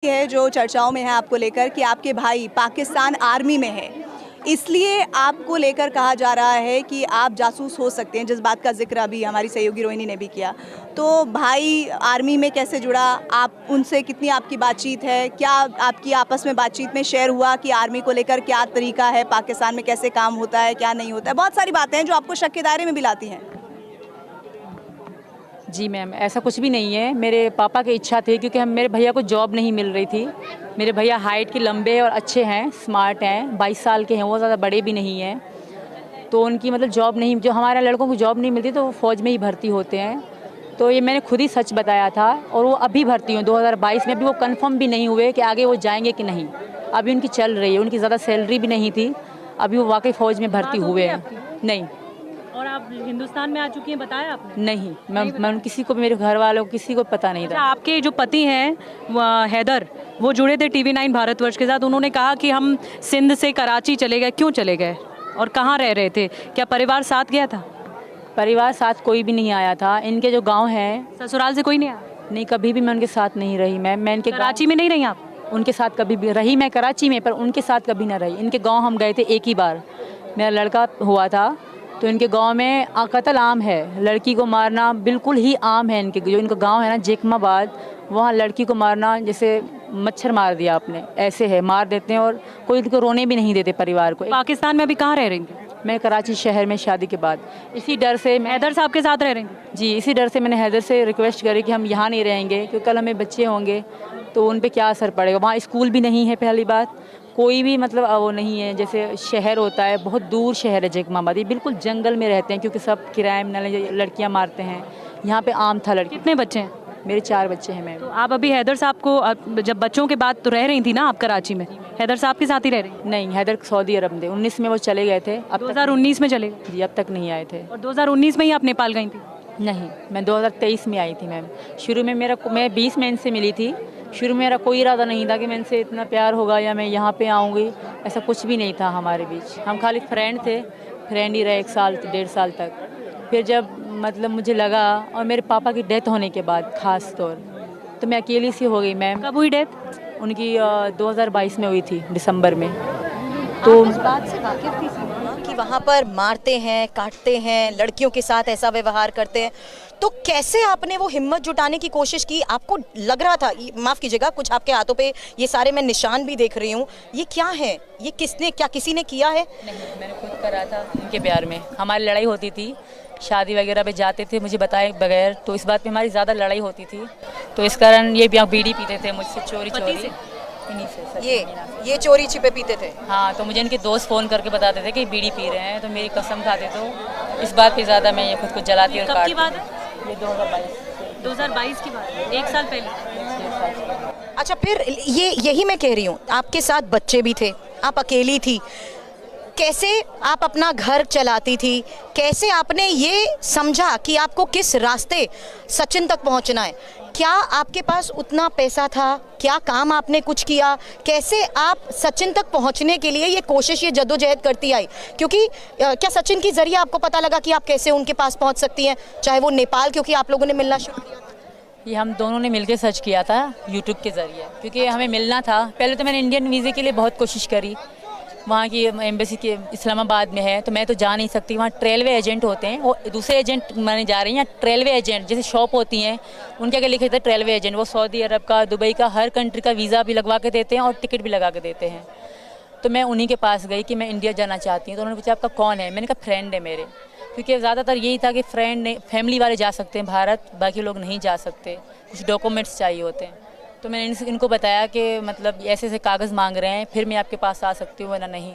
है जो चर्चाओं में है आपको लेकर कि आपके भाई पाकिस्तान आर्मी में है, इसलिए आपको लेकर कहा जा रहा है कि आप जासूस हो सकते हैं, जिस बात का जिक्र अभी हमारी सहयोगी रोहिणी ने भी किया। तो भाई आर्मी में कैसे जुड़ा, आप उनसे कितनी आपकी बातचीत है, क्या आपकी आपस में बातचीत में शेयर हुआ कि आर्मी को लेकर क्या तरीका है, पाकिस्तान में कैसे काम होता है, क्या नहीं होता है? बहुत सारी बातें हैं जो आपको शक के दायरे में भी लाती हैं। जी मैम, ऐसा कुछ भी नहीं है। मेरे पापा की इच्छा थी, क्योंकि मेरे भैया को जॉब नहीं मिल रही थी। मेरे भैया हाइट के लंबे और अच्छे हैं, स्मार्ट हैं, 22 साल के हैं, वो ज़्यादा बड़े भी नहीं हैं। तो उनकी मतलब जॉब नहीं, जो हमारे लड़कों को जॉब नहीं मिलती तो वो फ़ौज में ही भर्ती होते हैं। तो ये मैंने खुद ही सच बताया था, और वो अभी भर्ती हुए 2022 में। अभी वो कंफर्म भी नहीं हुए कि आगे वो जाएंगे कि नहीं। अभी उनकी चल रही है, उनकी ज़्यादा सैलरी भी नहीं थी, अभी वो वाकई फ़ौज में भर्ती हुए हैं। नहीं। और आप हिंदुस्तान में आ चुकी हैं, बताया आपने? नहीं, मैं किसी को, मेरे घर वालों को किसी को पता नहीं अच्छा, था। आपके जो पति हैं हैदर, वो जुड़े थे TV9 भारतवर्ष के साथ। उन्होंने कहा कि हम सिंध से कराची चले गए। क्यों चले गए और कहाँ रह रहे थे? क्या परिवार साथ गया था? परिवार साथ कोई भी नहीं आया था। इनके जो गांव हैं, ससुराल से कोई नहीं आया? नहीं, कभी भी मैं उनके साथ नहीं रही। मैं इनके कराची में नहीं रही आप? उनके साथ कभी भी रही, मैं कराची में, पर उनके साथ कभी ना रही। इनके गांव हम गए थे एक ही बार, मेरा लड़का हुआ था। तो इनके गांव में कत्ल आम है, लड़की को मारना बिल्कुल ही आम है। इनके जो इनका गांव है ना, जेकमाबाद, वहाँ लड़की को मारना जैसे मच्छर मार दिया आपने, ऐसे है, मार देते हैं। और कोई इनको रोने भी नहीं देते परिवार को। पाकिस्तान में अभी कहाँ रह रही थी? मैं कराची शहर में शादी के बाद, इसी डर से मैं हैदर साहब के साथ रह रही थी? जी, इसी डर से मैंने हैदर से रिक्वेस्ट करी कि हम यहाँ नहीं रहेंगे, क्योंकि कल हमें बच्चे होंगे तो उन पे क्या असर पड़ेगा। वहाँ स्कूल भी नहीं है, पहली बात, कोई भी मतलब वो नहीं है। जैसे शहर होता है, बहुत दूर शहर है जेकमाबाद, ये बिल्कुल जंगल में रहते हैं, क्योंकि सब क्राइम लड़कियाँ मारते हैं। यहाँ पे आम था लड़की। कितने बच्चे हैं? मेरे 4 बच्चे हैं मैम। तो आप अभी हैदर साहब को, जब बच्चों के बाद तो रह रही थी ना आप कराची में, हैदर साहब के साथ ही रह रही? नहीं, हैदर सऊदी अरब में 19 में वो चले गए थे। अब 2019 में चले गए? जी, अब तक नहीं आए थे। और 2019 में ही आप नेपाल गई थी? नहीं, मैं 2023 में आई थी मैम। शुरू में मैं 20 में इनसे मिली थी। शुरू में मेरा कोई इरादा नहीं था कि मैं इनसे इतना प्यार होगा या मैं यहाँ पे आऊँगी, ऐसा कुछ भी नहीं था हमारे बीच। हम खाली फ्रेंड थे, फ्रेंड ही रहे 1 साल 1.5 साल तक। फिर जब मतलब मुझे लगा, और मेरे पापा की डेथ होने के बाद ख़ास तौर, तो मैं अकेली सी हो गई मैम। कब हुई डेथ? उनकी 2022 में हुई थी, दिसंबर में। तो इस बात से वाकिफ थी कि वहाँ पर मारते हैं, काटते हैं, लड़कियों के साथ ऐसा व्यवहार करते हैं, तो कैसे आपने वो हिम्मत जुटाने की कोशिश की? आपको लग रहा था, माफ़ कीजिएगा, कुछ आपके हाथों पे ये सारे मैं निशान भी देख रही हूँ, ये क्या है? ये किसने, क्या किसी ने किया है? नहीं, मैंने खुद करा था। इनके प्यार में हमारी लड़ाई होती थी, शादी वगैरह पे जाते थे मुझे बताए बगैर, तो इस बात पे हमारी ज़्यादा लड़ाई होती थी। तो इस कारण ये बीड़ी पीते थे मुझसे, चोरी चोरी। इन्हीं से ये चोरी छिपे पीते थे? हाँ, तो मुझे इनके दोस्त फ़ोन करके बताते थे कि बीड़ी पी रहे हैं, तो मेरी कसम खाते। तो इस बात पे ज़्यादा मैं ये खुद को जलाती और कब की बात काटती। है? ये 2022 2022 की बात है, 1 साल पहले। अच्छा, फिर यही मैं कह रही हूँ, आपके साथ बच्चे भी थे, आप अकेली थी, कैसे आप अपना घर चलाती थी? कैसे आपने ये समझा कि आपको किस रास्ते सचिन तक पहुंचना है? क्या आपके पास उतना पैसा था? क्या काम आपने कुछ किया? कैसे आप सचिन तक पहुंचने के लिए ये कोशिश, ये जद्दोजहद करती आई? क्योंकि क्या सचिन के जरिए आपको पता लगा कि आप कैसे उनके पास पहुंच सकती हैं, चाहे वो नेपाल, क्योंकि आप लोगों ने मिलना शुरू किया? ये हम दोनों ने मिलकर सर्च किया था यूट्यूब के ज़रिए, क्योंकि हमें मिलना था। पहले तो मैंने इंडियन वीज़े के लिए बहुत कोशिश करी, वहाँ की एम्बेसी के इस्लामाबाद में है, तो मैं तो जा नहीं सकती। वहाँ रेलवे एजेंट होते हैं, वो दूसरे एजेंट माने जा रही हैं। रेलवे एजेंट जैसे शॉप होती हैं, उनके आगे लिखे थे रेलवे एजेंट, वो सऊदी अरब का, दुबई का, हर कंट्री का वीज़ा भी लगवा के देते हैं और टिकट भी लगा के देते हैं। तो मैं उन्हीं के पास गई कि मैं इंडिया जाना चाहती हूँ। तो उन्होंने पूछा आपका कौन है? मैंने कहा फ्रेंड है मेरे, क्योंकि ज़्यादातर यही था कि फ्रेंड फैमिली वाले जा सकते हैं भारत, बाकी लोग नहीं जा सकते, कुछ डॉक्यूमेंट्स चाहिए होते हैं। तो मैंने इनको बताया कि मतलब ऐसे ऐसे कागज़ मांग रहे हैं, फिर मैं आपके पास आ सकती हूँ वरना नहीं।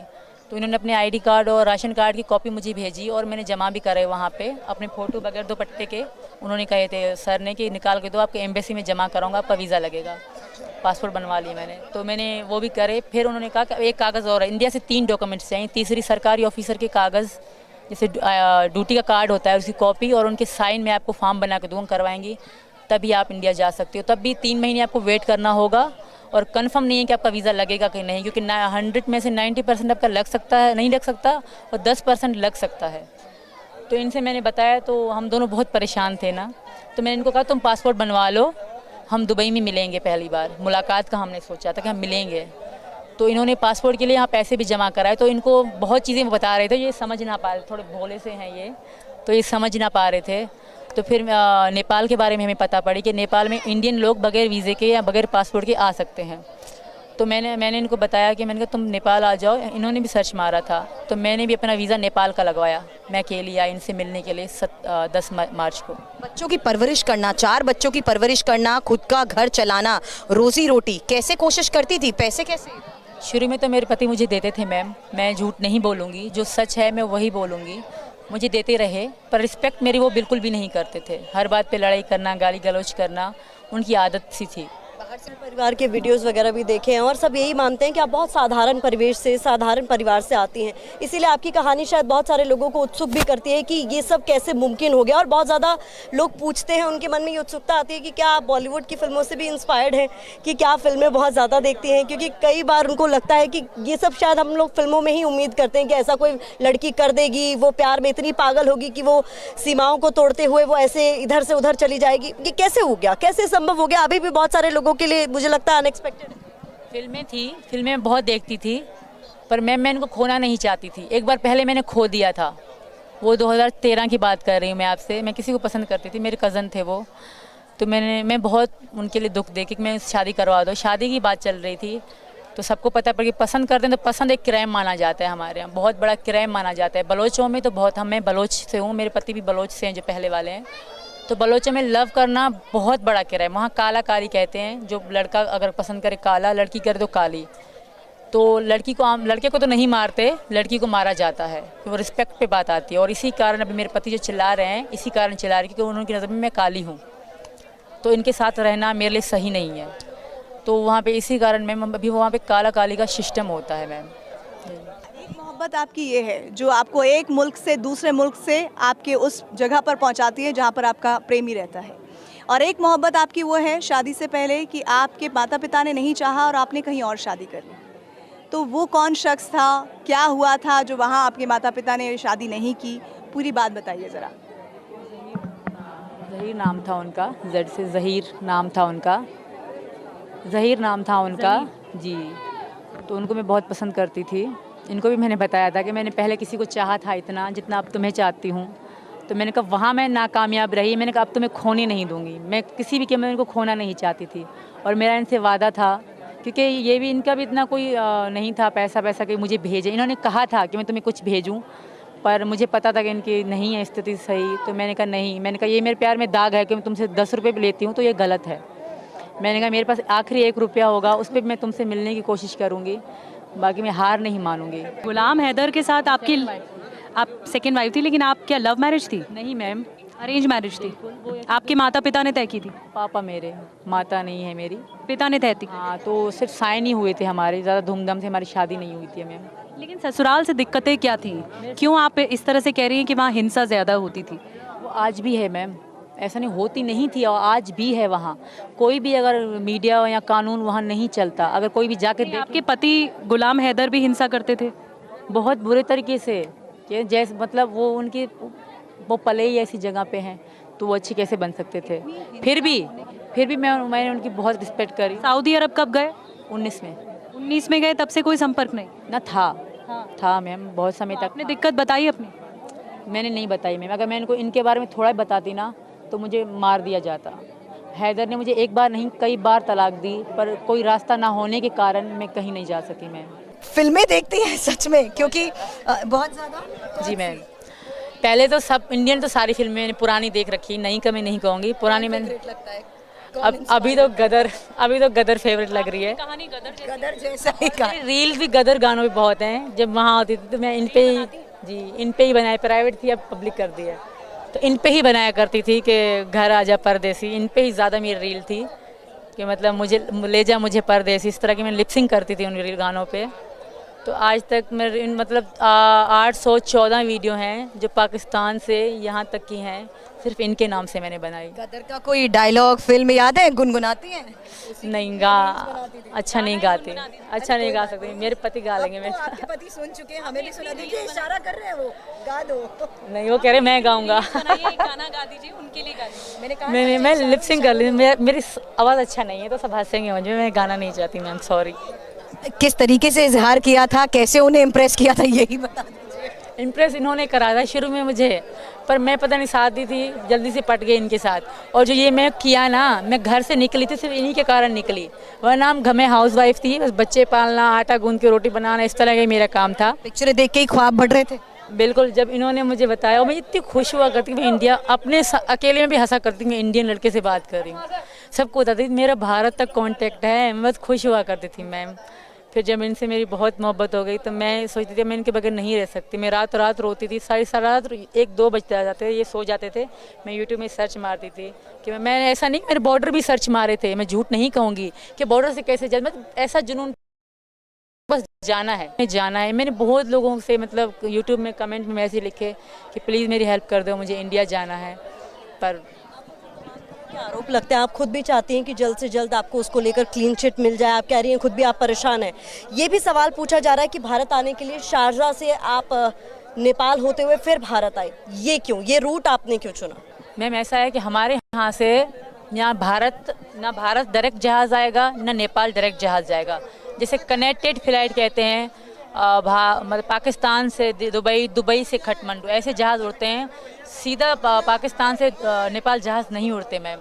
तो इन्होंने अपने आईडी कार्ड और राशन कार्ड की कॉपी मुझे भेजी, और मैंने जमा भी करे वहाँ पे अपने फ़ोटो बगैर दुपट्टे के। उन्होंने कहे थे सर ने कि निकाल के दो, आपके एम्बेसी में जमा कराऊंगा, आपका वीज़ा लगेगा। पासपोर्ट बनवा लिया मैंने, तो मैंने वो भी करे। फिर उन्होंने कहा कि एक कागज़ और है, इंडिया से 3 डॉक्यूमेंट्स चाहिए। तीसरी सरकारी ऑफिसर के कागज़, जैसे ड्यूटी का कार्ड होता है, उसकी कॉपी और उनके साइन में आपको फॉर्म बना के दूँगा, करवाएंगी, तभी आप इंडिया जा सकते हो। तब भी 3 महीने आपको वेट करना होगा, और कंफर्म नहीं है कि आपका वीज़ा लगेगा कि नहीं, क्योंकि 100 में से 90% आपका लग सकता है, नहीं लग सकता, और 10% लग सकता है। तो इनसे मैंने बताया, तो हम दोनों बहुत परेशान थे ना, तो मैंने इनको कहा तुम पासपोर्ट बनवा लो, हम दुबई में मिलेंगे पहली बार, मुलाकात का हमने सोचा था कि हम मिलेंगे। तो इन्होंने पासपोर्ट के लिए यहाँ पैसे भी जमा कराए, तो इनको बहुत चीज़ें बता रहे थे, ये समझ ना पा रहे, थोड़े भोले से हैं ये, तो ये समझ ना पा रहे थे। तो फिर नेपाल के बारे में हमें पता पड़ी कि नेपाल में इंडियन लोग बगैर वीज़े के या बगैर पासपोर्ट के आ सकते हैं। तो मैंने इनको बताया कि मैंने कहा तुम नेपाल आ जाओ। इन्होंने भी सर्च मारा था, तो मैंने भी अपना वीज़ा नेपाल का लगवाया। मैं अकेली आई इनसे मिलने के लिए 10 मार्च को। बच्चों की परवरिश करना, 4 बच्चों की परवरिश करना, खुद का घर चलाना, रोजी रोटी कैसे कोशिश करती थी, पैसे कैसे? शुरू में तो मेरे पति मुझे देते थे मैम, मैं झूठ नहीं बोलूँगी, जो सच है मैं वही बोलूँगी। मुझे देते रहे, पर रिस्पेक्ट मेरी वो बिल्कुल भी नहीं करते थे। हर बात पे लड़ाई करना, गाली गलौज करना उनकी आदत सी थी। बाहर से परिवार के वीडियोस वगैरह भी देखे हैं और सब यही मानते हैं कि आप बहुत साधारण परिवेश से, साधारण परिवार से आती हैं, इसीलिए आपकी कहानी शायद बहुत सारे लोगों को उत्सुक भी करती है कि ये सब कैसे मुमकिन हो गया। और बहुत ज़्यादा लोग पूछते हैं, उनके मन में ये उत्सुकता आती है कि क्या आप बॉलीवुड की फिल्मों से भी इंस्पायर्ड हैं, कि क्या फिल्में बहुत ज़्यादा देखती हैं, क्योंकि कई बार उनको लगता है कि ये सब शायद हम लोग फिल्मों में ही उम्मीद करते हैं कि ऐसा कोई लड़की कर देगी, वो प्यार में इतनी पागल होगी कि वो सीमाओं को तोड़ते हुए वो ऐसे इधर से उधर चली जाएगी। ये कैसे हो गया, कैसे संभव हो गया? अभी भी बहुत सारे लोगों के लिए मुझे लगता है अनएक्सपेक्टेड। फिल्में बहुत देखती थी, पर मैं इनको खोना नहीं चाहती थी। एक बार पहले मैंने खो दिया था, वो 2013 की बात कर रही हूँ मैं आपसे। मैं किसी को पसंद करती थी, मेरे कज़न थे वो, तो मैं बहुत उनके लिए दुख दे कि मैं शादी करवा दो। शादी की बात चल रही थी, तो सबको पता है, पर पसंद करते हैं तो पसंद एक क्राइम माना जाता है हमारे यहाँ, बहुत बड़ा क्राइम माना जाता है। बलोचों में तो बहुत, मैं बलोच से हूँ, मेरे पति भी बलोच से हैं जो पहले वाले हैं। तो बलोचों में लव करना बहुत बड़ा क्राइम, वहाँ काला कारी कहते हैं। जो लड़का अगर पसंद करे काला, लड़की करे तो काली। तो लड़के को तो नहीं मारते, लड़की को मारा जाता है। तो वो रिस्पेक्ट पे बात आती है, और इसी कारण अभी मेरे पति जो चिल्ला रहे हैं, इसी कारण चिल्ला रहे हैं क्योंकि उनकी नज़र में मैं काली हूँ, तो इनके साथ रहना मेरे लिए सही नहीं है। तो वहाँ पे इसी कारण मैम अभी वहाँ पे काला काली का सिस्टम होता है मैम। एक मोहब्बत आपकी ये है जो आपको एक मुल्क से दूसरे मुल्क से आपके उस जगह पर पहुंचाती है जहां पर आपका प्रेमी रहता है, और एक मोहब्बत आपकी वो है शादी से पहले कि आपके माता पिता ने नहीं चाहा और आपने कहीं और शादी कर ली। तो वो कौन शख्स था, क्या हुआ था जो वहाँ आपके माता पिता ने शादी नहीं की? पूरी बात बताइए ज़रा। ज़हीर नाम था उनका, जेड से ज़हीर नाम था उनका, ज़हीर नाम था उनका जी। तो उनको मैं बहुत पसंद करती थी। इनको भी मैंने बताया था कि मैंने पहले किसी को चाहा था इतना जितना अब तुम्हें चाहती हूँ। तो मैंने कहा वहाँ मैं नाकामयाब रही, मैंने कहा अब तुम्हें खोने नहीं दूँगी। मैं किसी भी कीमत इनको खोना नहीं चाहती थी, और मेरा इनसे वादा था, क्योंकि ये भी इनका भी इतना कोई नहीं था पैसा कि मुझे भेजें। इन्होंने कहा था कि मैं तुम्हें कुछ भेजूँ, पर मुझे पता था कि इनकी नहीं है स्थिति सही। तो मैंने कहा नहीं, मैंने कहा ये मेरे प्यार में दाग है कि मैं तुमसे 10 रुपये भी लेती हूँ तो ये गलत है। मैंने कहा मेरे पास आखिरी 1 रुपया होगा, उस पर मैं तुमसे मिलने की कोशिश करूँगी, बाकी मैं हार नहीं मानूंगी। गुलाम हैदर के साथ आप सेकंड वाइफ थी, लेकिन आप क्या लव मैरिज थी? नहीं मैम, अरेंज मैरिज थी। आपके माता पिता ने तय की थी? पापा मेरे, माता नहीं है मेरी, पिता ने तय की। हाँ, तो सिर्फ साइन ही हुए थे हमारे, ज़्यादा धूमधाम से हमारी शादी नहीं हुई थी मैम। लेकिन ससुराल से दिक्कतें क्या थी? क्यों आप इस तरह से कह रही हैं कि वहाँ हिंसा ज़्यादा होती थी? वो आज भी है मैम, ऐसा नहीं होती नहीं थी, और आज भी है। वहाँ कोई भी अगर मीडिया या कानून वहाँ नहीं चलता, अगर कोई भी जाके देख। आपके पति गुलाम हैदर भी हिंसा करते थे? बहुत बुरे तरीके से, कि जैसे मतलब वो पले ही ऐसी जगह पे हैं, तो वो अच्छे कैसे बन सकते थे? फिर भी मैंने उनकी बहुत रिस्पेक्ट करी। सऊदी अरब कब गए? 19 में गए, तब से कोई संपर्क नहीं? ना था मैम, बहुत समय तक। आपने दिक्कत बताई अपनी? मैंने नहीं बताई मैम, अगर मैं इनके बारे में थोड़ा बताती ना तो मुझे मार दिया जाता। हैदर ने मुझे एक बार नहीं कई बार तलाक दी, पर कोई रास्ता ना होने के कारण मैं कहीं नहीं जा सकी मैम। फिल्में देखती हैं सच में, क्योंकि बहुत ज़्यादा? जी मैम, पहले तो सब इंडियन तो सारी फिल्में मैंने पुरानी देख रखी, नई का मैं नहीं कहूँगी, पुरानी मैंने। अभी तो गदर फेवरेट लग रही है। कहानी गदर जैसा ही रील भी गदर गानों भी बहुत हैं। जब वहाँ होती थी तो मैं इन पे ही बनाए, प्राइवेट थी अब पब्लिक कर दी है, तो इन पे ही बनाया करती थी कि घर आजा परदेसी। इन पे ही ज़्यादा मेरी रील थी कि मतलब मुझे ले जा मुझे परदेसी, इस तरह की मैं लिपसिंग करती थी उन रील गानों पे। तो आज तक मेरे मतलब 814 वीडियो हैं जो पाकिस्तान से यहाँ तक की हैं, सिर्फ इनके नाम से मैंने बनाई। गदर का कोई डायलॉग फिल्म याद है, गुनगुनाती हैं? नहीं अच्छा नहीं गाते, अच्छा नहीं गा सकते, मेरे पति गा लेंगे। मेरे आपके पति सुन चुके हैं, हमें भी सुना दीजिए, इशारा कर रहे हैं वो, गा दो। नहीं, वो कह रहे मैं गाऊंगा। गाना गा दीजिए, उनके लिए गा दीजिए। मैंने कहा मैं लिपसिंग कर ली, मेरी आवाज़ अच्छा नहीं है तो सब हंसेंगे मुझे, मैं गाना नहीं चाहती मैम, सॉरी। किस तरीके से इजहार किया था, कैसे उन्हें इम्प्रेस किया था, यही बता दीजिए। इम्प्रेस इन्होंने करा था शुरू में मुझे, पर मैं पता नहीं साथ दी थी, जल्दी से पट गई इनके साथ। और जो ये मैं किया ना, मैं घर से निकली थी सिर्फ इन्हीं के कारण निकली, वरना हम घर में हाउस वाइफ थी, बस बच्चे पालना, आटा गूंद के रोटी बनाना, इस तरह का मेरा काम था। पिक्चरें देख के ही ख्वाब बढ़ रहे थे? बिल्कुल, जब इन्होंने मुझे बताया और मैं इतनी खुश हुआ करती मैं इंडिया, अपने अकेले में भी हंसा करती मैं इंडियन लड़के से बात कर रही हूँ, सबको बताती थी मेरा भारत तक कॉन्टेक्ट है, मैं बस खुश हुआ करती थी मैम। फिर जब इनसे मेरी बहुत मोहब्बत हो गई तो मैं सोचती थी मैं इनके बगैर नहीं रह सकती, मैं रात रात रोती थी, सारी रात 1-2 बजते आ जाते, ये सो जाते थे, मैं यूट्यूब में सर्च मारती थी कि मैं ऐसा नहीं, मेरे बॉर्डर भी सर्च मारे थे, मैं झूठ नहीं कहूँगी कि बॉर्डर से कैसे जा, मतलब ऐसा जुनून, बस जाना है। मैंने बहुत लोगों से मतलब यूट्यूब में कमेंट में मैसेज लिखे कि प्लीज़ मेरी हेल्प कर दो, मुझे इंडिया जाना है, पर आरोप लगते हैं, आप खुद भी चाहती हैं कि जल्द से जल्द आपको उसको लेकर क्लीन चिट मिल जाए, आप कह रही हैं खुद भी आप परेशान हैं। ये भी सवाल पूछा जा रहा है कि भारत आने के लिए शारजाह से आप नेपाल होते हुए फिर भारत आए, ये क्यों, ये रूट आपने क्यों चुना? मैम ऐसा है कि हमारे यहाँ से ना भारत डायरेक्ट जहाज़ आएगा, ना नेपाल डायरेक्ट जहाज़ जाएगा, जैसे कनेक्टेड फ्लाइट कहते हैं, मतलब पाकिस्तान से दुबई से काठमांडू ऐसे जहाज़ उड़ते हैं, सीधा पाकिस्तान से नेपाल जहाज़ नहीं उड़ते मैम।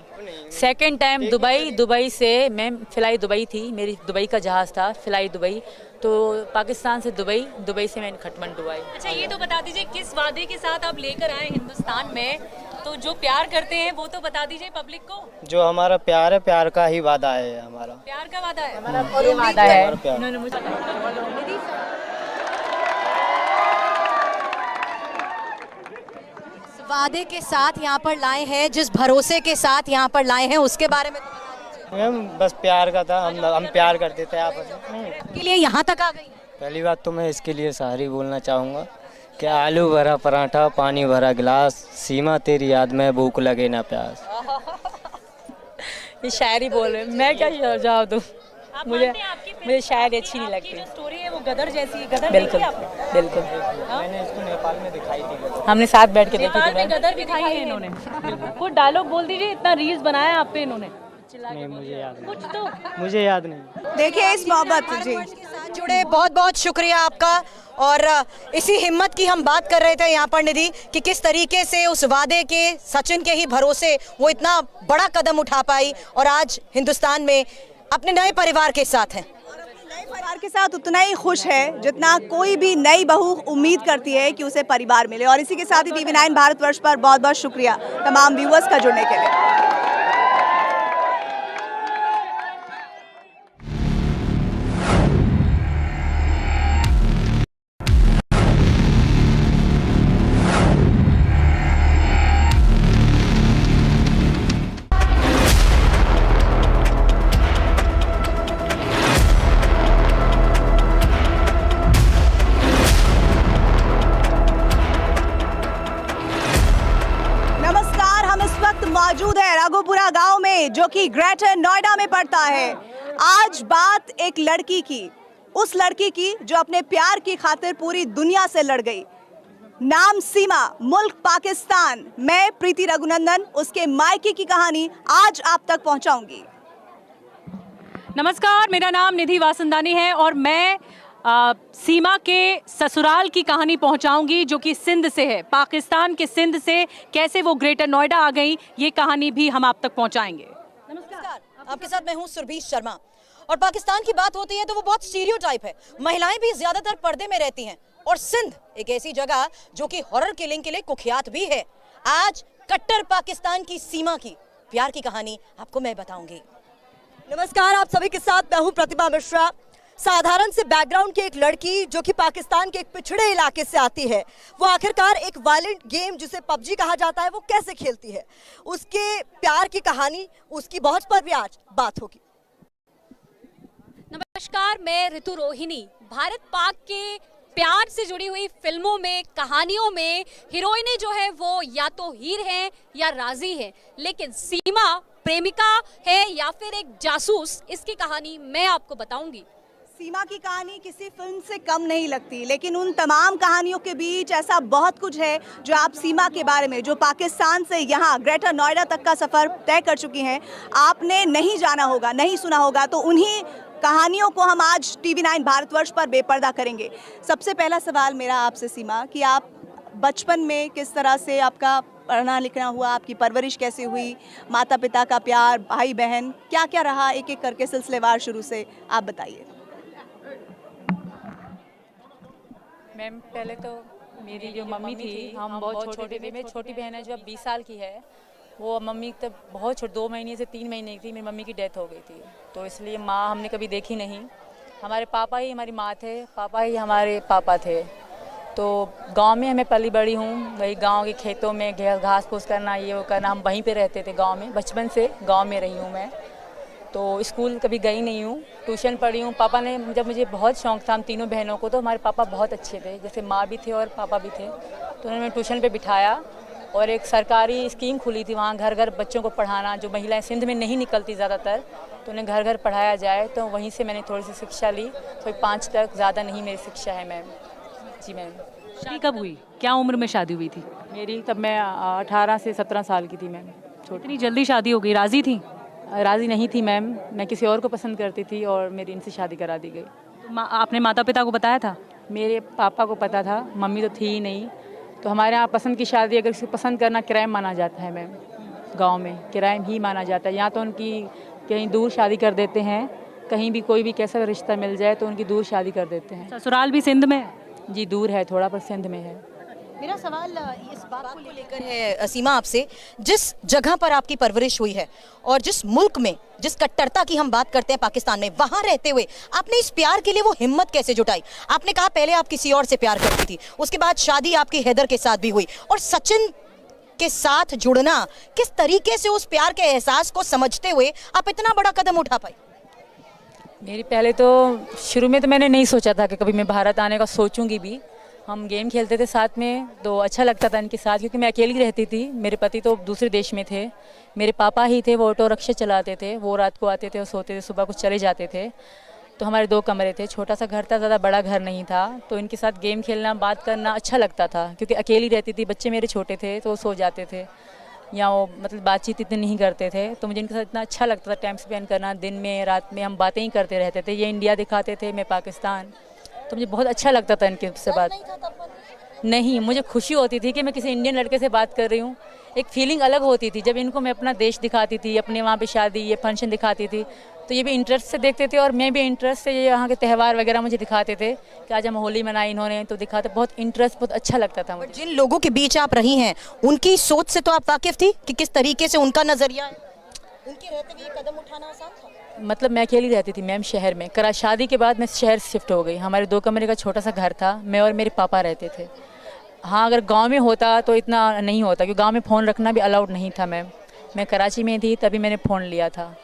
सेकंड टाइम दुबई से मैम, फ्लाई दुबई थी मेरी, दुबई का जहाज़ था फ्लाई दुबई, तो पाकिस्तान से दुबई से मैं काठमांडू आई। अच्छा, ये तो बता दीजिए किस वादे के साथ आप लेकर आए हिंदुस्तान में, तो जो प्यार करते हैं वो तो बता दीजिए पब्लिक को। जो हमारा प्यार है, प्यार का ही वादा है हमारा, प्यार का वादा है, ये वादा है इन्होंने वादे के साथ यहाँ पर लाए हैं, जिस भरोसे के साथ यहाँ पर लाए हैं, उसके बारे में तो बता दीजिए। मैम बस प्यार का था, हम प्यार करते थे आपस में। के लिए यहाँ तक आ गई। पहली बात तो मैं इसके लिए सॉरी बोलना चाहूँगा कि आलू भरा पराठा, पानी भरा गिलास, सीमा तेरी याद में भूख लगे ना प्यास। ये शायरी बोल रहे, मैं क्या जवाब दूँ, मुझे शायरी अच्छी नहीं लगती। जो स्टोरी है वो गदर जैसी है, गदर बिल्कुल देखी आपने? बिल्कुल, मैंने इसको नेपाल में दिखाई थी, हमने साथ बैठ के देखी नेपाल थी में मैम। गदर दिखाई है इन्होंने। कुछ डायलॉग बोल दीजिए, इतना रील्स बनाया आप पे इन्होंने। नहीं मुझे याद नहीं, कुछ तो मुझे याद नहीं। देखिए इस मोहब्बत जी जुड़े बहुत बहुत शुक्रिया आपका। और इसी हिम्मत की हम बात कर रहे थे यहाँ पर निधि, कि किस तरीके से उस वादे के, सचिन के ही भरोसे वो इतना बड़ा कदम उठा पाई और आज हिंदुस्तान में अपने नए परिवार के साथ हैं। नए परिवार के साथ उतना ही खुश है जितना कोई भी नई बहू उम्मीद करती है कि उसे परिवार मिले। और इसी के साथ ही TV9 भारतवर्ष पर बहुत बहुत शुक्रिया तमाम व्यूअर्स का जुड़ने के लिए। मौजूद है राघोपुरा गांव में, जो कि ग्रेटर नोएडा में पड़ता है। आज बात एक लड़की की, उस लड़की की जो अपने प्यार की खातिर पूरी दुनिया से लड़ गई। नाम सीमा, मुल्क पाकिस्तान। मैं प्रीति रघुनंदन उसके मायके की कहानी आज आप तक पहुंचाऊंगी। नमस्कार, मेरा नाम निधि वासंदानी है और मैं सीमा के ससुराल की कहानी पहुंचाऊंगी, जो कि सिंध से है। पाकिस्तान के सिंध से कैसे वो ग्रेटर नोएडा आ गई, ये कहानी भी हम आप तक पहुंचाएंगे। नमस्कार, आपके साथ मैं हूं सुरभीश शर्मा। और पाकिस्तान की बात होती है तो वो बहुत स्टीरियोटाइप है, महिलाएं भी ज्यादातर पर्दे में रहती हैं। और सिंध एक ऐसी जगह जो कि हॉरर किलिंग के लिए कुख्यात भी है। आज कट्टर पाकिस्तान की सीमा की प्यार की कहानी आपको मैं बताऊंगी। नमस्कार, आप सभी के साथ मैं हूं प्रतिभा मिश्रा। साधारण से बैकग्राउंड की एक लड़की जो कि पाकिस्तान के एक पिछड़े इलाके से आती है, वो आखिरकार एक वायलेंट गेम जिसे पबजी कहा जाता है वो कैसे खेलती है, उसके प्यार की कहानी, उसकी बहुत पर भी आज बात होगी। नमस्कार, मैं ऋतु रोहिणी भारत पाक के प्यार से जुड़ी हुई फिल्मों में, कहानियों में हीरोइनें जो है वो या तो हीर हैं या राजी हैं, लेकिन सीमा प्रेमिका है या फिर एक जासूस, इसकी कहानी मैं आपको बताऊंगी। सीमा की कहानी किसी फिल्म से कम नहीं लगती, लेकिन उन तमाम कहानियों के बीच ऐसा बहुत कुछ है जो आप सीमा के बारे में, जो पाकिस्तान से यहाँ ग्रेटर नोएडा तक का सफ़र तय कर चुकी हैं, आपने नहीं जाना होगा, नहीं सुना होगा। तो उन्हीं कहानियों को हम आज TV9 भारतवर्ष पर बेपर्दा करेंगे। सबसे पहला सवाल मेरा आपसे सीमा कि आप बचपन में किस तरह से आपका पढ़ना लिखना हुआ, आपकी परवरिश कैसे हुई, माता पिता का प्यार, भाई बहन, क्या क्या रहा, एक एक करके सिलसिलेवार शुरू से आप बताइए। मैम पहले तो मेरी जो मम्मी थी, हम बहुत छोटे थे। मेरी छोटी बहन है जो अब 20 साल की है, वो मम्मी तब बहुत छोटी 2 महीने से 3 महीने की थी, मेरी मम्मी की डेथ हो गई थी। तो इसलिए माँ हमने कभी देखी नहीं। हमारे पापा ही हमारी माँ थे, पापा ही हमारे पापा थे। तो गांव में हमें पली बड़ी हूँ, वही गांव के खेतों में घास फूस करना, ये वो करना, हम वहीं पे रहते थे गांव में। बचपन से गांव में रही हूँ मैं। तो स्कूल कभी गई नहीं हूँ, ट्यूशन पढ़ी हूँ। पापा ने, जब मुझे बहुत शौक़ था हम तीनों बहनों को, तो हमारे पापा बहुत अच्छे थे, जैसे माँ भी थे और पापा भी थे। तो उन्होंने ट्यूशन पे बिठाया और एक सरकारी स्कीम खुली थी वहाँ घर घर बच्चों को पढ़ाना, जो महिलाएं सिंध में नहीं निकलती ज़्यादातर, तो उन्हें घर घर पढ़ाया जाए। तो वहीं से मैंने थोड़ी सी शिक्षा ली, तो 5 तक, ज़्यादा नहीं मेरी शिक्षा है मैम। जी मैम। शादी कब हुई, क्या उम्र में शादी हुई थी? मेरी तब मैं 18 से 17 साल की थी मैम। इतनी जल्दी शादी हो गई, राजी थी? राज़ी नहीं थी मैम, मैं किसी और को पसंद करती थी और मेरी इनसे शादी करा दी गई। आपने माता पिता को बताया था? मेरे पापा को पता था, मम्मी तो थी ही नहीं। तो हमारे यहाँ पसंद की शादी अगर किसी पसंद करना क्राइम माना जाता है मैम, गांव में क्राइम ही माना जाता है। यहाँ तो उनकी कहीं दूर शादी कर देते हैं, कहीं भी कोई भी कैसा रिश्ता मिल जाए तो उनकी दूर शादी कर देते हैं। ससुराल भी सिंध में है? जी दूर है थोड़ा, पर सिंध में है। मेरा सवाल इस बात को लेकर है सीमा आपसे, जिस जगह पर आपकी परवरिश हुई है और जिस मुल्क में, जिस कट्टरता की हम बात करते हैं पाकिस्तान में, वहां रहते हुए आपने इस प्यार के लिए वो हिम्मत कैसे जुटाई? आपने कहा पहले आप किसी और से प्यार करती थी, उसके बाद शादी आपकी हैदर के साथ भी हुई, और सचिन के साथ जुड़ना, किस तरीके से उस प्यार के एहसास को समझते हुए आप इतना बड़ा कदम उठा पाई? मेरी पहले तो शुरू में तो मैंने नहीं सोचा था कि कभी मैं भारत आने का सोचूंगी भी। हम गेम खेलते थे साथ में, तो अच्छा लगता था इनके साथ, क्योंकि मैं अकेली रहती थी। मेरे पति तो दूसरे देश में थे, मेरे पापा ही थे, वो ऑटो रिक्शा चलाते थे। वो रात को आते थे और सोते थे, सुबह को चले जाते थे। तो हमारे 2 कमरे थे, छोटा सा घर था, ज़्यादा बड़ा घर नहीं था। तो इनके साथ गेम खेलना, बात करना अच्छा लगता था, क्योंकि अकेली रहती थी, बच्चे मेरे छोटे थे तो वो सो जाते थे, या वो मतलब बातचीत इतनी नहीं करते थे। तो मुझे इनके साथ इतना अच्छा लगता था टाइम स्पेंड करना, दिन में रात में हम बातें ही करते रहते थे। ये इंडिया दिखाते थे, मैं पाकिस्तान, तो मुझे बहुत अच्छा लगता था इनके से बात। नहीं, मुझे खुशी होती थी कि मैं किसी इंडियन लड़के से बात कर रही हूँ। एक फीलिंग अलग होती थी जब इनको मैं अपना देश दिखाती थी, अपने वहाँ पे शादी, ये फंक्शन दिखाती थी, तो ये भी इंटरेस्ट से देखते थे और मैं भी इंटरेस्ट से ये यहाँ के त्यौहार वगैरह मुझे दिखाते थे कि आज हम होली मनाई इन्होंने, तो दिखाते, बहुत इंटरेस्ट, बहुत अच्छा लगता था मुझे। जिन लोगों के बीच आप रही हैं, उनकी सोच से तो आप वाकिफ थी कि किस तरीके से उनका नजरिया है? उनके रहते हुए कदम उठाना आसान था? मतलब मैं अकेली रहती थी मैम शहर में। शादी के बाद मैं शहर शिफ्ट हो गई। हमारे 2 कमरे का छोटा सा घर था, मैं और मेरे पापा रहते थे। हाँ, अगर गांव में होता तो इतना नहीं होता, क्योंकि गांव में फ़ोन रखना भी अलाउड नहीं था मैम। मैं कराची में थी तभी मैंने फ़ोन लिया था।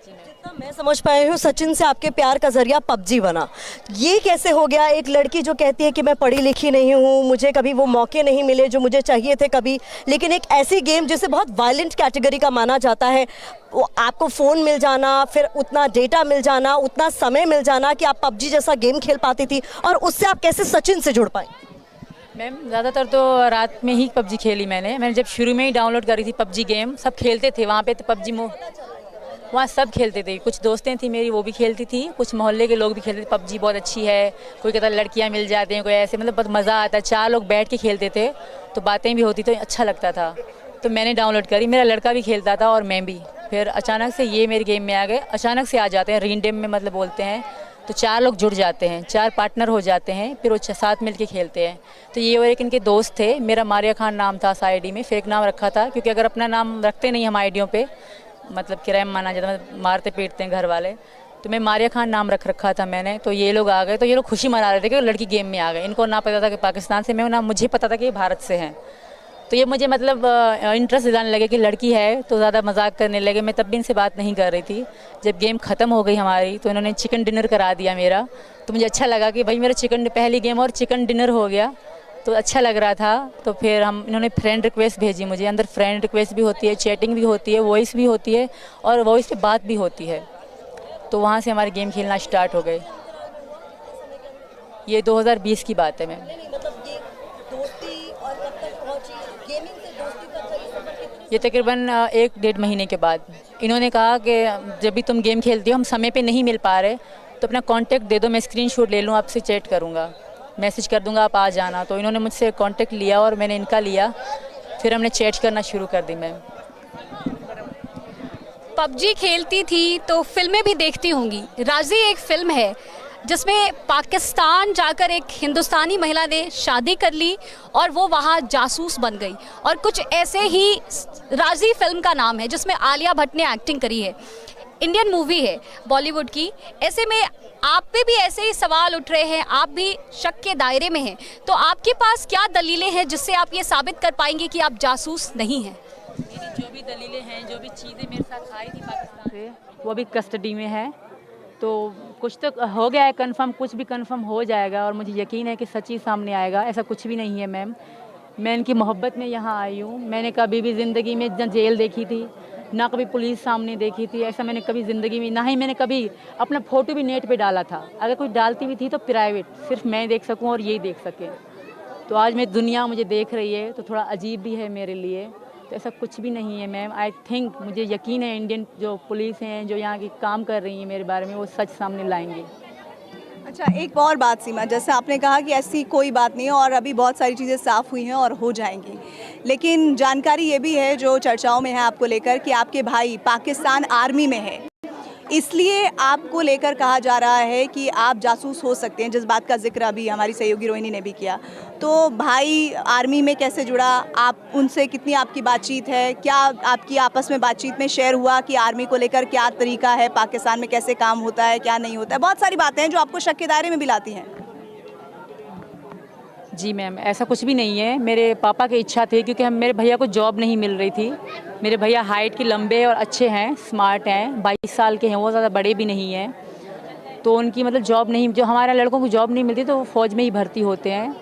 जितना मैं समझ पाई हूँ, सचिन से आपके प्यार का जरिया PUBG बना। ये कैसे हो गया? एक लड़की जो कहती है कि मैं पढ़ी लिखी नहीं हूँ, मुझे कभी वो मौके नहीं मिले जो मुझे चाहिए थे कभी, लेकिन एक ऐसी गेम जिसे बहुत वायलेंट कैटेगरी का माना जाता है, वो आपको फ़ोन मिल जाना, फिर उतना डेटा मिल जाना, उतना समय मिल जाना कि आप PUBG जैसा गेम खेल पाती थी, और उससे आप कैसे सचिन से जुड़ पाई? मैम ज़्यादातर तो रात में ही PUBG खेली मैंने जब शुरू में ही डाउनलोड करी थी PUBG गेम। सब खेलते थे वहाँ पे, तो PUBG वहाँ सब खेलते थे। कुछ दोस्तें थी मेरी, वो भी खेलती थी, कुछ मोहल्ले के लोग भी खेलते थे। PUBG बहुत अच्छी है, कोई कहता लड़कियाँ मिल जाती हैं, कोई ऐसे, मतलब बहुत मज़ा आता है। 4 लोग बैठ के खेलते थे, तो बातें भी होती, तो अच्छा लगता था। तो मैंने डाउनलोड करी, मेरा लड़का भी खेलता था और मैं भी। फिर अचानक से ये मेरे गेम में आ गए, अचानक से आ जाते हैं, रिंडेम में मतलब बोलते हैं, तो 4 लोग जुड़ जाते हैं, 4 पार्टनर हो जाते हैं, फिर वो साथ मिल के खेलते हैं। तो ये और एक इनके दोस्त थे, मेरा मारिया खान नाम था ID में, फेक नाम रखा था, क्योंकि अगर अपना नाम रखते नहीं हम आईडियों पे, मतलब क्राइम माना जाता है, मारते पीटते हैं घर वाले। तो मैं मारिया खान नाम रखा था मैंने। तो ये लोग आ गए, तो ये लोग खुशी मना रहे थे कि लड़की गेम में आ गए। इनको ना पता था कि पाकिस्तान से मैं, ना मुझे पता था कि ये भारत से हैं। तो ये मुझे मतलब इंटरेस्ट दिलाने लगे कि लड़की है तो ज़्यादा मजाक करने लगे। मैं तब भी इनसे बात नहीं कर रही थी। जब गेम ख़त्म हो गई हमारी तो इन्होंने चिकन डिनर करा दिया मेरा, तो मुझे अच्छा लगा कि भाई मेरा पहली गेम और चिकन डिनर हो गया, तो अच्छा लग रहा था। तो फिर इन्होंने फ्रेंड रिक्वेस्ट भेजी मुझे। अंदर फ्रेंड रिक्वेस्ट भी होती है, चैटिंग भी होती है, वॉइस भी होती है और वॉइस पे बात भी होती है। तो वहाँ से हमारे गेम खेलना स्टार्ट हो गए। ये 2020 की बात है मैम। मतलब ये दोस्ती और कब तक पहुंची, गेमिंग से दोस्ती तक का ये सफर कितने ये तकरीबन 1-1.5 महीने के बाद इन्होंने कहा कि जब भी तुम गेम खेलती हो हम समय पे नहीं मिल पा रहे तो अपना कांटेक्ट दे दो, मैं स्क्रीनशॉट ले लूँ, आपसे चैट करूँगा, मैसेज कर दूँगा, आप आ जाना। तो इन्होंने मुझसे कांटेक्ट लिया और मैंने इनका लिया, फिर हमने चैट करना शुरू कर दी। मैम पबजी खेलती थी तो फिल्में भी देखती होंगी। राजी एक फिल्म है जिसमें पाकिस्तान जाकर एक हिंदुस्तानी महिला ने शादी कर ली और वो वहाँ जासूस बन गई, और कुछ ऐसे ही राजी फिल्म का नाम है जिसमें आलिया भट्ट ने एक्टिंग करी है। इंडियन मूवी है बॉलीवुड की। ऐसे में आप पे भी ऐसे ही सवाल उठ रहे हैं, आप भी शक के दायरे में हैं, तो आपके पास क्या दलीलें हैं जिससे आप ये साबित कर पाएंगे कि आप जासूस नहीं हैं? जो भी दलीलें हैं, जो भी चीज़ें मेरे साथ आई थी पाकिस्तान से, वो भी कस्टडी में है। तो कुछ तो हो गया है कंफर्म, कुछ भी कंफर्म हो जाएगा और मुझे यकीन है कि सच्ची सामने आएगा। ऐसा कुछ भी नहीं है मैम। मैं इनकी मोहब्बत में यहाँ आई हूँ। मैंने कभी भी ज़िंदगी में ना जेल देखी थी, ना कभी पुलिस सामने देखी थी। ऐसा मैंने कभी ज़िंदगी में, ना ही मैंने कभी अपना फ़ोटो भी नेट पे डाला था। अगर कोई डालती भी थी तो प्राइवेट, सिर्फ मैं देख सकूँ और यही देख सके। तो आज मैं दुनिया मुझे देख रही है तो थोड़ा अजीब भी है मेरे लिए। तो ऐसा कुछ भी नहीं है मैम। आई थिंक, मुझे यकीन है इंडियन जो पुलिस हैं, जो यहाँ की काम कर रही हैं मेरे बारे में, वो सच सामने लाएंगे। अच्छा, एक और बात सीमा, जैसे आपने कहा कि ऐसी कोई बात नहीं है और अभी बहुत सारी चीज़ें साफ़ हुई हैं और हो जाएंगी, लेकिन जानकारी ये भी है जो चर्चाओं में है आपको लेकर कि आपके भाई पाकिस्तान आर्मी में है, इसलिए आपको लेकर कहा जा रहा है कि आप जासूस हो सकते हैं, जिस बात का जिक्र अभी हमारी सहयोगी रोहिणी ने भी किया। तो भाई आर्मी में कैसे जुड़ा, आप उनसे कितनी आपकी बातचीत है, क्या आपकी आपस में बातचीत में शेयर हुआ कि आर्मी को लेकर क्या तरीका है, पाकिस्तान में कैसे काम होता है, क्या नहीं होता है? बहुत सारी बातें हैं जो आपको शक के दायरे में भी लाती हैं। जी मैम, ऐसा कुछ भी नहीं है। मेरे पापा की इच्छा थी, क्योंकि मेरे भैया को जॉब नहीं मिल रही थी। मेरे भैया हाइट के लंबे और अच्छे हैं, स्मार्ट हैं, 22 साल के हैं, वो ज़्यादा बड़े भी नहीं हैं। तो उनकी मतलब जॉब नहीं, जो हमारे लड़कों को जॉब नहीं मिलती तो वो फ़ौज में ही भर्ती होते हैं।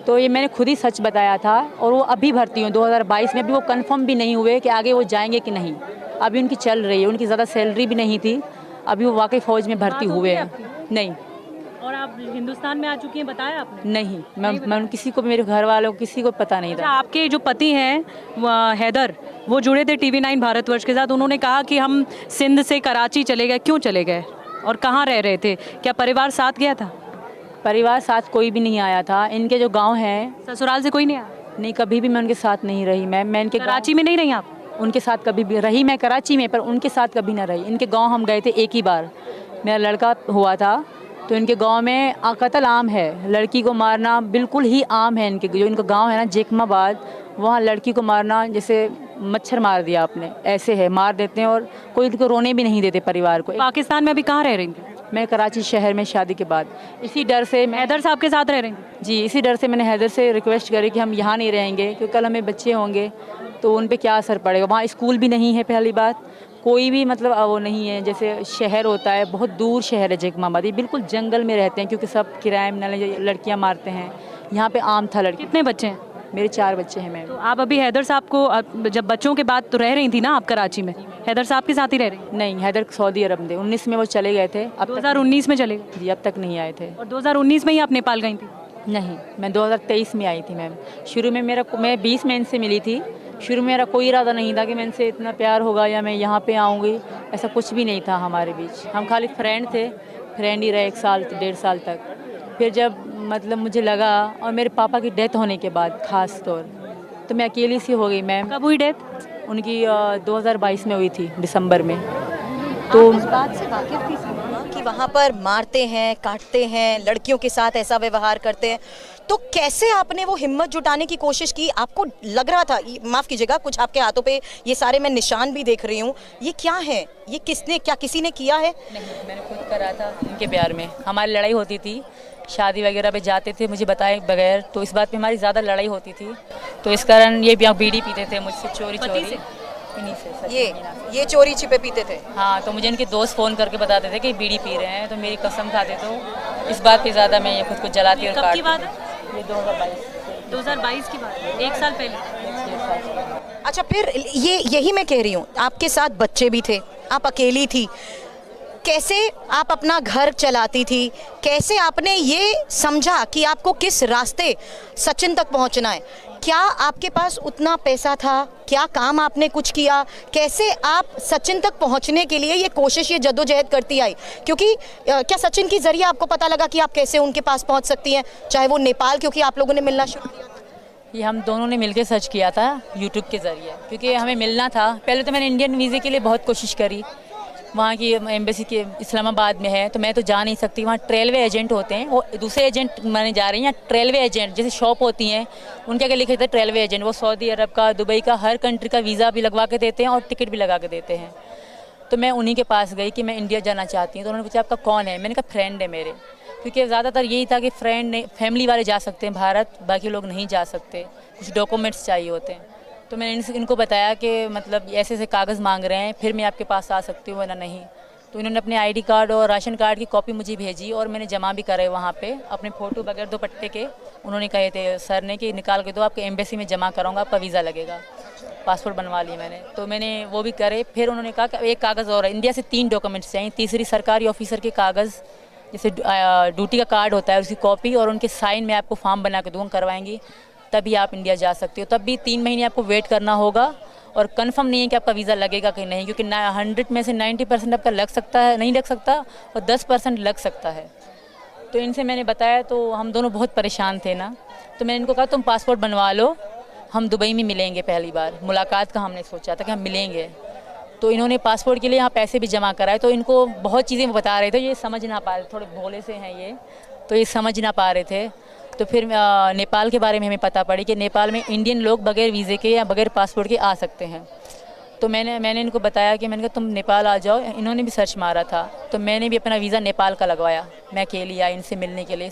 तो ये मैंने खुद ही सच बताया था और वो अभी भर्ती हुए 2022 में। अभी वो कंफर्म भी नहीं हुए कि आगे वो जाएंगे कि नहीं। अभी उनकी चल रही है, उनकी ज़्यादा सैलरी भी नहीं थी, अभी वो वाकई फ़ौज में भर्ती हुए हैं। नहीं। और आप हिंदुस्तान में आ चुकी हैं, बताया आपने? नहीं, मैं किसी को, मेरे घर वालों को किसी को पता नहीं था। आपके जो पति हैं हैदर, वो जुड़े थे TV9 भारतवर्ष के साथ। उन्होंने कहा कि हम सिंध से कराची चले गए। क्यों चले गए और कहाँ रह रहे थे? क्या परिवार साथ गया था? परिवार साथ कोई भी नहीं आया था। इनके जो गांव हैं, ससुराल से कोई नहीं आया? नहीं, कभी भी मैं उनके साथ नहीं रही। मैं इनके कराची में नहीं रही आप? उनके साथ कभी भी रही मैं कराची में, पर उनके साथ कभी ना रही। इनके गांव हम गए थे एक ही बार, मेरा लड़का हुआ था। तो इनके गांव में कत्ल आम है, लड़की को मारना बिल्कुल ही आम है। इनके जो इनका गांव है ना जेकमाबाद, वहाँ लड़की को मारना जैसे मच्छर मार दिया आपने, ऐसे है, मार देते हैं और कोई उनको रोने भी नहीं देते परिवार को। पाकिस्तान में अभी कहाँ रह रही थी? मैं कराची शहर में शादी के बाद। इसी डर से मैं हैदर साहब के साथ रह रही थी? जी, इसी डर से मैंने हैदर से रिक्वेस्ट करी कि हम यहाँ नहीं रहेंगे, क्योंकि कल हमें बच्चे होंगे तो उन पर क्या असर पड़ेगा। वहाँ स्कूल भी नहीं है, पहली बात कोई भी मतलब वो नहीं है। जैसे शहर होता है, बहुत दूर शहर है जेकमाबाद, ये बिल्कुल जंगल में रहते हैं, क्योंकि सब क्राइम लड़कियाँ मारते हैं। यहाँ पे आम था लड़की। कितने बच्चे हैं? मेरे 4 बच्चे हैं मैम। तो आप अभी हैदर साहब को, जब बच्चों के बाद तो रह रही थी ना आप कराची में, हैदर साहब के साथ ही रह रही? नहीं, हैदर सऊदी अरब में 19 में वो चले गए थे। अब 2019 में चले गए? जी, अब तक नहीं आए थे। और 2019 में ही आप नेपाल गई थी? नहीं, मैं 2023 में आई थी मैम। शुरू में मैं 20 में इनसे मिली थी। शुरू में मेरा कोई इरादा नहीं था कि मैं इनसे इतना प्यार होगा या मैं यहाँ पे आऊँगी, ऐसा कुछ भी नहीं था हमारे बीच। हम खाली फ्रेंड थे, फ्रेंड ही रहे 1 साल 1.5 साल तक। फिर जब मतलब मुझे लगा, और मेरे पापा की डेथ होने के बाद ख़ास तौर, तो मैं अकेली सी हो गई मैम। कब हुई डेथ? उनकी 2022 में हुई थी, दिसंबर में। तो इस बात से वाकिफ थी कि वहाँ पर मारते हैं, काटते हैं, लड़कियों के साथ ऐसा व्यवहार करते हैं, तो कैसे आपने वो हिम्मत जुटाने की कोशिश की? आपको लग रहा था, माफ़ कीजिएगा, कुछ आपके हाथों पे ये सारे मैं निशान भी देख रही हूँ, ये क्या है? ये किसने, क्या किसी ने किया है? नहीं, मैंने खुद करा था इनके प्यार में। हमारी लड़ाई होती थी, शादी वगैरह पे जाते थे मुझे बताए बगैर, तो इस बात पे हमारी ज़्यादा लड़ाई होती थी। तो इस कारण ये बीड़ी पीते थे मुझसे चोरी चोरी। इन्हीं से सच ये में ना। ये चोरी छिपे पीते थे? हाँ, तो मुझे इनके दोस्त फ़ोन करके बताते थे कि बीड़ी पी रहे हैं, तो मेरी कसम खाते। तो इस बात पे ज़्यादा मैं ये खुद को जलाती और कब की काटती बात थी। है? ये 2022 2022 की बात है, 1 साल पहले। अच्छा, फिर यही मैं कह रही हूँ, आपके साथ बच्चे भी थे, आप अकेली थी, कैसे आप अपना घर चलाती थी? कैसे आपने ये समझा कि आपको किस रास्ते सचिन तक पहुंचना है? क्या आपके पास उतना पैसा था? क्या काम आपने कुछ किया? कैसे आप सचिन तक पहुंचने के लिए ये कोशिश, ये जद्दोजहद करती आई? क्योंकि क्या सचिन के जरिए आपको पता लगा कि आप कैसे उनके पास पहुंच सकती हैं, चाहे वो नेपाल, क्योंकि आप लोगों ने मिलना शुरू किया? ये हम दोनों ने मिलकर सर्च किया था यूट्यूब के ज़रिए, क्योंकि हमें मिलना था। पहले तो मैंने इंडियन वीज़े के लिए बहुत कोशिश करी, वहाँ की एम्बेसी के इस्लामाबाद में है, तो मैं तो जा नहीं सकती। वहाँ रेलवे एजेंट होते हैं, वो दूसरे एजेंट माने जा रही हैं, या रेलवे एजेंट जैसे शॉप होती हैं, उनके आगे लिखे थे रेलवे एजेंट। वो सऊदी अरब का, दुबई का, हर कंट्री का वीज़ा भी लगवा के देते हैं और टिकट भी लगा के देते हैं। तो मैं उन्हीं के पास गई कि मैं इंडिया जाना चाहती हूँ। तो उन्होंने पूछा आपका कौन है? मैंने कहा फ्रेंड है मेरे, क्योंकि ज़्यादातर यही था कि फ्रेंड ने, फैमिली वाले जा सकते हैं भारत, बाकी लोग नहीं जा सकते, कुछ डॉक्यूमेंट्स चाहिए होते हैं। तो मैंने इनको बताया कि मतलब ऐसे ऐसे कागज़ मांग रहे हैं, फिर मैं आपके पास आ सकती हूँ वरना नहीं। तो इन्होंने अपने आईडी कार्ड और राशन कार्ड की कॉपी मुझे भेजी और मैंने जमा भी करे वहाँ पे अपने फ़ोटो बगैर दुपट्टे के। उन्होंने कहे थे सर ने कि निकाल के दो, आपके एम्बेसी में जमा कराऊंगा, आपका वीज़ा लगेगा। पासपोर्ट बनवा लिया मैंने, तो मैंने वो भी करे। फिर उन्होंने कहा कि एक कागज़ और है, इंडिया से 3 डॉक्यूमेंट्स चाहिए, तीसरी सरकारी ऑफिसर के कागज़, जैसे ड्यूटी का कार्ड होता है उसकी कॉपी, और उनके साइन में आपको फॉर्म बना के दूँगा, करवाएंगी, तभी आप इंडिया जा सकते हो। तब भी 3 महीने आपको वेट करना होगा और कंफर्म नहीं है कि आपका वीज़ा लगेगा कि नहीं, क्योंकि 100 में से 90% आपका लग सकता है, नहीं लग सकता, और 10% लग सकता है। तो इनसे मैंने बताया, तो हम दोनों बहुत परेशान थे ना, तो मैंने इनको कहा तुम पासपोर्ट बनवा लो, हम दुबई में मिलेंगे, पहली बार मुलाकात का हमने सोचा था कि हम मिलेंगे। तो इन्होंने पासपोर्ट के लिए यहाँ पैसे भी जमा कराए। तो इनको बहुत चीज़ें बता रहे थे, ये समझ ना पा रहे, थोड़े भोले से हैं ये, तो ये समझ ना पा रहे थे। तो फिर नेपाल के बारे में हमें पता पड़ी कि नेपाल में इंडियन लोग बगैर वीज़े के या बगैर पासपोर्ट के आ सकते हैं। तो मैंने इनको बताया कि मैंने कहा तुम नेपाल आ जाओ। इन्होंने भी सर्च मारा था, तो मैंने भी अपना वीज़ा नेपाल का लगवाया। मैं अकेली आई इनसे मिलने के लिए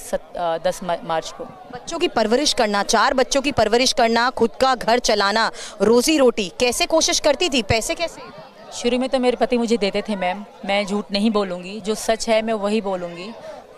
10 मार्च को। बच्चों की परवरिश करना, 4 बच्चों की परवरिश करना, खुद का घर चलाना, रोजी रोटी कैसे कोशिश करती थी? पैसे कैसे? शुरू में तो मेरे पति मुझे देते थे मैम, मैं झूठ नहीं बोलूँगी, जो सच है मैं वही बोलूँगी,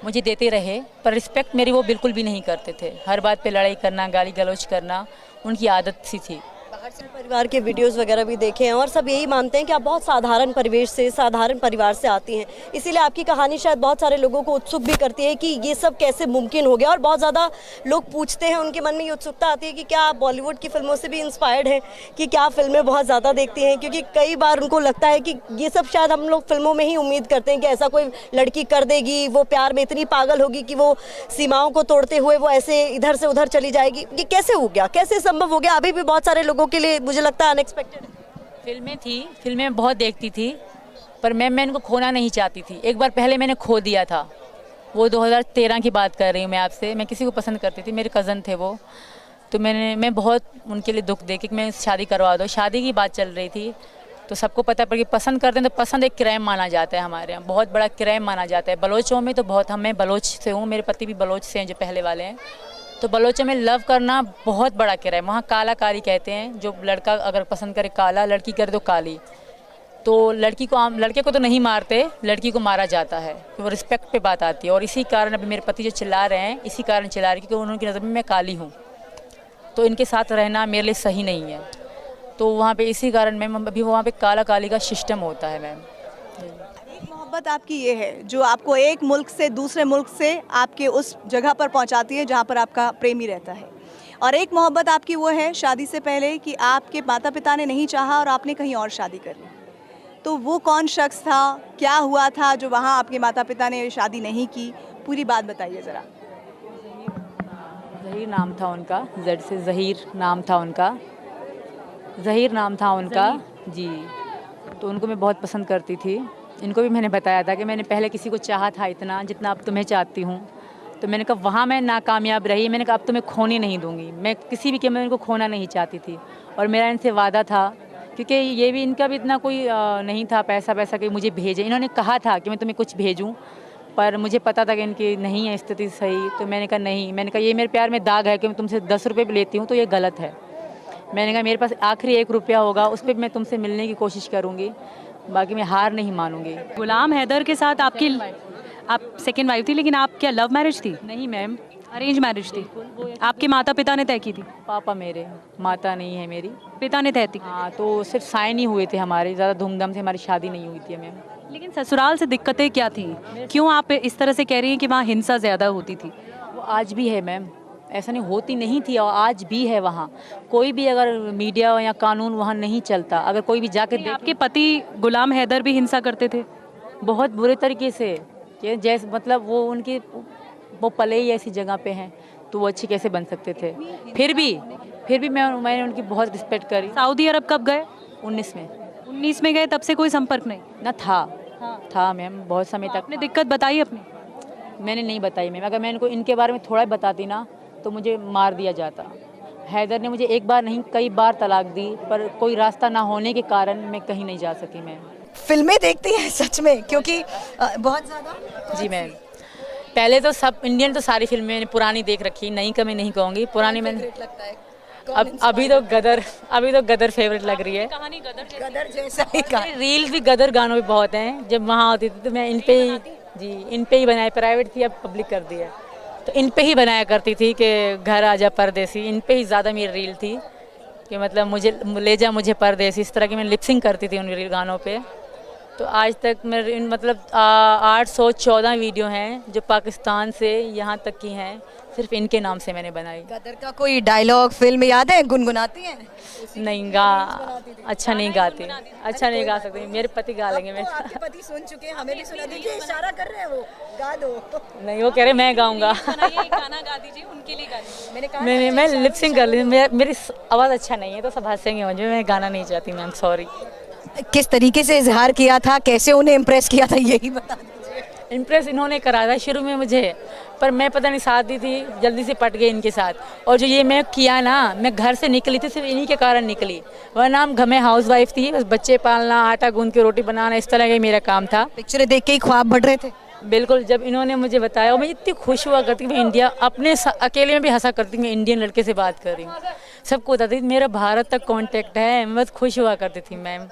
मुझे देते रहे, पर रिस्पेक्ट मेरी वो बिल्कुल भी नहीं करते थे। हर बात पे लड़ाई करना, गाली गलौज करना उनकी आदत सी थी। बाहर से परिवार के वीडियोस वगैरह भी देखे हैं और सब यही मानते हैं कि आप बहुत साधारण परिवेश से, साधारण परिवार से आती हैं, इसीलिए आपकी कहानी शायद बहुत सारे लोगों को उत्सुक भी करती है कि ये सब कैसे मुमकिन हो गया। और बहुत ज़्यादा लोग पूछते हैं, उनके मन में ये उत्सुकता आती है कि क्या आप बॉलीवुड की फिल्मों से भी इंस्पायर्ड हैं, कि क्या फिल्में बहुत ज़्यादा देखती हैं, क्योंकि कई बार उनको लगता है कि ये सब शायद हम लोग फिल्मों में ही उम्मीद करते हैं कि ऐसा कोई लड़की कर देगी, वो प्यार में इतनी पागल होगी कि वो सीमाओं को तोड़ते हुए वो ऐसे इधर से उधर चली जाएगी। ये कैसे हो गया, कैसे संभव हो गया? अभी भी बहुत सारे लोगों के लिए मुझे लगता है अनएक्सपेक्टेड। फिल्में बहुत देखती थी, पर मैं इनको खोना नहीं चाहती थी। एक बार पहले मैंने खो दिया था, वो 2013 की बात कर रही हूँ मैं आपसे। मैं किसी को पसंद करती थी, मेरे कज़न थे वो, तो मैं बहुत उनके लिए दुख दे कि मैं शादी करवा दो। शादी की बात चल रही थी, तो सबको पता पड़ कि पसंद करते हैं तो पसंद एक क्राइम माना जाता है, हमारे यहाँ बहुत बड़ा क्राइम माना जाता है। बलोचों में तो बहुत, मैं बलोच से हूँ, मेरे पति भी बलोच से हैं जो पहले वाले हैं, तो बलोचों में लव करना बहुत बड़ा क्राइम। वहाँ काला कारी कहते हैं, जो लड़का अगर पसंद करे काला, लड़की करे तो काली। तो लड़के को तो नहीं मारते, लड़की को मारा जाता है, तो वो रिस्पेक्ट पे बात आती है। और इसी कारण अभी मेरे पति जो चिल्ला रहे हैं, इसी कारण चिल्ला रहे हैं क्योंकि उनकी नज़र में मैं काली हूँ, तो इनके साथ रहना मेरे लिए सही नहीं है। तो वहाँ पे इसी कारण मैम अभी वहाँ पे काला काली का सिस्टम होता है मैम। मोहब्बत आपकी ये है जो आपको एक मुल्क से दूसरे मुल्क से आपके उस जगह पर पहुंचाती है जहां पर आपका प्रेमी रहता है, और एक मोहब्बत आपकी वो है शादी से पहले कि आपके माता पिता ने नहीं चाहा और आपने कहीं और शादी कर ली। तो वो कौन शख्स था, क्या हुआ था जो वहां आपके माता पिता ने शादी नहीं की? पूरी बात बताइए ज़रा। ज़हीर नाम था उनका, जेड से ज़हीर नाम था उनका, ज़हीर नाम था उनका जी। तो उनको मैं बहुत पसंद करती थी। इनको भी मैंने बताया था कि मैंने पहले किसी को चाहा था इतना जितना अब तुम्हें चाहती हूँ, तो मैंने कहा वहाँ मैं नाकामयाब रही, मैंने कहा अब तो मैं खोने नहीं दूंगी, मैं किसी भी कीमत इनको खोना नहीं चाहती थी। और मेरा इनसे वादा था, क्योंकि ये भी इनका भी इतना कोई नहीं था पैसा कि मुझे भेजें। इन्होंने कहा था कि मैं तुम्हें कुछ भेजूं, पर मुझे पता था कि इनकी नहीं है स्थिति सही, तो मैंने कहा नहीं, मैंने कहा ये मेरे प्यार में दाग है कि मैं तुमसे 10 रुपये भी लेती हूँ तो ये गलत है। मैंने कहा मेरे पास आखिरी 1 रुपया होगा, उस पर मैं तुमसे मिलने की कोशिश करूँगी, बाकी मैं हार नहीं मानूंगी। गुलाम हैदर के साथ आपकी आप सेकेंड वाइफ थी, लेकिन आप क्या लव मैरिज थी? नहीं मैम, अरेंज मैरिज थी? आपके माता पिता ने तय की थी? पापा मेरे, माता नहीं है मेरी। पिता ने तय की? हाँ, तो सिर्फ साइन ही हुए थे हमारे, ज़्यादा धूमधाम से हमारी शादी नहीं हुई थी मैम। लेकिन ससुराल से दिक्कतें क्या थी? क्यों आप इस तरह से कह रही हैं कि वहाँ हिंसा ज़्यादा होती थी? वो आज भी है मैम, ऐसा नहीं होती नहीं थी, और आज भी है। वहाँ कोई भी अगर मीडिया या कानून वहाँ नहीं चलता, अगर कोई भी जाकर देख, आपके पति गुलाम हैदर भी हिंसा करते थे? बहुत बुरे तरीके से, कि जैसे मतलब वो पले ही ऐसी जगह पे हैं, तो वो अच्छे कैसे बन सकते थे? फिर भी मैंने उनकी बहुत रिस्पेक्ट करी। सऊदी अरब कब गए? 19 में। 19 में गए, तब से कोई संपर्क नहीं? ना था मैम, बहुत समय तक। आपने दिक्कत बताई अपनी? मैंने नहीं बताई मैम, अगर मैं इनको इनके बारे में थोड़ा बताती ना तो मुझे मार दिया जाता। हैदर ने मुझे एक बार नहीं कई बार तलाक दी, पर कोई रास्ता ना होने के कारण मैं कहीं नहीं जा सकी मैम। फिल्में देखती हैं सच में, क्योंकि बहुत ज़्यादा? जी मैम, पहले तो सब इंडियन तो सारी फिल्में मैंने पुरानी देख रखी, नई का मैं नहीं कहूँगी, पुरानी मैंने। अभी तो गदर फेवरेट लग रही है। कहानी गदर जैसा ही रील भी गदर गानों भी बहुत हैं। जब वहाँ होती थी तो मैं इन पे ही बनाए, प्राइवेट थी अब पब्लिक कर दिया, तो इन पे ही बनाया करती थी कि घर आजा परदेसी, इन पे ही ज़्यादा मेरी रील थी कि मतलब मुझे ले जा मुझे परदेसी, इस तरह की मैं लिपसिंग करती थी उन रील गानों पे। तो आज तक मेरे मतलब 814 वीडियो हैं जो पाकिस्तान से यहाँ तक की हैं, सिर्फ इनके नाम से मैंने बनाई। गदर का कोई डायलॉग फिल्म याद है? गुनगुनाती हैं? नहीं अच्छा नहीं गा सकती, मेरे पति गा लेंगे। मैं आपके पति सुन चुके हैं, हमें भी सुना दीजिए, इशारा कर रहे हैं वो, गा दो। नहीं, वो कह रहे मैं गाऊंगा। गाना गा दीजिए, उनके लिए गा दीजिए। मैंने कहा मैं लिपसिंग कर ली, मेरी आवाज़ अच्छा नहीं है तो सब हंसेंगे मुझे, मैं गाना नहीं चाहती मैम, सॉरी। किस तरीके से इजहार किया था, कैसे उन्हें इम्प्रेस किया था, यही बता दीजिए। इम्प्रेस इन्होंने करा था शुरू में मुझे, पर मैं पता नहीं साथ दी थी, जल्दी से पट गई इनके साथ। और जो ये मैं किया ना, मैं घर से निकली थी सिर्फ इन्हीं के कारण निकली, वरना मैं हाउस वाइफ थी, बस बच्चे पालना, आटा गूंद के रोटी बनाना, इस तरह का मेरा काम था। पिक्चरें देख के ही ख्वाब बढ़ रहे थे? बिल्कुल, जब इन्होंने मुझे बताया, और मैं इतनी खुश हुआ करती, मैं इंडिया अपने अकेले में भी हंसा करती, मैं इंडियन लड़के से बात कर रही हूँ, सबको बताती थी मेरा भारत तक कॉन्टेक्ट है, मैं बस खुश हुआ करती थी मैम।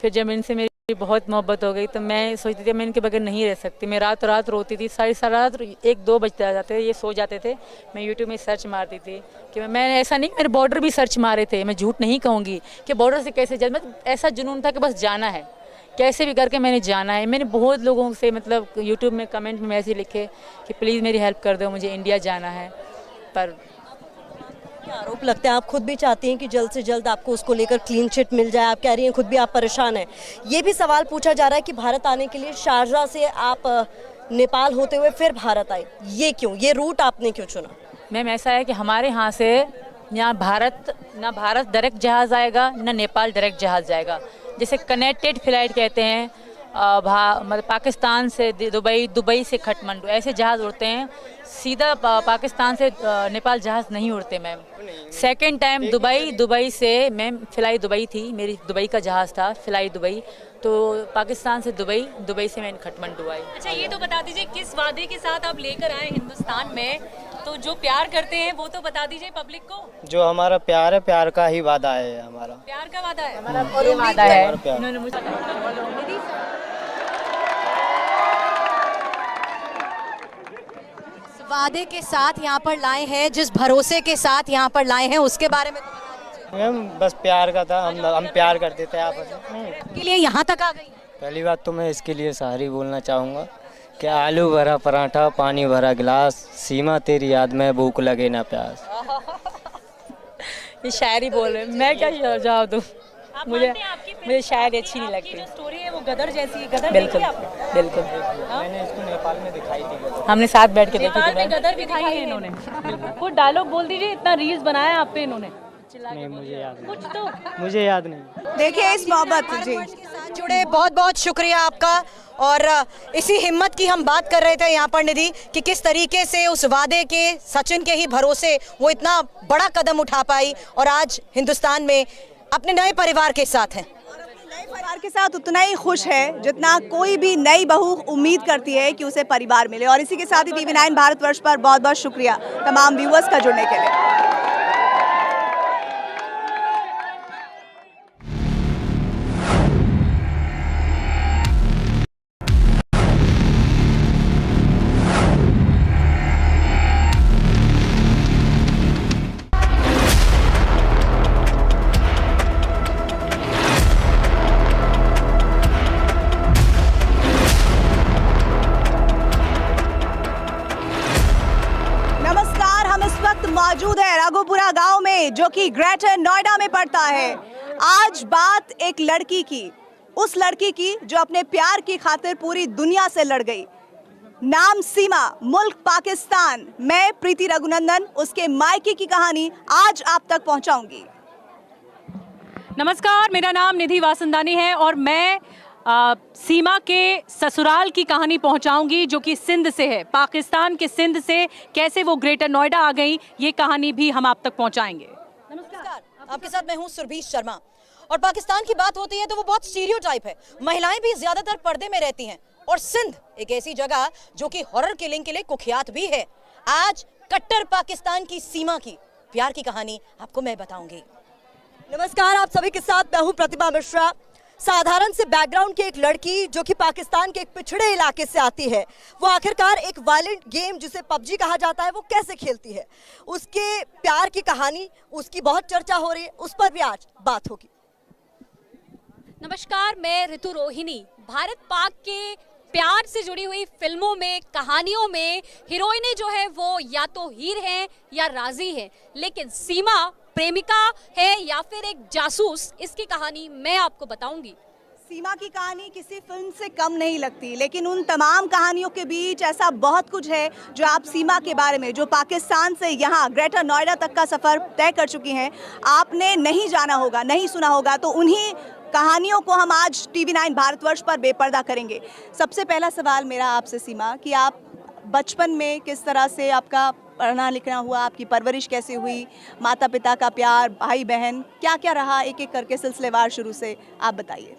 फिर जब इनसे मेरी बहुत मोहब्बत हो गई तो मैं सोचती थी मैं इनके बगैर नहीं रह सकती, मैं रात रात रोती थी, सारी रात 1-2 बजते आ जाते थे, ये सो जाते थे, मैं यूट्यूब में सर्च मारती थी कि मैं ऐसा नहीं, मेरे बॉर्डर भी सर्च मारे थे, मैं झूठ नहीं कहूँगी कि बॉर्डर से कैसे जा, मतलब ऐसा जुनून था कि बस जाना है, कैसे भी करके मैंने जाना है। मैंने बहुत लोगों से मतलब यूट्यूब में कमेंट में मैसेज लिखे कि प्लीज़ मेरी हेल्प कर दो, मुझे इंडिया जाना है, पर आरोप लगते हैं, आप खुद भी चाहती हैं कि जल्द से जल्द आपको उसको लेकर क्लीन चिट मिल जाए, आप कह रही हैं खुद भी आप परेशान हैं। ये भी सवाल पूछा जा रहा है कि भारत आने के लिए शारजाह से आप नेपाल होते हुए फिर भारत आए, ये क्यों, ये रूट आपने क्यों चुना? मैम ऐसा है कि हमारे यहाँ से यहाँ ना भारत डायरेक्ट जहाज़ आएगा, ना नेपाल डायरेक्ट जहाज़ जाएगा, जैसे कनेक्टेड फ्लाइट कहते हैं, मतलब पाकिस्तान से दुबई से काठमांडू ऐसे जहाज़ उड़ते हैं, सीधा पाकिस्तान से नेपाल जहाज़ नहीं उड़ते मैम। सेकंड टाइम दुबई से मैम, फ्लाई दुबई थी मेरी, दुबई का जहाज़ था फ्लाई दुबई, तो पाकिस्तान से दुबई से मैं काठमांडू आई। अच्छा, ये तो बता दीजिए किस वादे के साथ आप लेकर आए हिंदुस्तान में, तो जो प्यार करते हैं वो तो बता दीजिए पब्लिक को। जो हमारा प्यार है, प्यार का ही वादा है, हमारा प्यार का वादा है, हमारा वादा है, इन्होंने मुझे वादे के साथ यहाँ पर लाए हैं, जिस भरोसे के साथ यहाँ पर लाए हैं, उसके बारे में मैम बस प्यार का था, हम प्यार करते थे आपस में। के लिए यहाँ तक आ गई। पहली बात तो मैं इसके लिए सॉरी बोलना चाहूँगा कि आलू भरा पराठा, पानी भरा गिलास, सीमा तेरी याद में भूख लगे ना प्यास। ये शायरी बोल रहे, मैं क्या जवाब दूँ, मुझे शायरी अच्छी नहीं लगती। जो स्टोरी है वो गदर जैसी है, गदर बिल्कुल देखी आपने? बिल्कुल, मैंने इसको नेपाल में दिखाई थी, हमने साथ बैठ के देखी नेपाल में थी। गदर दिखाई है इन्होंने। कुछ डायलॉग बोल दीजिए, इतना रील्स बनाया आप पे इन्होंने। नहीं, मुझे याद नहीं। कुछ तो मुझे याद नहीं। देखिए इस मोहब्बत जी जुड़े बहुत बहुत शुक्रिया आपका। और इसी हिम्मत की हम बात कर रहे थे यहाँ पर निधि कि किस तरीके से उस वादे के सचिन के ही भरोसे वो इतना बड़ा कदम उठा पाई और आज हिंदुस्तान में अपने नए परिवार के साथ हैं। नए परिवार के साथ उतना ही खुश है जितना कोई भी नई बहू उम्मीद करती है कि उसे परिवार मिले। और इसी के साथ ही TV9 भारतवर्ष पर बहुत बहुत शुक्रिया तमाम व्यूअर्स का जुड़ने के लिए। मौजूद है राघोपुरा गांव में जो कि ग्रेटर नोएडा में पड़ता है। आज बात एक लड़की की, उस लड़की की जो अपने प्यार की खातिर पूरी दुनिया से लड़ गई। नाम सीमा, मुल्क पाकिस्तान। मैं प्रीति रघुनंदन उसके मायके की कहानी आज आप तक पहुंचाऊंगी। नमस्कार, मेरा नाम निधि वासंदानी है और मैं सीमा के ससुराल की कहानी पहुंचाऊंगी जो कि सिंध से है। पाकिस्तान के सिंध से कैसे वो ग्रेटर नोएडा आ गई, ये कहानी भी हम आप तक पहुंचाएंगे। नमस्कार, आपके साथ मैं हूं सुरभि शर्मा। और पाकिस्तान की बात होती है तो वो बहुत स्टीरियोटाइप है। महिलाएं भी ज्यादातर पर्दे में रहती हैं और सिंध एक ऐसी जगह जो कि हॉरर किलिंग के लिए कुख्यात भी है। आज कट्टर पाकिस्तान की सीमा की प्यार की कहानी आपको मैं बताऊंगी। नमस्कार, आप सभी के साथ मैं हूं प्रतिभा मिश्रा। साधारण से बैकग्राउंड की एक लड़की जो कि पाकिस्तान के एक पिछड़े इलाके से आती है, वो आखिरकार एक वायलेंट गेम जिसे PUBG कहा जाता है वो कैसे खेलती है, उसके प्यार की कहानी, उसकी बहुत चर्चा हो रही है, उस पर भी आज बात होगी। नमस्कार, मैं ऋतु रोहिणी। भारत पाक के प्यार से जुड़ी हुई फिल्मों में, कहानियों में हीरोइनें जो है वो या तो हीर हैं या राजी हैं, लेकिन सीमा प्रेमिका है या फिर एक जासूस, इसकी कहानी मैं आपको बताऊंगी। सीमा की कहानी किसी फिल्म से कम नहीं लगती, लेकिन उन तमाम कहानियों के बीच ऐसा बहुत कुछ है जो आप सीमा के बारे में, जो पाकिस्तान से यहाँ ग्रेटर नोएडा तक का सफ़र तय कर चुकी हैं, आपने नहीं जाना होगा, नहीं सुना होगा। तो उन्हीं कहानियों को हम आज TV9 भारतवर्ष पर बेपर्दा करेंगे। सबसे पहला सवाल मेरा आपसे सीमा कि आप बचपन में किस तरह से आपका पढ़ना लिखना हुआ, आपकी परवरिश कैसे हुई, माता पिता का प्यार, भाई बहन, क्या क्या रहा, एक एक करके सिलसिलेवार शुरू से आप बताइए।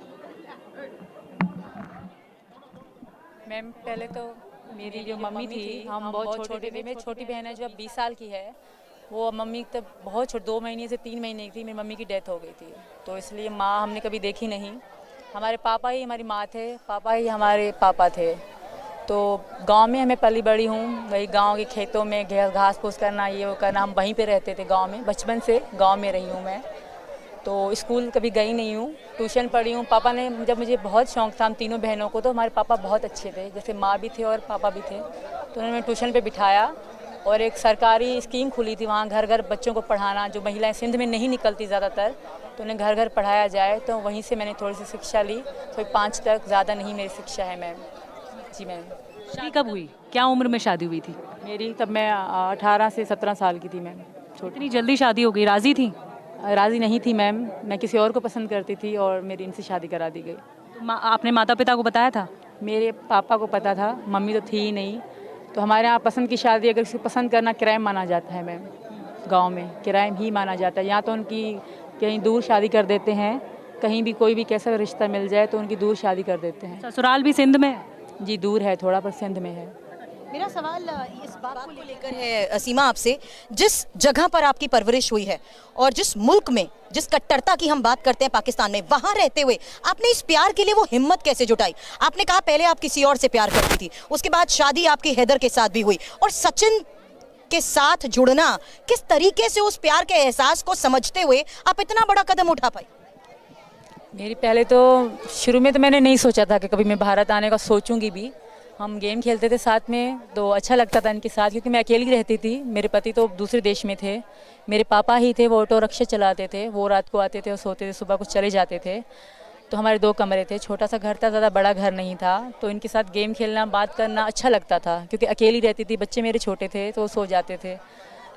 मैम, पहले तो मेरी जो मम्मी थी, हम बहुत छोटे थे। मेरी छोटी बहन है जो अब 20 साल की है, वो मम्मी तब बहुत छोटी, 2 महीने से 3 महीने की थी, मेरी मम्मी की डेथ हो गई थी। तो इसलिए माँ हमने कभी देखी नहीं। हमारे पापा ही हमारी माँ थे, पापा ही हमारे पापा थे। तो गांव में हमें पली बड़ी हूँ, वही गांव के खेतों में घास फूस करना, ये वो करना, हम वहीं पे रहते थे गांव में। बचपन से गांव में रही हूँ मैं। तो स्कूल कभी गई नहीं हूँ, ट्यूशन पढ़ी हूँ। पापा ने, जब मुझे बहुत शौक़ था हम तीनों बहनों को, तो हमारे पापा बहुत अच्छे थे, जैसे माँ भी थे और पापा भी थे। तो उन्होंने ट्यूशन पर बिठाया और एक सरकारी स्कीम खुली थी वहाँ, घर घर बच्चों को पढ़ाना, जो महिलाएँ सिंध में नहीं निकलती ज़्यादातर, तो उन्हें घर घर पढ़ाया जाए। तो वहीं से मैंने थोड़ी सी शिक्षा ली, कोई 5 तक, ज़्यादा नहीं मेरी शिक्षा है मैम। जी मैम। शादी कब हुई, क्या उम्र में शादी हुई थी मेरी? तब मैं 18 से 17 साल की थी मैम। इतनी जल्दी शादी हो गई? राजी थी? राज़ी नहीं थी मैम, मैं किसी और को पसंद करती थी और मेरी इनसे शादी करा दी गई। तो आपने माता पिता को बताया था? मेरे पापा को पता था, मम्मी तो थी ही नहीं। तो हमारे यहाँ पसंद की शादी अगर किसी को पसंद करना क्राइम माना जाता है मैम, गाँव में क्राइम ही माना जाता है। यहाँ तो उनकी कहीं दूर शादी कर देते हैं, कहीं भी कोई भी कैसा रिश्ता मिल जाए तो उनकी दूर शादी कर देते हैं। ससुराल भी सिंध में है? जी दूर है थोड़ा, पर सिंध में है। मेरा सवाल इस बात को लेकर है सीमा आपसे, जिस जगह पर आपकी परवरिश हुई है और जिस मुल्क में, जिस कट्टरता की हम बात करते हैं पाकिस्तान में, वहां रहते हुए आपने इस प्यार के लिए वो हिम्मत कैसे जुटाई? आपने कहा पहले आप किसी और से प्यार करती थी, उसके बाद शादी आपकी हैदर के साथ भी हुई, और सचिन के साथ जुड़ना, किस तरीके से उस प्यार के एहसास को समझते हुए आप इतना बड़ा कदम उठा पाई? मेरी पहले तो शुरू में तो मैंने नहीं सोचा था कि कभी मैं भारत आने का सोचूंगी भी। हम गेम खेलते थे साथ में, तो अच्छा लगता था इनके साथ, क्योंकि मैं अकेली रहती थी। मेरे पति तो दूसरे देश में थे, मेरे पापा ही थे, वो ऑटो रिक्शा चलाते थे। वो रात को आते थे और सोते थे, सुबह को चले जाते थे। तो हमारे 2 कमरे थे, छोटा सा घर था, ज़्यादा बड़ा घर नहीं था। तो इनके साथ गेम खेलना, बात करना अच्छा लगता था, क्योंकि अकेली रहती थी, बच्चे मेरे छोटे थे तो वो सो जाते थे।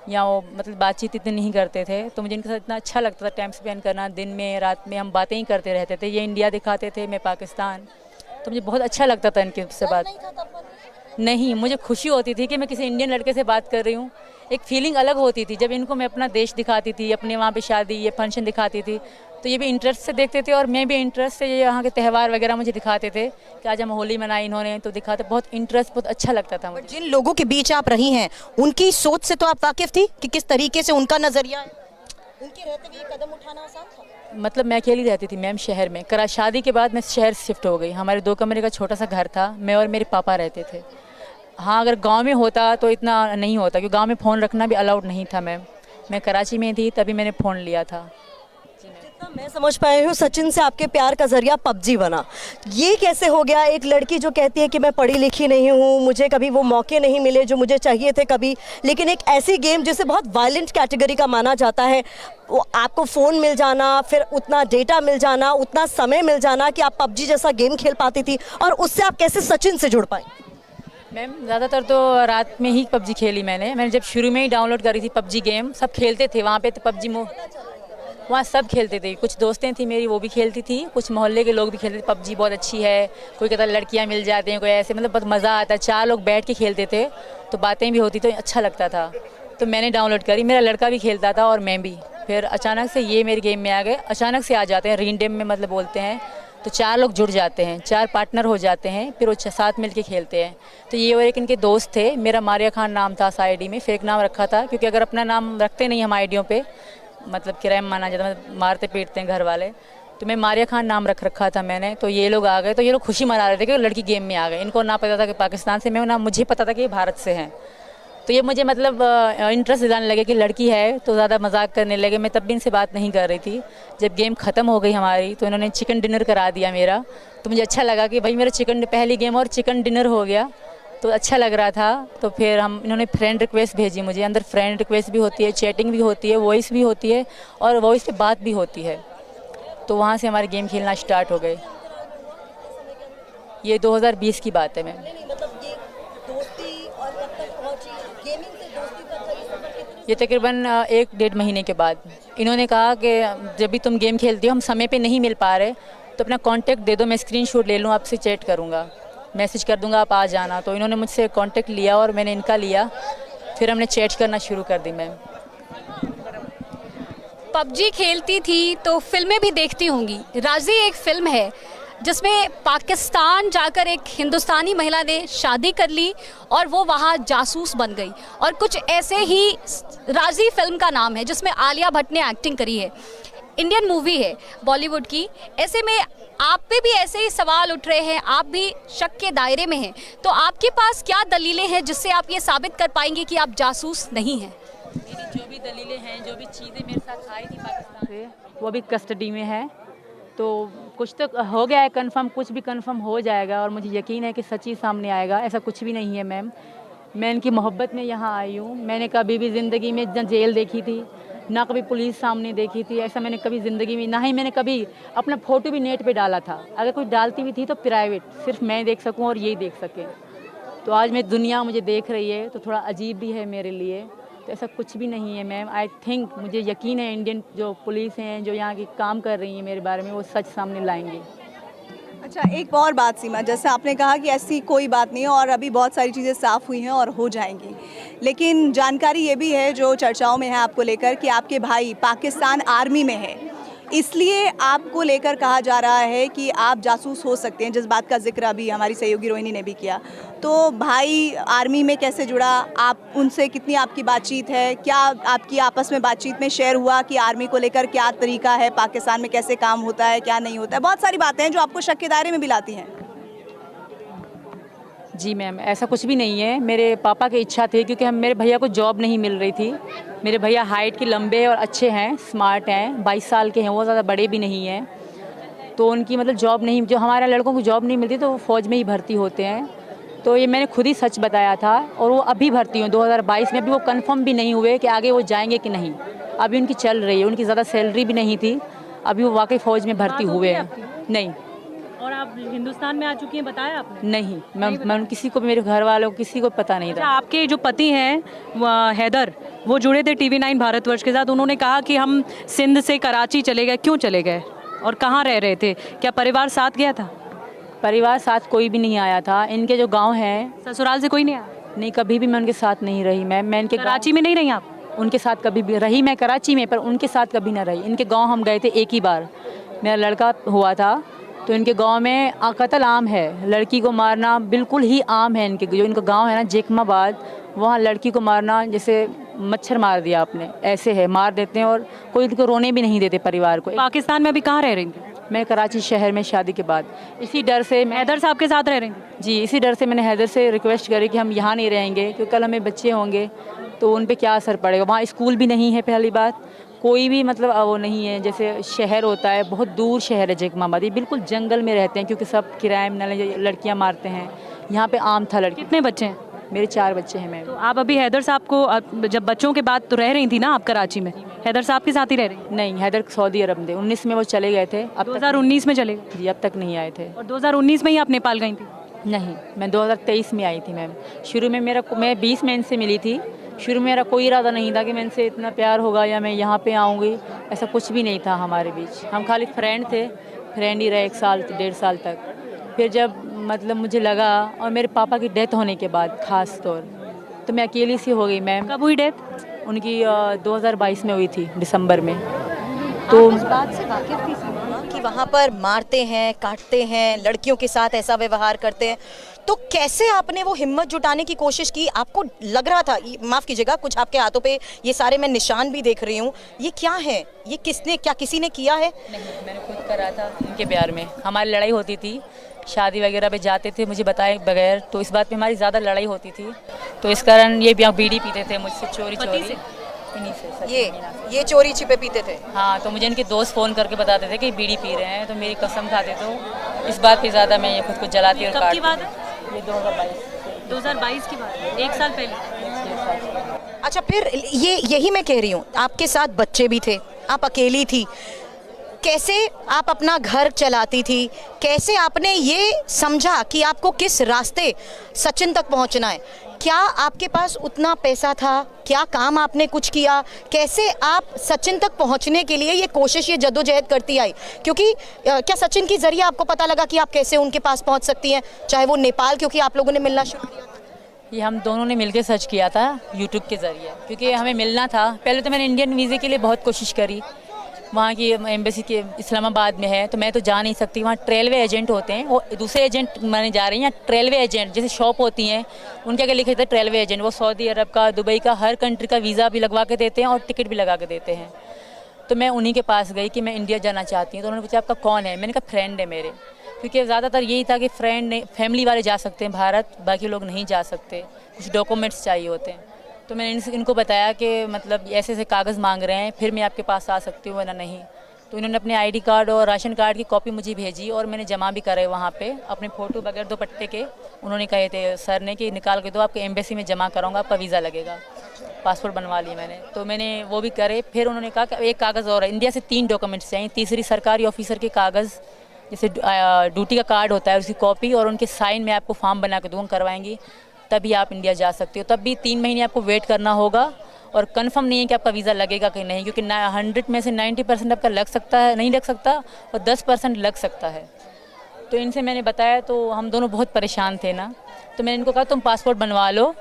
या वो मतलब बातचीत इतनी नहीं करते थे, तो मुझे इनके साथ इतना अच्छा लगता था टाइम स्पेंड करना। दिन में रात में हम बातें ही करते रहते थे। ये इंडिया दिखाते थे, मैं पाकिस्तान, तो मुझे बहुत अच्छा लगता था इनके से बात। नहीं, मुझे खुशी होती थी कि मैं किसी इंडियन लड़के से बात कर रही हूँ। एक फीलिंग अलग होती थी जब इनको मैं अपना देश दिखाती थी, अपने वहाँ पे शादी ये फंक्शन दिखाती थी, तो ये भी इंटरेस्ट से देखते थे और मैं भी इंटरेस्ट से ये यहाँ के त्यौहार वगैरह मुझे दिखाते थे कि आज हम होली मनाई इन्होंने, तो दिखाते, बहुत इंटरेस्ट, बहुत अच्छा लगता था मुझे। जिन लोगों के बीच आप रही हैं उनकी सोच से तो आप वाकिफ थी कि किस तरीके से उनका नजरिया है, उनके रहते हुए कदम उठाना आसान था? मतलब मैं अकेली रहती थी मैम शहर में। शादी के बाद मैं शहर शिफ्ट हो गई। हमारे 2 कमरे का छोटा सा घर था, मैं और मेरे पापा रहते थे। हाँ, अगर गांव में होता तो इतना नहीं होता, क्योंकि गांव में फ़ोन रखना भी अलाउड नहीं था मैम। मैं कराची में थी तभी मैंने फ़ोन लिया था। जितना मैं समझ पाई हूँ, सचिन से आपके प्यार का जरिया पबजी बना। ये कैसे हो गया? एक लड़की जो कहती है कि मैं पढ़ी लिखी नहीं हूँ, मुझे कभी वो मौके नहीं मिले जो मुझे चाहिए थे कभी, लेकिन एक ऐसी गेम जिसे बहुत वायलेंट कैटेगरी का माना जाता है, वो आपको फ़ोन मिल जाना, फिर उतना डेटा मिल जाना, उतना समय मिल जाना कि आप पबजी जैसा गेम खेल पाती थी, और उससे आप कैसे सचिन से जुड़ पाई? मैम ज़्यादातर तो रात में ही पबजी खेली मैंने जब शुरू में ही डाउनलोड करी थी पबजी गेम। सब खेलते थे वहाँ पे, तो पबजी वहाँ सब खेलते थे। कुछ दोस्तें थी मेरी, वो भी खेलती थी, कुछ मोहल्ले के लोग भी खेलते थे। पबजी बहुत अच्छी है, कोई कहता लड़कियाँ मिल जाती हैं, कोई ऐसे, मतलब बहुत मज़ा आता है। 4 लोग बैठ के खेलते थे, तो बातें भी होती, तो अच्छा लगता था। तो मैंने डाउनलोड करी, मेरा लड़का भी खेलता था और मैं भी। फिर अचानक से ये मेरे गेम में आ गए। अचानक से आ जाते हैं, रेंडम में मतलब बोलते हैं, तो 4 लोग जुड़ जाते हैं, 4 पार्टनर हो जाते हैं, फिर वो साथ मिल के खेलते हैं। तो ये और एक इनके दोस्त थे, मेरा मारिया खान नाम था उस आईडी में, फेक नाम रखा था, क्योंकि अगर अपना नाम रखते नहीं हम आईडियों पे, मतलब क्राइम माना जाता, मतलब मारते पीटते हैं घर वाले, तो मैं मारिया खान नाम रखा था मैंने। तो ये लोग आ गए, तो ये लोग खुशी मना रहे थे कि लड़की गेम में आ गए। इनको ना पता था कि पाकिस्तान से मैं हूं, ना मुझे पता था कि ये भारत से हैं। तो ये मुझे मतलब इंटरेस्ट दिलाने लगे कि लड़की है, तो ज़्यादा मजाक करने लगे। मैं तब भी इनसे बात नहीं कर रही थी। जब गेम ख़त्म हो गई हमारी, तो इन्होंने चिकन डिनर करा दिया मेरा। तो मुझे अच्छा लगा कि भाई मेरा पहली गेम और चिकन डिनर हो गया, तो अच्छा लग रहा था। तो फिर इन्होंने फ्रेंड रिक्वेस्ट भेजी मुझे। अंदर फ्रेंड रिक्वेस्ट भी होती है, चैटिंग भी होती है, वॉइस भी होती है, और वॉइस पे बात भी होती है। तो वहाँ से हमारे गेम खेलना स्टार्ट हो गए। ये 2020 की बात है मैम। ये तकरीबन 1-1.5 महीने के बाद इन्होंने कहा कि जब भी तुम गेम खेलती हो, हम समय पे नहीं मिल पा रहे, तो अपना कांटेक्ट दे दो, मैं स्क्रीनशॉट ले लूँ, आपसे चैट करूँगा, मैसेज कर दूँगा, आप आ जाना। तो इन्होंने मुझसे कांटेक्ट लिया और मैंने इनका लिया, फिर हमने चैट करना शुरू कर दी मैम। पबजी खेलती थी तो फिल्में भी देखती होंगी। राजी एक फिल्म है जिसमें पाकिस्तान जाकर एक हिंदुस्तानी महिला ने शादी कर ली और वो वहाँ जासूस बन गई, और कुछ ऐसे ही राजी फिल्म का नाम है जिसमें आलिया भट्ट ने एक्टिंग करी है। इंडियन मूवी है बॉलीवुड की। ऐसे में आप पे भी ऐसे ही सवाल उठ रहे हैं, आप भी शक के दायरे में हैं, तो आपके पास क्या दलीलें हैं जिससे आप ये साबित कर पाएंगे कि आप जासूस नहीं हैं? मेरी जो भी दलीलें हैं, जो भी चीज़ें मेरे साथ आई थी पाकिस्तान से, वो भी कस्टडी में है। तो कुछ तो हो गया है कंफर्म, कुछ भी कंफर्म हो जाएगा, और मुझे यकीन है कि सच्ची सामने आएगा। ऐसा कुछ भी नहीं है मैम। मैं इनकी मोहब्बत में यहाँ आई हूँ। मैंने कभी भी ज़िंदगी में ना जेल देखी थी, ना कभी पुलिस सामने देखी थी। ऐसा मैंने कभी ज़िंदगी में, ना ही मैंने कभी अपना फ़ोटो भी नेट पे डाला था। अगर कोई डालती भी थी तो प्राइवेट, सिर्फ मैं देख सकूँ और यही देख सके। तो आज मैं दुनिया मुझे देख रही है, तो थोड़ा अजीब भी है मेरे लिए। तो ऐसा कुछ भी नहीं है मैम। आई थिंक, मुझे यकीन है इंडियन जो पुलिस हैं, जो यहाँ की काम कर रही हैं मेरे बारे में, वो सच सामने लाएंगे। अच्छा, एक और बात सीमा, जैसे आपने कहा कि ऐसी कोई बात नहीं है और अभी बहुत सारी चीज़ें साफ़ हुई हैं और हो जाएंगी, लेकिन जानकारी ये भी है जो चर्चाओं में है आपको लेकर कि आपके भाई पाकिस्तान आर्मी में है, इसलिए आपको लेकर कहा जा रहा है कि आप जासूस हो सकते हैं, जिस बात का जिक्र अभी हमारी सहयोगी रोहिणी ने भी किया। तो भाई आर्मी में कैसे जुड़ा, आप उनसे कितनी आपकी बातचीत है, क्या आपकी आपस में बातचीत में शेयर हुआ कि आर्मी को लेकर क्या तरीका है, पाकिस्तान में कैसे काम होता है, क्या नहीं होता है? बहुत सारी बातें हैं जो आपको शक के दायरे में भी लाती हैं। जी मैम, ऐसा कुछ भी नहीं है। मेरे पापा की इच्छा थी, क्योंकि मेरे भैया को जॉब नहीं मिल रही थी। मेरे भैया हाइट के लंबे और अच्छे हैं, स्मार्ट हैं, 22 साल के हैं, वो ज़्यादा बड़े भी नहीं हैं। तो उनकी मतलब जॉब नहीं, जो हमारे लड़कों को जॉब नहीं मिलती तो वो फ़ौज में ही भर्ती होते हैं। तो ये मैंने खुद ही सच बताया था, और वो अभी भर्ती हुए 2022 में। अभी वो कंफर्म भी नहीं हुए कि आगे वो जाएंगे कि नहीं। अभी उनकी चल रही है, उनकी ज़्यादा सैलरी भी नहीं थी, अभी वो वाकई फ़ौज में भर्ती हुए हैं। नहीं। और आप हिंदुस्तान में आ चुकी हैं, बताया आपने? नहीं, मैं किसी को, मेरे घर वालों को किसी को पता नहीं था। आपके जो पति हैं हैदर, वो जुड़े थे TV9 भारतवर्ष के साथ। उन्होंने कहा कि हम सिंध से कराची चले गए। क्यों चले गए और कहाँ रह रहे थे? क्या परिवार साथ गया था? परिवार साथ कोई भी नहीं आया था। इनके जो गांव हैं, ससुराल से कोई नहीं आया? नहीं, कभी भी मैं उनके साथ नहीं रही मैम। मैं इनके कराची में नहीं रही आप? उनके साथ कभी भी रही मैं कराची में, पर उनके साथ कभी ना रही। इनके गांव हम गए थे एक ही बार, मेरा लड़का हुआ था, तो इनके गांव में कत्ल आम है, लड़की को मारना बिल्कुल ही आम है। इनके जो इनका गांव है ना जेकमाबाद, वहाँ लड़की को मारना जैसे मच्छर मार दिया आपने, ऐसे है, मार देते हैं और कोई इनको रोने भी नहीं देते परिवार को। पाकिस्तान में अभी कहाँ रह रही थी? मैं कराची शहर में शादी के बाद, इसी डर से मैं हैदर साहब के साथ रह रही थी? जी, इसी डर से मैंने हैदर से रिक्वेस्ट करी कि हम यहाँ नहीं रहेंगे क्योंकि कल हमें बच्चे होंगे तो उन पे क्या असर पड़ेगा। वहाँ स्कूल भी नहीं है, पहली बात कोई भी मतलब वो नहीं है, जैसे शहर होता है, बहुत दूर शहर है जेकमाबाद, ये बिल्कुल जंगल में रहते हैं क्योंकि सब क्राइम लड़कियाँ मारते हैं। यहाँ पे आम था लड़की। कितने बच्चे हैं? मेरे 4 बच्चे हैं मैम। तो आप अभी हैदर साहब को, जब बच्चों के बाद तो रह रही थी ना आप कराची में, हैदर साहब के साथ ही रह रही? नहीं, हैदर सऊदी अरब में 19 में वो चले गए थे। अब 2019 में चले गए? जी, अब तक नहीं आए थे। और 2019 में ही आप नेपाल गई थी? नहीं, मैं 2023 में आई थी मैम। शुरू में मैं 20 में इनसे मिली थी। शुरू में मेरा कोई इरादा नहीं था कि मैं इनसे इतना प्यार होगा या मैं यहाँ पे आऊँगी, ऐसा कुछ भी नहीं था हमारे बीच। हम खाली फ्रेंड थे, फ्रेंड ही रहे 1 साल 1.5 साल तक। फिर जब मतलब मुझे लगा, और मेरे पापा की डेथ होने के बाद ख़ास तौर, तो मैं अकेली सी हो गई मैम। कब हुई डेथ? उनकी 2022 में हुई थी, दिसंबर में। तो इस बात से वाकिफ थी सीमा कि वहाँ पर मारते हैं, काटते हैं, लड़कियों के साथ ऐसा व्यवहार करते हैं, तो कैसे आपने वो हिम्मत जुटाने की कोशिश की? आपको लग रहा था, माफ़ कीजिएगा, कुछ आपके हाथों पे ये सारे मैं निशान भी देख रही हूँ, ये क्या है? ये किसने, क्या किसी ने किया है? नहीं, मैंने खुद करा था। इनके प्यार में हमारी लड़ाई होती थी, शादी वगैरह पे जाते थे मुझे बताए बगैर, तो इस बात पे हमारी ज़्यादा लड़ाई होती थी। तो इस कारण ये बीड़ी पीते थे मुझसे चोरी चोरी। इन्हीं से सच में। ये चोरी छिपे पीते थे? हाँ, तो मुझे इनके दोस्त फ़ोन करके बताते थे कि बीड़ी पी रहे हैं, तो मेरी कसम खाते। तो इस बात पे ज़्यादा मैं ये खुद को जलाती और कब की बात है? ये 2022 की बात है, 1 साल पहले। अच्छा, फिर यही मैं कह रही हूँ, आपके साथ बच्चे भी थे, आप अकेली थी, कैसे आप अपना घर चलाती थी? कैसे आपने ये समझा कि आपको किस रास्ते सचिन तक पहुंचना है? क्या आपके पास उतना पैसा था? क्या काम आपने कुछ किया? कैसे आप सचिन तक पहुंचने के लिए ये कोशिश, ये जद्दोजहद करती आई? क्योंकि क्या सचिन के जरिए आपको पता लगा कि आप कैसे उनके पास पहुंच सकती हैं, चाहे वो नेपाल, क्योंकि आप लोगों ने मिलना शुरू किया? ये हम दोनों ने मिलकर सर्च किया था यूट्यूब के ज़रिए, क्योंकि हमें मिलना था। पहले तो मैंने इंडियन वीज़े के लिए बहुत कोशिश करी, वहाँ की एम्बेसी के इस्लामाबाद में है, तो मैं तो जा नहीं सकती। वहाँ रेलवे एजेंट होते हैं, वो दूसरे एजेंट माने जा रही हैं। रेलवे एजेंट जैसे शॉप होती हैं, उनके आगे लिखे थे रेलवे एजेंट, वो सऊदी अरब का, दुबई का, हर कंट्री का वीज़ा भी लगवा के देते हैं और टिकट भी लगा के देते हैं। तो मैं उन्हीं के पास गई कि मैं इंडिया जाना चाहती हूँ। तो उन्होंने पूछा आपका कौन है? मैंने कहा फ्रेंड है मेरे, क्योंकि ज़्यादातर यही था कि फ्रेंड फैमिली वाले जा सकते हैं भारत, बाकी लोग नहीं जा सकते, कुछ डॉक्यूमेंट्स चाहिए होते हैं। तो मैंने इनको बताया कि मतलब ऐसे ऐसे कागज़ मांग रहे हैं, फिर मैं आपके पास आ सकती हूँ वरना नहीं। तो इन्होंने अपने आईडी कार्ड और राशन कार्ड की कॉपी मुझे भेजी और मैंने जमा भी करे वहाँ पे अपने फ़ोटो बगैर दुपट्टे के। उन्होंने कहे थे सर ने कि निकाल के दो, आपके एम्बेसी में जमा कराऊंगा, आपका वीज़ा लगेगा। पासपोर्ट बनवा लिया मैंने, तो मैंने वो भी करे। फिर उन्होंने कहा कि एक कागज़ और है, इंडिया से 3 डॉक्यूमेंट्स चाहिए, तीसरी सरकारी ऑफिसर के कागज़, जैसे ड्यूटी का कार्ड होता है उसकी कॉपी और उनके साइन में आपको फॉर्म बना के दूँगा, करवाएंगी, तभी आप इंडिया जा सकते हो। तब भी 3 महीने आपको वेट करना होगा और कंफर्म नहीं है कि आपका वीज़ा लगेगा कि नहीं, क्योंकि 100 में से 90% आपका लग सकता है, नहीं लग सकता, और 10% लग सकता है। तो इनसे मैंने बताया, तो हम दोनों बहुत परेशान थे ना, तो मैंने इनको कहा तुम पासपोर्ट बनवा लो,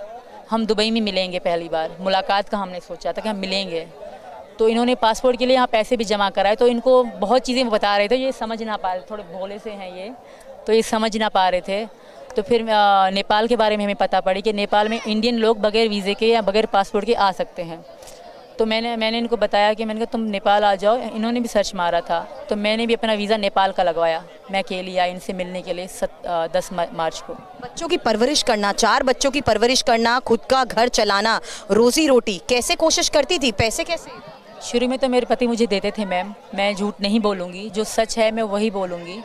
हम दुबई में मिलेंगे, पहली बार मुलाकात का हमने सोचा था कि हम मिलेंगे। तो इन्होंने पासपोर्ट के लिए यहाँ पैसे भी जमा कराए। तो इनको बहुत चीज़ें बता रहे थे, ये समझ ना पा रहे, थोड़े भोले से हैं ये, तो ये समझ ना पा रहे थे। तो फिर नेपाल के बारे में हमें पता पड़ी कि नेपाल में इंडियन लोग बगैर वीज़े के या बगैर पासपोर्ट के आ सकते हैं। तो मैंने इनको बताया कि मैंने कहा तुम नेपाल आ जाओ। इन्होंने भी सर्च मारा था, तो मैंने भी अपना वीज़ा नेपाल का लगवाया। मैं अकेली आई इनसे मिलने के लिए 10 मार्च को। बच्चों की परवरिश करना, 4 बच्चों की परवरिश करना, खुद का घर चलाना, रोजी रोटी कैसे कोशिश करती थी? पैसे कैसे? शुरू में तो मेरे पति मुझे देते थे मैम, मैं झूठ नहीं बोलूँगी, जो सच है मैं वही बोलूँगी,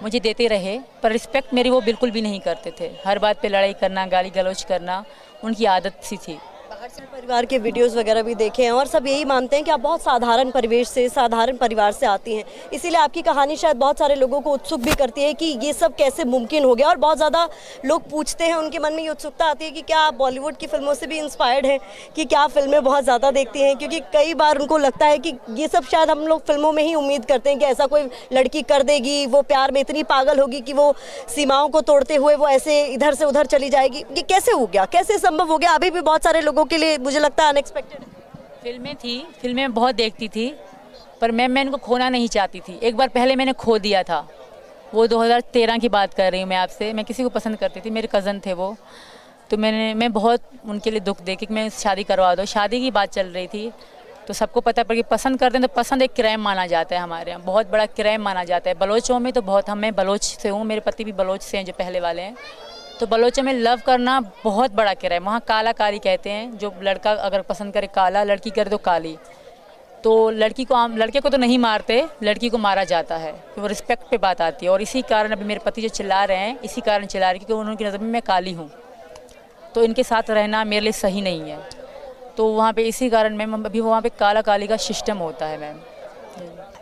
मुझे देते रहे, पर रिस्पेक्ट मेरी वो बिल्कुल भी नहीं करते थे। हर बात पे लड़ाई करना, गाली गलौज करना उनकी आदत सी थी। बाहर परिवार के वीडियोस वगैरह भी देखे हैं और सब यही मानते हैं कि आप बहुत साधारण परिवेश से, साधारण परिवार से आती हैं, इसीलिए आपकी कहानी शायद बहुत सारे लोगों को उत्सुक भी करती है कि ये सब कैसे मुमकिन हो गया। और बहुत ज़्यादा लोग पूछते हैं, उनके मन में ये उत्सुकता आती है कि क्या आप बॉलीवुड की फिल्मों से भी इंस्पायर्ड हैं, कि क्या फिल्में बहुत ज़्यादा देखती हैं, क्योंकि कई बार उनको लगता है कि ये सब शायद हम लोग फिल्मों में ही उम्मीद करते हैं कि ऐसा कोई लड़की कर देगी, वो प्यार में इतनी पागल होगी कि वो सीमाओं को तोड़ते हुए वो ऐसे इधर से उधर चली जाएगी। ये कैसे हो गया, कैसे संभव हो गया? अभी भी बहुत सारे लोगों के लिए मुझे लगता है अनएक्सपेक्टेड। फिल्में बहुत देखती थी, पर मैं इनको खोना नहीं चाहती थी। एक बार पहले मैंने खो दिया था, वो 2013 की बात कर रही हूँ मैं आपसे। मैं किसी को पसंद करती थी, मेरे कज़न थे वो, तो मैं बहुत उनके लिए दुख दे कि मैं शादी करवा दो। शादी की बात चल रही थी, तो सबको पता है, पर पसंद करते हैं तो पसंद एक क्राइम माना जाता है हमारे यहाँ, बहुत बड़ा क्राइम माना जाता है। बलोचों में तो बहुत, मैं बलोच से हूँ, मेरे पति भी बलोच से हैं जो पहले वाले हैं, तो बलोचों में लव करना बहुत बड़ा क्राइम। वहाँ काला कारी कहते हैं, जो लड़का अगर पसंद करे काला, लड़की करे तो काली। तो लड़के को तो नहीं मारते, लड़की को मारा जाता है, तो वो रिस्पेक्ट पे बात आती है। और इसी कारण अभी मेरे पति जो चिल्ला रहे हैं, इसी कारण चिल्ला रहे हैं क्योंकि उनकी नज़र में मैं काली हूँ, तो इनके साथ रहना मेरे लिए सही नहीं है। तो वहाँ पे इसी कारण मैम अभी वहाँ पे काला काली का सिस्टम होता है मैम।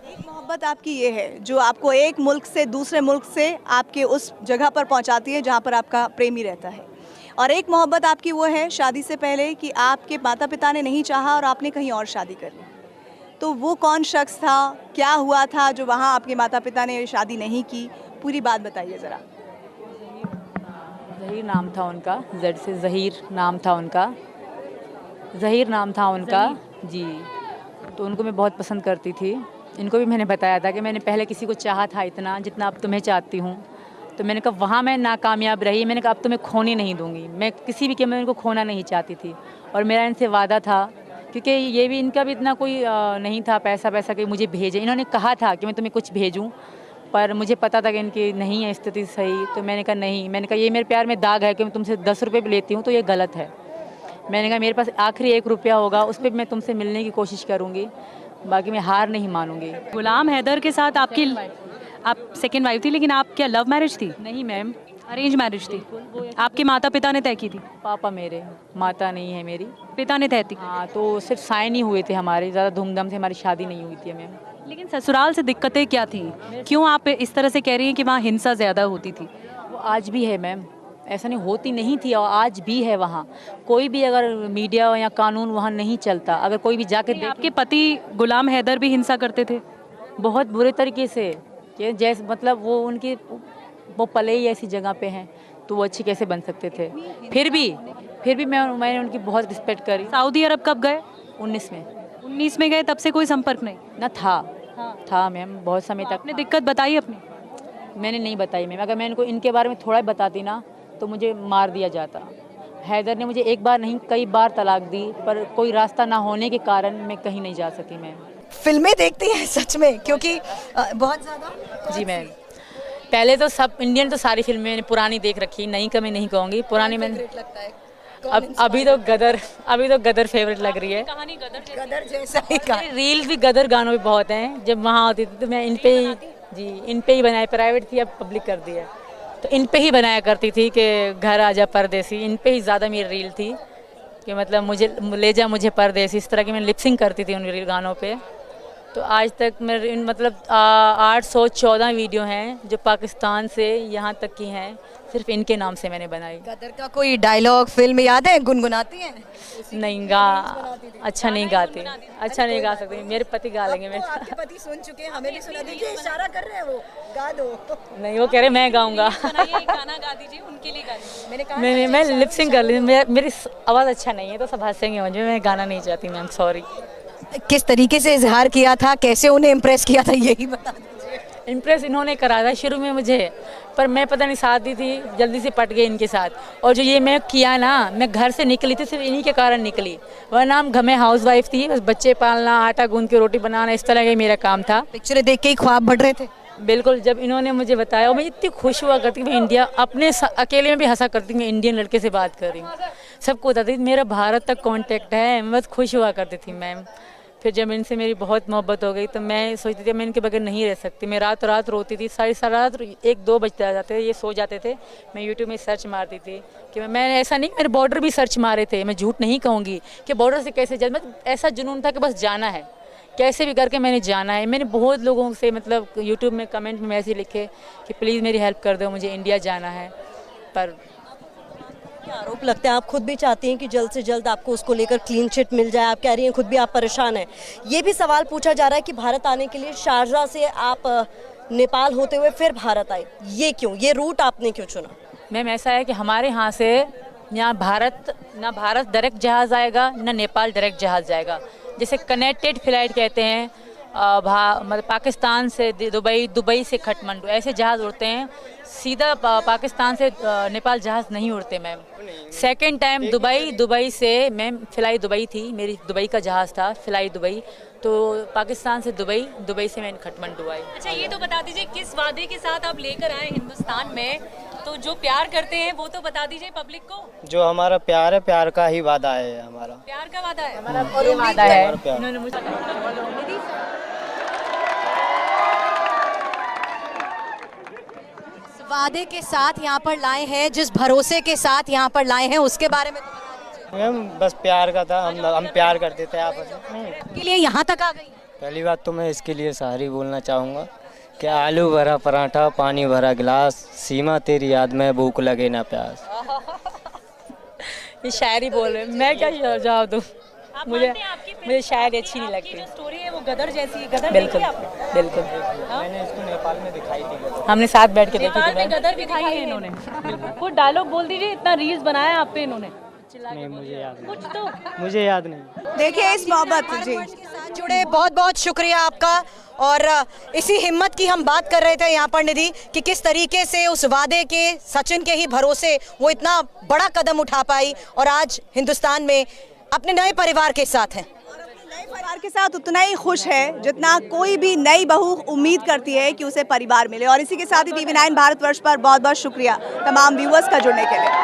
एक मोहब्बत आपकी ये है जो आपको एक मुल्क से दूसरे मुल्क से आपके उस जगह पर पहुंचाती है जहां पर आपका प्रेमी रहता है, और एक मोहब्बत आपकी वो है शादी से पहले कि आपके माता पिता ने नहीं चाहा और आपने कहीं और शादी कर ली। तो वो कौन शख्स था, क्या हुआ था जो वहाँ आपके माता पिता ने शादी नहीं की? पूरी बात बताइए ज़रा। ज़हीर नाम था उनका, जेड से ज़हीर नाम था उनका, ज़हीर नाम था उनका जी। तो उनको मैं बहुत पसंद करती थी। इनको भी मैंने बताया था कि मैंने पहले किसी को चाहा था इतना जितना अब तुम्हें चाहती हूँ। तो मैंने कहा वहाँ मैं नाकामयाब रही, मैंने कहा अब तुम्हें खोने नहीं दूँगी। मैं किसी भी कीमत इनको खोना नहीं चाहती थी, और मेरा इनसे वादा था, क्योंकि ये भी इनका भी इतना कोई नहीं था पैसा कि मुझे भेजें। इन्होंने कहा था कि मैं तुम्हें कुछ भेजूँ, पर मुझे पता था कि इनकी नहीं है स्थिति सही। तो मैंने कहा नहीं, मैंने कहा ये मेरे प्यार में दाग है कि मैं तुमसे 10 रुपये भी लेती हूँ तो ये गलत है। मैंने कहा मेरे पास आखिरी 1 रुपया होगा, उस पर मैं तुमसे मिलने की कोशिश करूँगी, बाकी मैं हार नहीं मानूंगी। गुलाम हैदर के साथ आपकी आप सेकेंड वाइफ थी, लेकिन आप क्या लव मैरिज थी? नहीं मैम, अरेंज मैरिज थी। आपके माता पिता ने तय की थी? पापा मेरे, माता नहीं है मेरी, पिता ने तय की। हाँ, तो सिर्फ साइन ही हुए थे हमारे, ज़्यादा धूमधाम से हमारी शादी नहीं हुई थी मैम। लेकिन ससुराल से दिक्कतें क्या थी? क्यों आप इस तरह से कह रही हैं कि वहाँ हिंसा ज़्यादा होती थी? वो आज भी है मैम, ऐसा नहीं होती नहीं थी, और आज भी है। वहाँ कोई भी अगर मीडिया या कानून वहाँ नहीं चलता, अगर कोई भी जाके देख। आपके पति गुलाम हैदर भी हिंसा करते थे? बहुत बुरे तरीके से, कि जैसे मतलब वो पले ही ऐसी जगह पे हैं, तो वो अच्छे कैसे बन सकते थे? फिर भी मैंने उनकी बहुत रिस्पेक्ट करी। सऊदी अरब कब गए? 19 में गए, तब से कोई संपर्क नहीं? ना था मैम, बहुत समय तक। आपने दिक्कत बताई अपनी? मैंने नहीं बताई मैम, अगर मैं इनके बारे में थोड़ा बताती ना तो मुझे मार दिया जाता। हैदर ने मुझे एक बार नहीं कई बार तलाक दी, पर कोई रास्ता ना होने के कारण मैं कहीं नहीं जा सकी मैम। फिल्में देखती हैं सच में, क्योंकि बहुत ज़्यादा। जी मैम, पहले तो सब इंडियन तो सारी फिल्में मैंने पुरानी देख रखी, नई का मैं नहीं कहूँगी, पुरानी मैंने। अभी तो गदर फेवरेट लग रही है। कहानी गदर जैसा ही रील भी गदर गानों भी बहुत हैं। जब वहाँ होती थी तो मैं इन पे ही बनाए, प्राइवेट थी अब पब्लिक कर दी है, तो इन पे ही बनाया करती थी कि घर आजा परदेसी। इन पे ही ज़्यादा मेरी रील थी कि मतलब मुझे ले जा मुझे परदेसी, इस तरह की मैं लिपसिंग करती थी उन रील गानों पे। तो आज तक मेरे मतलब 814 वीडियो हैं जो पाकिस्तान से यहाँ तक की हैं, सिर्फ इनके नाम से मैंने बनाई। गदर का कोई डायलॉग फिल्म याद है? गुनगुनाती हैं? नहीं अच्छा नहीं गा सकती। मेरे पति गा लेंगे। मेरे आपके पति सुन चुके हैं, हमें भी सुना दीजिए, इशारा कर रहे हैं वो, गा दो। नहीं, वो कह रहे मैं गाऊंगा। गाना गा दीजिए, उनके लिए गा दीजिए। मैंने कहा मैं लिपसिंग कर ली, मेरी आवाज़ अच्छा नहीं है तो सब हंसेंगे मुझे, मैं गाना नहीं चाहती मैम, सॉरी। किस तरीके से इजहार किया था, कैसे उन्हें इम्प्रेस किया था, यही बता दीजिए। इम्प्रेस इन्होंने करा था शुरू में मुझे, पर मैं पता नहीं शादी थी जल्दी से पट गई इनके साथ। और जो ये मैं किया ना, मैं घर से निकली थी सिर्फ इन्हीं के कारण निकली, वरना हम घर में हाउस वाइफ थी, बस बच्चे पालना, आटा गूंद के रोटी बनाना, इस तरह का मेरा काम था। पिक्चरें देख के ही ख्वाब बढ़ रहे थे? बिल्कुल, जब इन्होंने मुझे बताया और मैं इतनी खुश हुआ करती मैं इंडिया, अपने अकेले में भी हंसा करती मैं इंडियन लड़के से बात कर रही हूँ, सबको बताती मेरा भारत तक कांटेक्ट है, मैं बस खुश हुआ करती थी मैम। फिर जब इनसे मेरी बहुत मोहब्बत हो गई तो मैं सोचती थी मैं इनके बगैर नहीं रह सकती। मैं रात रात रोती थी, सारी रात 1-2 बजते आ जाते थे, ये सो जाते थे। मैं यूट्यूब में सर्च मारती थी कि मैं ऐसा नहीं, मेरे बॉर्डर भी सर्च मारे थे, मैं झूठ नहीं कहूँगी कि बॉर्डर से कैसे जा, मतलब ऐसा जुनून था कि बस जाना है, कैसे भी करके मैंने जाना है। मैंने बहुत लोगों से मतलब यूट्यूब में कमेंट में मैसेज लिखे कि प्लीज़ मेरी हेल्प कर दो, मुझे इंडिया जाना है। पर आरोप लगते हैं, आप खुद भी चाहती हैं कि जल्द से जल्द आपको उसको लेकर क्लीन चिट मिल जाए। आप कह रही हैं खुद भी आप परेशान हैं। ये भी सवाल पूछा जा रहा है कि भारत आने के लिए शारजाह से आप नेपाल होते हुए फिर भारत आए, ये क्यों, ये रूट आपने क्यों चुना? मैम ऐसा है कि हमारे यहाँ से ना भारत डायरेक्ट जहाज़ आएगा ना नेपाल डायरेक्ट जहाज़ जाएगा। जैसे कनेक्टेड फ्लाइट कहते हैं, मतलब पाकिस्तान से दुबई से काठमांडू ऐसे जहाज़ उड़ते हैं। सीधा पाकिस्तान से नेपाल जहाज़ नहीं उड़ते मैम। सेकंड टाइम दुबई से मैम फ्लाई दुबई थी, मेरी दुबई का जहाज़ था फ्लाई दुबई, तो पाकिस्तान से दुबई से मैं काठमांडू आई। अच्छा ये तो बता दीजिए किस वादे के साथ आप लेकर आए हिंदुस्तान में, तो जो प्यार करते हैं वो तो बता दीजिए पब्लिक को। जो हमारा प्यार है, प्यार का ही वादा है हमारा। प्यार का वादा है, हमारा वादा है। इन्होंने मुझे वादे के साथ यहाँ पर लाए हैं, जिस भरोसे के साथ यहाँ पर लाए हैं, उसके बारे में तो बता दीजिए। मैम बस प्यार का था, हम प्यार करते थे आपस में। के लिए यहाँ तक आ गई। पहली बात तो मैं इसके लिए सॉरी बोलना चाहूँगा कि आलू भरा पराठा, पानी भरा गिलास, सीमा तेरी याद में भूख लगे ना प्यास। ये शायरी बोल रहे हैं, मैं क्या जवाब दूँ? मुझे शायरी अच्छी नहीं लगती। जो स्टोरी है वो गदर जैसी है। गदर बिल्कुल देखी आपने? बिल्कुल मैंने इसको नेपाल में दिखाई थी, हमने साथ बैठ के देखी नेपाल में थी। गदर दिखाई है इन्होंने। कुछ डायलॉग बोल दीजिए, इतना रील्स बनाया आप पे इन्होंने। नहीं मुझे याद नहीं, कुछ तो मुझे याद नहीं। देखिए इस मोहब्बत जी जुड़े बहुत बहुत शुक्रिया आपका। और इसी हिम्मत की हम बात कर रहे थे यहाँ पर निधि कि किस तरीके से उस वादे के, सचिन के ही भरोसे वो इतना बड़ा कदम उठा पाई और आज हिंदुस्तान में अपने नए परिवार के साथ हैं। नए परिवार के साथ उतना ही खुश है जितना कोई भी नई बहू उम्मीद करती है कि उसे परिवार मिले। और इसी के साथ ही TV9 भारतवर्ष पर बहुत बहुत शुक्रिया तमाम व्यूअर्स का जुड़ने के लिए।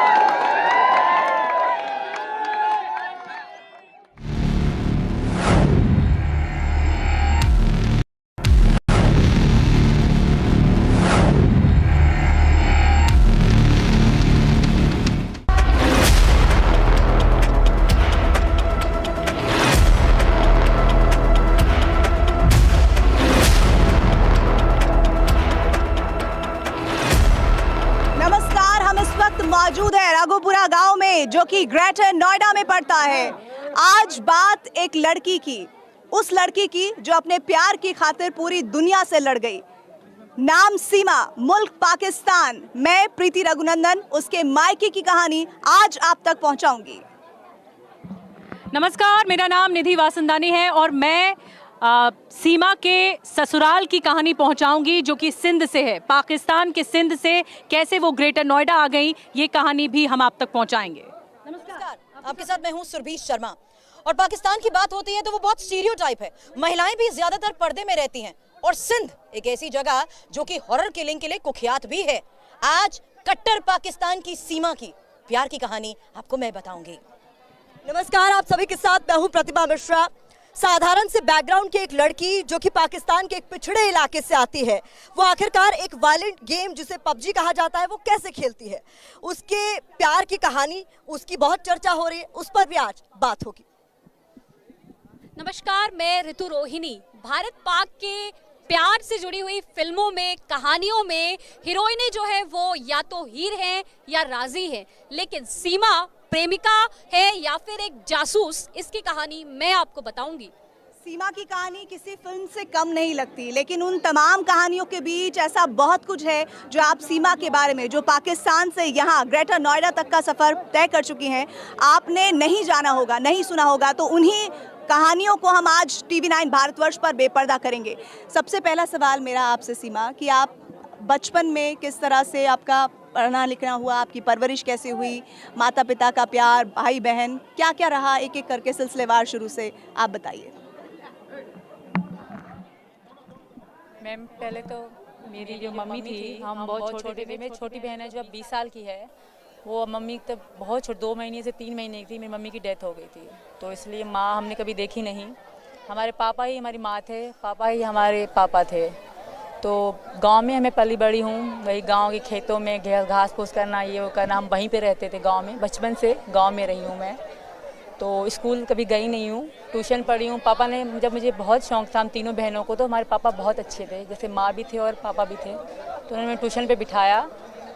मौजूद है राघोपुरा गांव में जो कि ग्रेटर नोएडा में पड़ता है। आज बात एक लड़की की, उस लड़की की जो अपने प्यार की खातिर पूरी दुनिया से लड़ गई। नाम सीमा, मुल्क पाकिस्तान। मैं प्रीति रघुनंदन उसके मायके की कहानी आज आप तक पहुंचाऊंगी। नमस्कार, मेरा नाम निधि वासंदानी है और मैं सीमा के ससुराल की कहानी पहुंचाऊंगी जो कि सिंध से है। पाकिस्तान के सिंध से कैसे वो ग्रेटर नोएडा आ गई, ये कहानी भी हम आप तक पहुंचाएंगे। नमस्कार, आपके साथ मैं हूं सुरभीश शर्मा। और पाकिस्तान की बात होती है तो वो बहुत स्टीरियोटाइप है। महिलाएं भी ज्यादातर पर्दे में रहती हैं और सिंध एक ऐसी जगह जो कि हॉरर किलिंग के लिए कुख्यात भी है। आज कट्टर पाकिस्तान की सीमा की प्यार की कहानी आपको मैं बताऊंगी। नमस्कार, आप सभी के साथ मैं हूं प्रतिभा मिश्रा। साधारण से बैकग्राउंड की एक लड़की जो कि पाकिस्तान के एक पिछड़े इलाके से आती है, वो आखिरकार एक वायलेंट गेम जिसे पबजी कहा जाता है वो कैसे खेलती है, उसके प्यार की कहानी, उसकी बहुत चर्चा हो रही है, उस पर भी आज बात होगी। नमस्कार, मैं ऋतु रोहिणी। भारत पाक के प्यार से जुड़ी हुई फिल्मों में, कहानियों में हीरोइनें जो है वो या तो हीर हैं या राजी हैं, लेकिन सीमा प्रेमिका है या फिर एक जासूस, इसकी कहानी मैं आपको बताऊंगी। सीमा की कहानी किसी फिल्म से कम नहीं लगती, लेकिन उन तमाम कहानियों के बीच ऐसा बहुत कुछ है जो आप सीमा के बारे में, जो पाकिस्तान से यहाँ ग्रेटर नोएडा तक का सफ़र तय कर चुकी हैं, आपने नहीं जाना होगा, नहीं सुना होगा। तो उन्हीं कहानियों को हम आज TV9 भारतवर्ष पर बेपर्दा करेंगे। सबसे पहला सवाल मेरा आपसे सीमा कि आप बचपन में किस तरह से आपका पढ़ना लिखना हुआ, आपकी परवरिश कैसे हुई, माता पिता का प्यार, भाई बहन, क्या क्या रहा, एक एक करके सिलसिलेवार शुरू से आप बताइए। मैम पहले तो मेरी जो मम्मी थी, हम बहुत छोटे थे। मेरी छोटी बहन है जो अब 20 साल की है, वो मम्मी तब बहुत छोटी, 2 महीने से 3 महीने की थी, मेरी मम्मी की डेथ हो गई थी, तो इसलिए माँ हमने कभी देखी नहीं। हमारे पापा ही हमारी माँ थे, पापा ही हमारे पापा थे। तो गांव में हमें पली बड़ी हूँ, वही गांव के खेतों में घास फूस करना, ये वो करना, हम वहीं पे रहते थे गांव में। बचपन से गांव में रही हूँ मैं। तो स्कूल कभी गई नहीं हूँ, ट्यूशन पढ़ी हूँ। पापा ने, जब मुझे बहुत शौक़ था हम तीनों बहनों को, तो हमारे पापा बहुत अच्छे थे, जैसे माँ भी थे और पापा भी थे। तो उन्होंने ट्यूशन पे बिठाया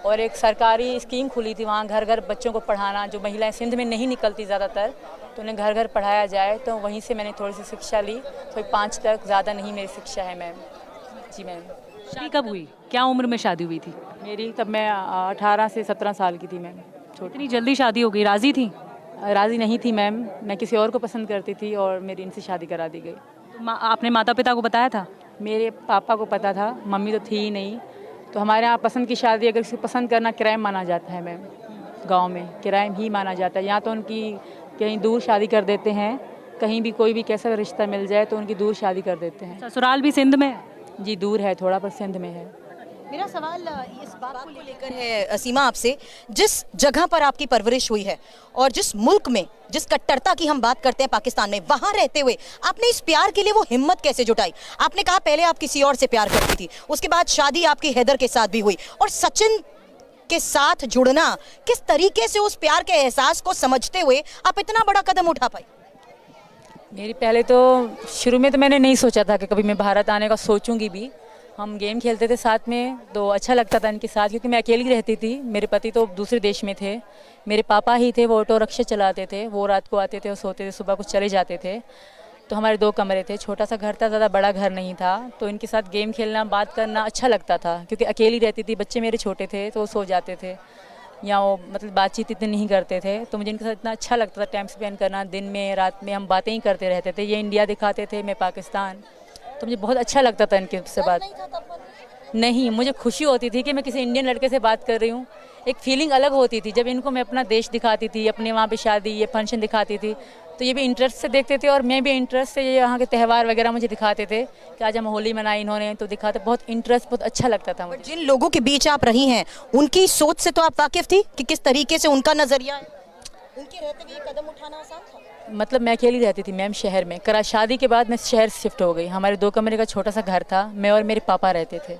और एक सरकारी स्कीम खुली थी वहाँ, घर घर बच्चों को पढ़ाना, जो महिलाएं सिंध में नहीं निकलती ज़्यादातर, तो उन्हें घर घर पढ़ाया जाए। तो वहीं से मैंने थोड़ी सी शिक्षा ली, कोई 5 तक, ज़्यादा नहीं मेरी शिक्षा है मैम। जी मैम। शादी कब हुई, क्या उम्र में शादी हुई थी? मेरी तब मैं 18 से 17 साल की थी मैम, छोटी। इतनी जल्दी शादी हो गई, राजी थी? राज़ी नहीं थी मैम, मैं किसी और को पसंद करती थी और मेरी इनसे शादी करा दी गई। आपने माता पिता को बताया था? मेरे पापा को पता था, मम्मी तो थी ही नहीं। तो हमारे यहाँ पसंद की शादी अगर किसी को पसंद करना क्राइम माना जाता है मैम, गांव में क्राइम ही माना जाता है। यहाँ तो उनकी कहीं दूर शादी कर देते हैं, कहीं भी कोई भी कैसा रिश्ता मिल जाए तो उनकी दूर शादी कर देते हैं। ससुराल भी सिंध में है? जी दूर है थोड़ा, पर सिंध में है। मेरा सवाल इस बात को लेकर है सीमा आपसे, जिस जगह पर आपकी परवरिश हुई है और जिस मुल्क में, जिस कट्टरता की हम बात करते हैं पाकिस्तान में, वहां रहते हुए आपने इस प्यार के लिए वो हिम्मत कैसे जुटाई? आपने कहा पहले आप किसी और से प्यार करती थी, उसके बाद शादी आपकी हैदर के साथ भी हुई, और सचिन के साथ जुड़ना, किस तरीके से उस प्यार के एहसास को समझते हुए आप इतना बड़ा कदम उठा पाई? मेरी पहले तो शुरू में तो मैंने नहीं सोचा था कि कभी मैं भारत आने का सोचूंगी भी। हम गेम खेलते थे साथ में, तो अच्छा लगता था इनके साथ, क्योंकि मैं अकेली रहती थी। मेरे पति तो दूसरे देश में थे, मेरे पापा ही थे, वो ऑटो रिक्शा चलाते थे, वो रात को आते थे और सोते थे, सुबह को चले जाते थे। तो हमारे 2 कमरे थे, छोटा सा घर था, ज़्यादा बड़ा घर नहीं था। तो इनके साथ गेम खेलना, बात करना अच्छा लगता था, क्योंकि अकेली रहती थी, बच्चे मेरे छोटे थे तो वो सो जाते थे, या वो मतलब बातचीत इतनी नहीं करते थे। तो मुझे इनके साथ इतना अच्छा लगता था टाइम स्पेंड करना, दिन में रात में हम बातें ही करते रहते थे। ये इंडिया दिखाते थे, मैं पाकिस्तान, तो मुझे बहुत अच्छा लगता था इनके से बात। नहीं, मुझे खुशी होती थी कि मैं किसी इंडियन लड़के से बात कर रही हूँ। एक फीलिंग अलग होती थी जब इनको मैं अपना देश दिखाती थी, अपने वहाँ पे शादी, ये फंक्शन दिखाती थी, तो ये भी इंटरेस्ट से देखते थे और मैं भी इंटरेस्ट से, ये यहाँ के त्यौहार वगैरह मुझे दिखाते थे कि आज हम होली मनाई इन्होंने, तो दिखाते, बहुत इंटरेस्ट, बहुत अच्छा लगता था मुझे। जिन लोगों के बीच आप रही हैं, उनकी सोच से तो आप वाकिफ थी कि किस तरीके से उनका नजरिया है? उनके रहते हुए कदम उठाना आसान था? मतलब मैं अकेली रहती थी मैम शहर में, शादी के बाद मैं शहर शिफ्ट हो गई। हमारे 2 कमरे का छोटा सा घर था, मैं और मेरे पापा रहते थे।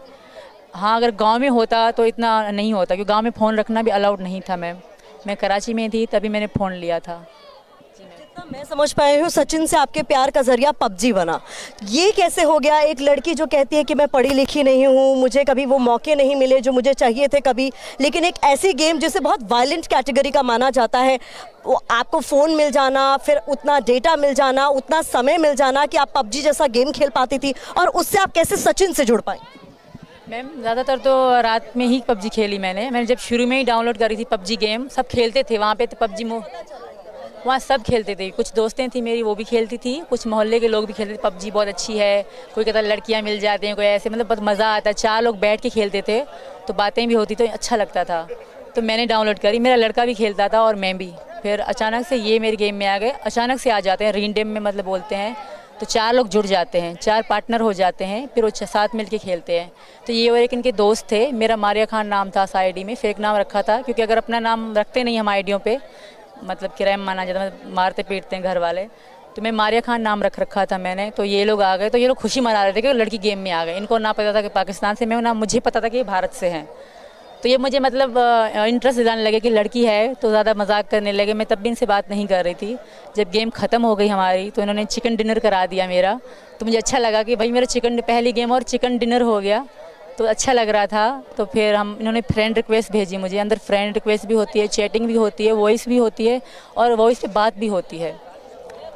हाँ, अगर गांव में होता तो इतना नहीं होता, क्योंकि गांव में फ़ोन रखना भी अलाउड नहीं था मैम। मैं कराची में थी तभी मैंने फ़ोन लिया था। जितना मैं समझ पाई हूँ, सचिन से आपके प्यार का जरिया पबजी बना। ये कैसे हो गया? एक लड़की जो कहती है कि मैं पढ़ी लिखी नहीं हूँ, मुझे कभी वो मौके नहीं मिले जो मुझे चाहिए थे कभी, लेकिन एक ऐसी गेम जिसे बहुत वायलेंट कैटेगरी का माना जाता है, वो आपको फ़ोन मिल जाना, फिर उतना डेटा मिल जाना, उतना समय मिल जाना कि आप पबजी जैसा गेम खेल पाती थी, और उससे आप कैसे सचिन से जुड़ पाई? मैम ज़्यादातर तो रात में ही पबजी खेली मैंने जब शुरू में ही डाउनलोड करी थी पबजी गेम। सब खेलते थे वहाँ पे, तो पबजी वहाँ सब खेलते थे। कुछ दोस्तें थी मेरी, वो भी खेलती थी, कुछ मोहल्ले के लोग भी खेलते थे। पबजी बहुत अच्छी है, कोई कहता लड़कियाँ मिल जाती हैं, कोई ऐसे, मतलब बहुत मज़ा आता है। 4 लोग बैठ के खेलते थे, तो बातें भी होती, तो अच्छा लगता था। तो मैंने डाउनलोड करी, मेरा लड़का भी खेलता था और मैं भी। फिर अचानक से ये मेरे गेम में आ गए, अचानक से आ जाते हैं, रिंडेम में मतलब बोलते हैं, तो 4 लोग जुड़ जाते हैं, 4 पार्टनर हो जाते हैं, फिर वो साथ मिल के खेलते हैं। तो ये और एक इनके दोस्त थे, मेरा मारिया खान नाम था आईडी में, फेक नाम रखा था, क्योंकि अगर अपना नाम रखते नहीं हम आईडियों पे, मतलब क्राइम माना जाता है, मारते पीटते हैं घर वाले, तो मैं मारिया खान नाम रखा था मैंने। तो ये लोग आ गए, तो ये लोग खुशी मना रहे थे कि लड़की गेम में आ गए। इनको ना पता था कि पाकिस्तान से मैं, ना मुझे पता था कि ये भारत से हैं। तो ये मुझे मतलब इंटरेस्ट दिलाने लगे कि लड़की है, तो ज़्यादा मजाक करने लगे। मैं तब भी इनसे बात नहीं कर रही थी। जब गेम ख़त्म हो गई हमारी, तो इन्होंने चिकन डिनर करा दिया मेरा। तो मुझे अच्छा लगा कि भाई मेरा पहली गेम और चिकन डिनर हो गया, तो अच्छा लग रहा था। तो फिर इन्होंने फ्रेंड रिक्वेस्ट भेजी मुझे। अंदर फ्रेंड रिक्वेस्ट भी होती है, चैटिंग भी होती है, वॉइस भी होती है, और वॉइस पे बात भी होती है।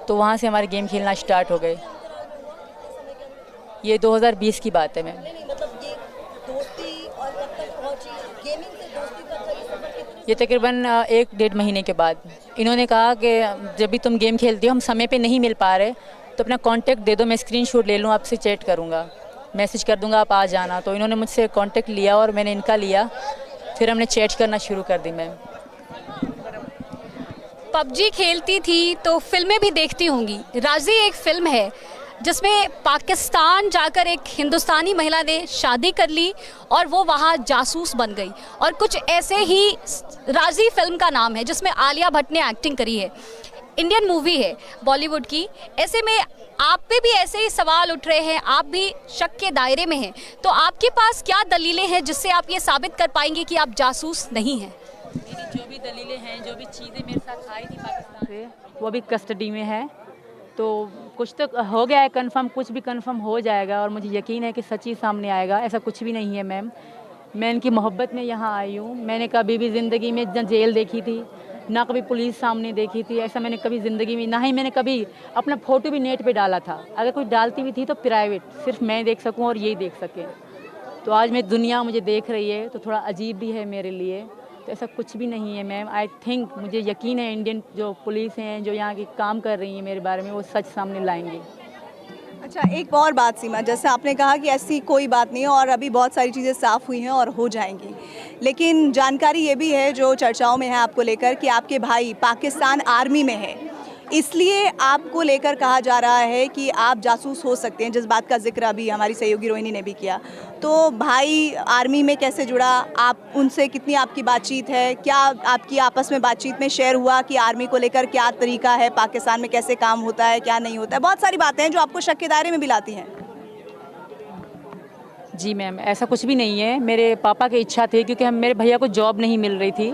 तो वहाँ से हमारे गेम खेलना स्टार्ट हो गए। ये 2020 की बात है मैम। ये तकरीबन 1-1.5 महीने के बाद इन्होंने कहा कि जब भी तुम गेम खेलती हो, हम समय पे नहीं मिल पा रहे, तो अपना कांटेक्ट दे दो, मैं स्क्रीनशॉट ले लूँ, आपसे चैट करूँगा, मैसेज कर दूँगा, आप आ जाना। तो इन्होंने मुझसे कांटेक्ट लिया और मैंने इनका लिया, फिर हमने चैट करना शुरू कर दी। मैम पबजी खेलती थी तो फिल्में भी देखती होंगी। राजी एक फिल्म है जिसमें पाकिस्तान जाकर एक हिंदुस्तानी महिला ने शादी कर ली और वो वहाँ जासूस बन गई, और कुछ ऐसे ही राजी फिल्म का नाम है जिसमें आलिया भट्ट ने एक्टिंग करी है। इंडियन मूवी है बॉलीवुड की, ऐसे में आप पे भी ऐसे ही सवाल उठ रहे हैं, आप भी शक के दायरे में हैं, तो आपके पास क्या दलीलें हैं जिससे आप ये साबित कर पाएंगे कि आप जासूस नहीं हैं? जो भी दलीलें हैं, जो भी चीज़ें मेरे साथ आई थी पाकिस्तान से, वो भी कस्टडी में है। तो कुछ तो हो गया है कंफर्म, कुछ भी कंफर्म हो जाएगा और मुझे यकीन है कि सच्ची सामने आएगा। ऐसा कुछ भी नहीं है मैम, मैं इनकी मोहब्बत में यहाँ आई हूँ। मैंने कभी भी ज़िंदगी में ना जेल देखी थी, ना कभी पुलिस सामने देखी थी, ऐसा मैंने कभी ज़िंदगी में, ना ही मैंने कभी अपना फ़ोटो भी नेट पे डाला था। अगर कोई डालती भी थी तो प्राइवेट, सिर्फ मैं देख सकूँ और यही देख सके। तो आज मैं दुनिया मुझे देख रही है तो थोड़ा अजीब भी है मेरे लिए। तो ऐसा कुछ भी नहीं है मैम। आई थिंक, मुझे यकीन है इंडियन जो पुलिस हैं, जो यहाँ की काम कर रही है मेरे बारे में, वो सच सामने लाएंगे। अच्छा, एक और बात सीमा, जैसे आपने कहा कि ऐसी कोई बात नहीं है और अभी बहुत सारी चीज़ें साफ़ हुई हैं और हो जाएंगी, लेकिन जानकारी ये भी है जो चर्चाओं में है आपको लेकर कि आपके भाई पाकिस्तान आर्मी में है, इसलिए आपको लेकर कहा जा रहा है कि आप जासूस हो सकते हैं, जिस बात का जिक्र अभी हमारी सहयोगी रोहिणी ने भी किया। तो भाई आर्मी में कैसे जुड़ा, आप उनसे कितनी आपकी बातचीत है, क्या आपकी आपस में बातचीत में शेयर हुआ कि आर्मी को लेकर क्या तरीका है, पाकिस्तान में कैसे काम होता है, क्या नहीं होता है? बहुत सारी बातें हैं जो आपको शक के दायरे में भी लाती हैं। जी मैम, ऐसा कुछ भी नहीं है। मेरे पापा की इच्छा थी, क्योंकि मेरे भैया को जॉब नहीं मिल रही थी।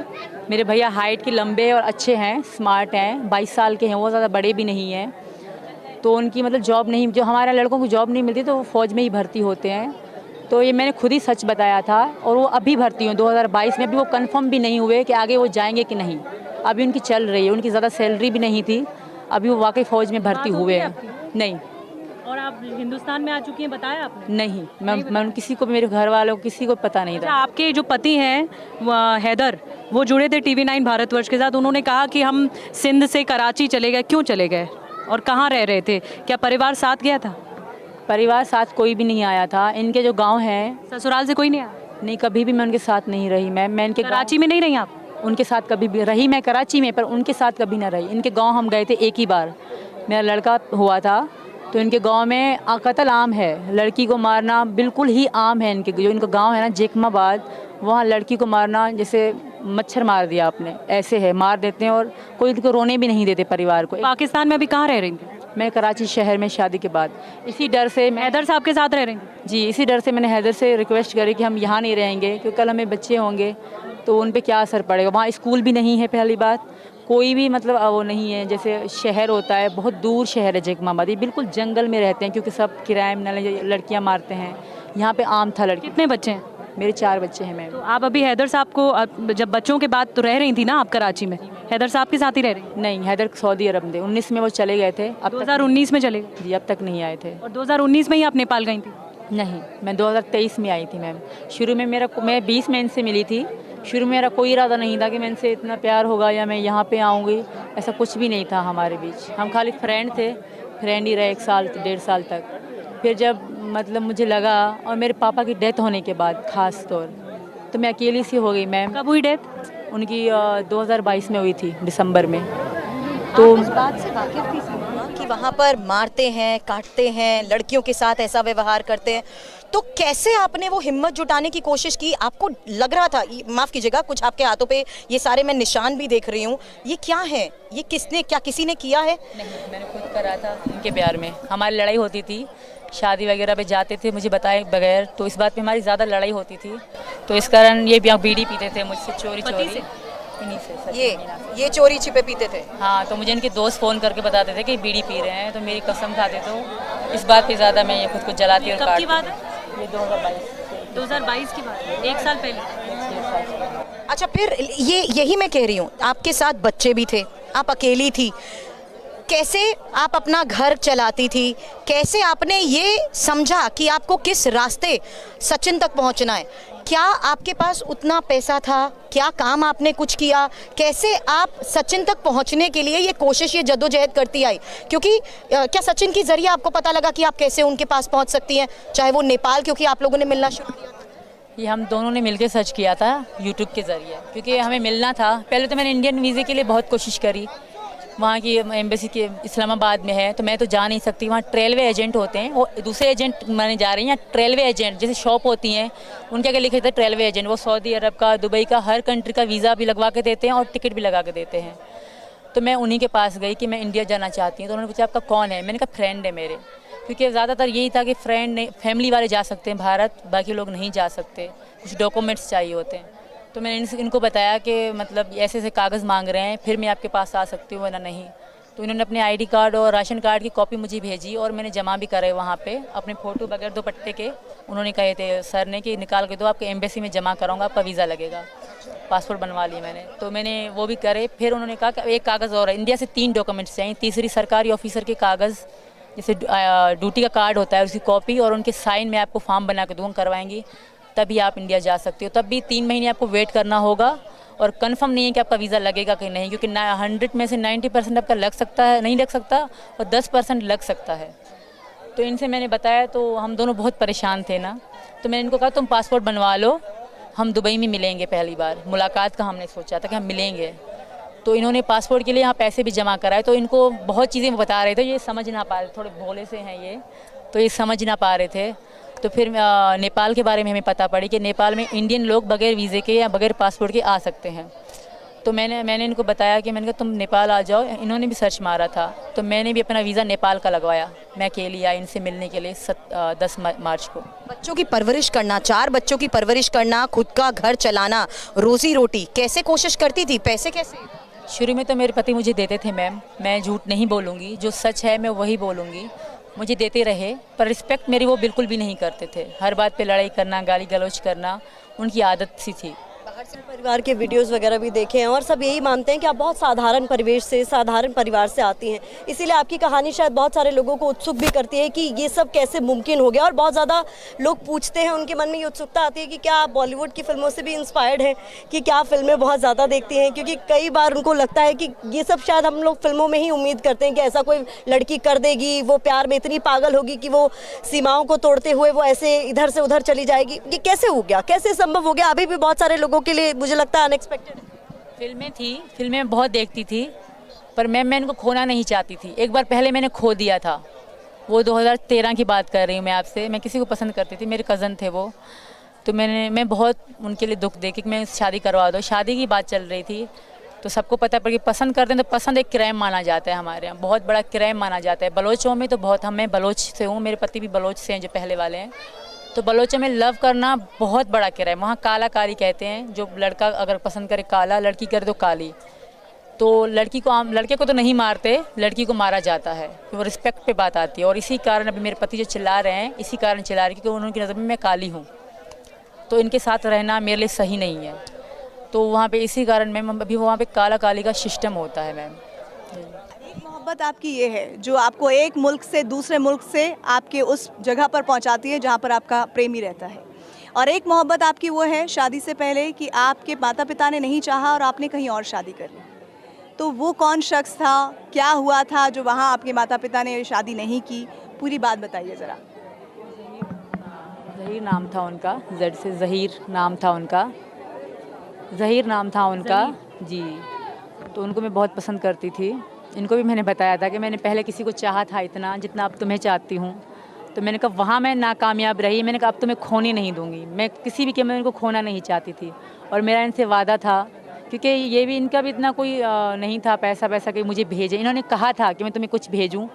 मेरे भैया हाइट के लंबे और अच्छे हैं, स्मार्ट हैं, 22 साल के हैं, वो ज़्यादा बड़े भी नहीं हैं। तो उनकी मतलब जॉब नहीं, जो हमारे लड़कों को जॉब नहीं मिलती तो वो फ़ौज में ही भर्ती होते हैं। तो ये मैंने खुद ही सच बताया था और वो अभी भर्ती हुए 2022 में। अभी वो कंफर्म भी नहीं हुए कि आगे वो जाएंगे कि नहीं, अभी उनकी चल रही है। उनकी ज़्यादा सैलरी भी नहीं थी, अभी वो वाकई फ़ौज में भर्ती हुए हैं। नहीं। और आप हिंदुस्तान में आ चुकी हैं, बताया आपने? नहीं, मैं किसी को, मेरे घर वालों को किसी को पता नहीं था। आपके जो पति हैं हैदर, वो जुड़े थे TV9 भारतवर्ष के साथ। उन्होंने कहा कि हम सिंध से कराची चले गए। क्यों चले गए और कहाँ रह रहे थे? क्या परिवार साथ गया था? परिवार साथ कोई भी नहीं आया था। इनके जो गांव हैं, ससुराल से कोई नहीं आया? नहीं, कभी भी मैं उनके साथ नहीं रही मैम। मैं इनके कराची में नहीं रही आप? उनके साथ कभी भी रही मैं कराची में, पर उनके साथ कभी ना रही। इनके गांव हम गए थे एक ही बार, मेरा लड़का हुआ था। तो इनके गांव में कत्ल आम है, लड़की को मारना बिल्कुल ही आम है। इनके जो इनका गांव है ना जेकमाबाद, वहाँ लड़की को मारना जैसे मच्छर मार दिया आपने, ऐसे है, मार देते हैं और कोई इनको रोने भी नहीं देते परिवार को। पाकिस्तान में अभी कहाँ रह रही थी? मैं कराची शहर में शादी के बाद। इसी डर से मैं हैदर साहब के साथ रह रही थी? जी, इसी डर से मैंने हैदर से रिक्वेस्ट करी कि हम यहाँ नहीं रहेंगे, क्योंकि कल हमें बच्चे होंगे तो उन पे क्या असर पड़ेगा। वहाँ स्कूल भी नहीं है, पहली बात कोई भी मतलब वो नहीं है, जैसे शहर होता है, बहुत दूर शहर है जेकमाबाद, ये बिल्कुल जंगल में रहते हैं, क्योंकि सब किराए में लड़कियाँ मारते हैं। यहाँ पे आम था लड़की। कितने बच्चे हैं? मेरे 4 बच्चे हैं मैम। तो आप अभी हैदर साहब को, जब बच्चों के बाद तो रह रही थी ना आप कराची में, हैदर साहब के साथ ही रह रही? नहीं, हैदर सऊदी अरब थे, 19 में वो चले गए थे। अब 2019 में चले गए? जी, अब तक नहीं आए थे। और 2019 में ही आप नेपाल गई थी? नहीं, मैं 2023 में आई थी मैम। शुरू में मैं 20 में इनसे मिली थी। शुरू में मेरा कोई इरादा नहीं था कि मैं इनसे इतना प्यार होगा या मैं यहाँ पे आऊँगी, ऐसा कुछ भी नहीं था हमारे बीच। हम खाली फ्रेंड थे, फ्रेंड ही रहे 1 साल 1.5 साल तक। फिर जब मतलब मुझे लगा, और मेरे पापा की डेथ होने के बाद ख़ास तौर, तो मैं अकेली सी हो गई मैम। कब हुई डेथ? उनकी 2022 में हुई थी, दिसंबर में। तो इस बात से वाकिफ थी सीमा कि वहाँ पर मारते हैं, काटते हैं, लड़कियों के साथ ऐसा व्यवहार करते हैं, तो कैसे आपने वो हिम्मत जुटाने की कोशिश की? आपको लग रहा था, माफ़ कीजिएगा, कुछ आपके हाथों पे ये सारे मैं निशान भी देख रही हूँ, ये क्या है? ये किसने, क्या किसी ने किया है? नहीं, मैंने खुद करा था। उनके प्यार में हमारी लड़ाई होती थी, शादी वगैरह पे जाते थे मुझे बताए बगैर, तो इस बात पे हमारी ज़्यादा लड़ाई होती थी। तो इस कारण ये बीड़ी पीते थे मुझसे चोरी चोरी। ये चोरी छिपे पीते थे? हाँ, तो मुझे इनके दोस्त फ़ोन करके बताते थे कि बीड़ी पी रहे हैं, तो मेरी कसम खाते। तो इस बात पे ज़्यादा मैं ये खुद को जलाती और कब की बात है? ये 2022 की बात है, 1 साल पहले। अच्छा, फिर यही मैं कह रही हूँ, आपके साथ बच्चे भी थे, आप अकेली थी, कैसे आप अपना घर चलाती थी? कैसे आपने ये समझा कि आपको किस रास्ते सचिन तक पहुंचना है? क्या आपके पास उतना पैसा था? क्या काम आपने कुछ किया? कैसे आप सचिन तक पहुंचने के लिए ये कोशिश, ये जद्दोजहद करती आई? क्योंकि क्या सचिन के जरिए आपको पता लगा कि आप कैसे उनके पास पहुंच सकती हैं, चाहे वो नेपाल, क्योंकि आप लोगों ने मिलना शुरू किया था? ये हम दोनों ने मिलकर सर्च किया था यूट्यूब के ज़रिए, क्योंकि हमें मिलना था। पहले तो मैंने इंडियन वीज़े के लिए बहुत कोशिश करी, वहाँ की एम्बेसी के इस्लामाबाद में है, तो मैं तो जा नहीं सकती। वहाँ रेलवे एजेंट होते हैं, वो दूसरे एजेंट माने जा रही हैं, रेलवे एजेंट जैसे शॉप होती हैं, उनके आगे लिखे थे रेलवे एजेंट। वो सऊदी अरब का, दुबई का, हर कंट्री का वीज़ा भी लगवा के देते हैं और टिकट भी लगा के देते हैं। तो मैं उन्हीं के पास गई कि मैं इंडिया जाना चाहती हूँ। तो उन्होंने पूछा आपका कौन है, मैंने कहा फ्रेंड है मेरे, क्योंकि ज़्यादातर यही था कि फ्रेंड नहीं, फैमिली वाले जा सकते हैं भारत, बाकी लोग नहीं जा सकते, कुछ डॉक्यूमेंट्स चाहिए होते हैं। तो मैंने इनको बताया कि मतलब ऐसे ऐसे कागज़ मांग रहे हैं, फिर मैं आपके पास आ सकती हूँ वरना नहीं। तो इन्होंने अपने आईडी कार्ड और राशन कार्ड की कॉपी मुझे भेजी और मैंने जमा भी कराए वहाँ पे, अपने फ़ोटो बगैर दुपट्टे के। उन्होंने कहे थे सर ने कि निकाल के दो, आपके एम्बेसी में जमा कराऊंगा, आपका वीज़ा लगेगा। पासपोर्ट बनवा ली मैंने, तो मैंने वो भी करे। फिर उन्होंने कहा कि एक कागज़ और है, इंडिया से 3 डॉक्यूमेंट्स चाहिए, तीसरी सरकारी ऑफिसर के कागज़, जैसे ड्यूटी का कार्ड होता है उसकी कॉपी और उनके साइन में आपको फॉर्म बना के दूँगा, करवाएंगी, तभी आप इंडिया जा सकते हो। तब भी 3 महीने आपको वेट करना होगा और कंफर्म नहीं है कि आपका वीज़ा लगेगा कि नहीं, क्योंकि 100 में से 90% आपका लग सकता है, नहीं लग सकता, और 10% लग सकता है। तो इनसे मैंने बताया तो हम दोनों बहुत परेशान थे ना, तो मैंने इनको कहा तुम पासपोर्ट बनवा लो, हम दुबई में मिलेंगे, पहली बार मुलाकात का हमने सोचा था कि हम मिलेंगे। तो इन्होंने पासपोर्ट के लिए यहाँ पैसे भी जमा कराए। तो इनको बहुत चीज़ें बता रहे थे, ये समझ ना पा रहे, थोड़े भोले से हैं ये, तो ये समझ ना पा रहे थे। तो फिर नेपाल के बारे में हमें पता पड़ी कि नेपाल में इंडियन लोग बगैर वीज़े के या बगैर पासपोर्ट के आ सकते हैं। तो मैंने इनको बताया कि मैंने कहा तुम नेपाल आ जाओ। इन्होंने भी सर्च मारा था, तो मैंने भी अपना वीज़ा नेपाल का लगवाया। मैं अकेली आई इनसे मिलने के लिए 10 मार्च को। बच्चों की परवरिश करना, 4 बच्चों की परवरिश करना, खुद का घर चलाना, रोजी रोटी कैसे कोशिश करती थी, पैसे कैसे? शुरू में तो मेरे पति मुझे देते थे मैम, मैं झूठ नहीं बोलूँगी, जो सच है मैं वही बोलूँगी, मुझे देते रहे, पर रिस्पेक्ट मेरी वो बिल्कुल भी नहीं करते थे। हर बात पे लड़ाई करना, गाली गलौज करना उनकी आदत सी थी। परिवार के वीडियोस वगैरह भी देखे हैं और सब यही मानते हैं कि आप बहुत साधारण परिवेश से, साधारण परिवार से आती हैं, इसीलिए आपकी कहानी शायद बहुत सारे लोगों को उत्सुक भी करती है कि ये सब कैसे मुमकिन हो गया। और बहुत ज़्यादा लोग पूछते हैं, उनके मन में ये उत्सुकता आती है कि क्या आप बॉलीवुड की फिल्मों से भी इंस्पायर्ड हैं, कि क्या फिल्में बहुत ज़्यादा देखती हैं, क्योंकि कई बार उनको लगता है कि ये सब शायद हम लोग फिल्मों में ही उम्मीद करते हैं कि ऐसा कोई लड़की कर देगी, वो प्यार में इतनी पागल होगी कि वो सीमाओं को तोड़ते हुए वो ऐसे इधर से उधर चली जाएगी। ये कैसे हो गया, कैसे संभव हो गया? अभी भी बहुत सारे लोगों के लिए मुझे लगता है अनएक्सपेक्टेड। फिल्में बहुत देखती थी, पर मैं इनको खोना नहीं चाहती थी। एक बार पहले मैंने खो दिया था, वो 2013 की बात कर रही हूँ मैं आपसे। मैं किसी को पसंद करती थी, मेरे कज़न थे वो, तो मैं बहुत उनके लिए दुख देखी कि मैं शादी करवा दो। शादी की बात चल रही थी, तो सबको पता पड़ कि पसंद करते हैं तो पसंद एक क्राइम माना जाता है, हमारे यहाँ बहुत बड़ा क्राइम माना जाता है। बलोचों में तो बहुत, मैं बलोच से हूँ, मेरे पति भी बलोच से हैं जो पहले वाले हैं, तो बलोचों में लव करना बहुत बड़ा क्राइम। वहाँ काला काली कहते हैं, जो लड़का अगर पसंद करे काला, लड़की करे तो काली। तो लड़के को तो नहीं मारते, लड़की को मारा जाता है, तो वो रिस्पेक्ट पे बात आती है। और इसी कारण अभी मेरे पति जो चिल्ला रहे हैं, इसी कारण चिल्ला रहे हैं क्योंकि उनकी नज़र में मैं काली हूँ, तो इनके साथ रहना मेरे लिए सही नहीं है। तो वहाँ पे इसी कारण मैम अभी वहाँ पे काला काली का सिस्टम होता है मैम। मोहब्बत आपकी ये है जो आपको एक मुल्क से दूसरे मुल्क से आपके उस जगह पर पहुंचाती है जहां पर आपका प्रेमी रहता है, और एक मोहब्बत आपकी वो है शादी से पहले कि आपके माता पिता ने नहीं चाहा और आपने कहीं और शादी कर ली। तो वो कौन शख्स था, क्या हुआ था जो वहां आपके माता पिता ने शादी नहीं की, पूरी बात बताइए ज़रा। ज़हीर नाम था उनका, जेड से ज़हीर नाम था उनका, ज़हीर नाम था उनका जी। तो उनको मैं बहुत पसंद करती थी। इनको भी मैंने बताया था कि मैंने पहले किसी को चाहा था इतना जितना अब तुम्हें चाहती हूँ। तो मैंने कहा वहाँ मैं नाकामयाब रही, मैंने कहा अब तुम्हें खोने नहीं दूँगी, मैं किसी भी कीमत में इनको खोना नहीं चाहती थी। और मेरा इनसे वादा था, क्योंकि ये भी इनका भी इतना कोई नहीं था पैसा कि मुझे भेजे। इन्होंने कहा था कि मैं तुम्हें कुछ भेजूँ,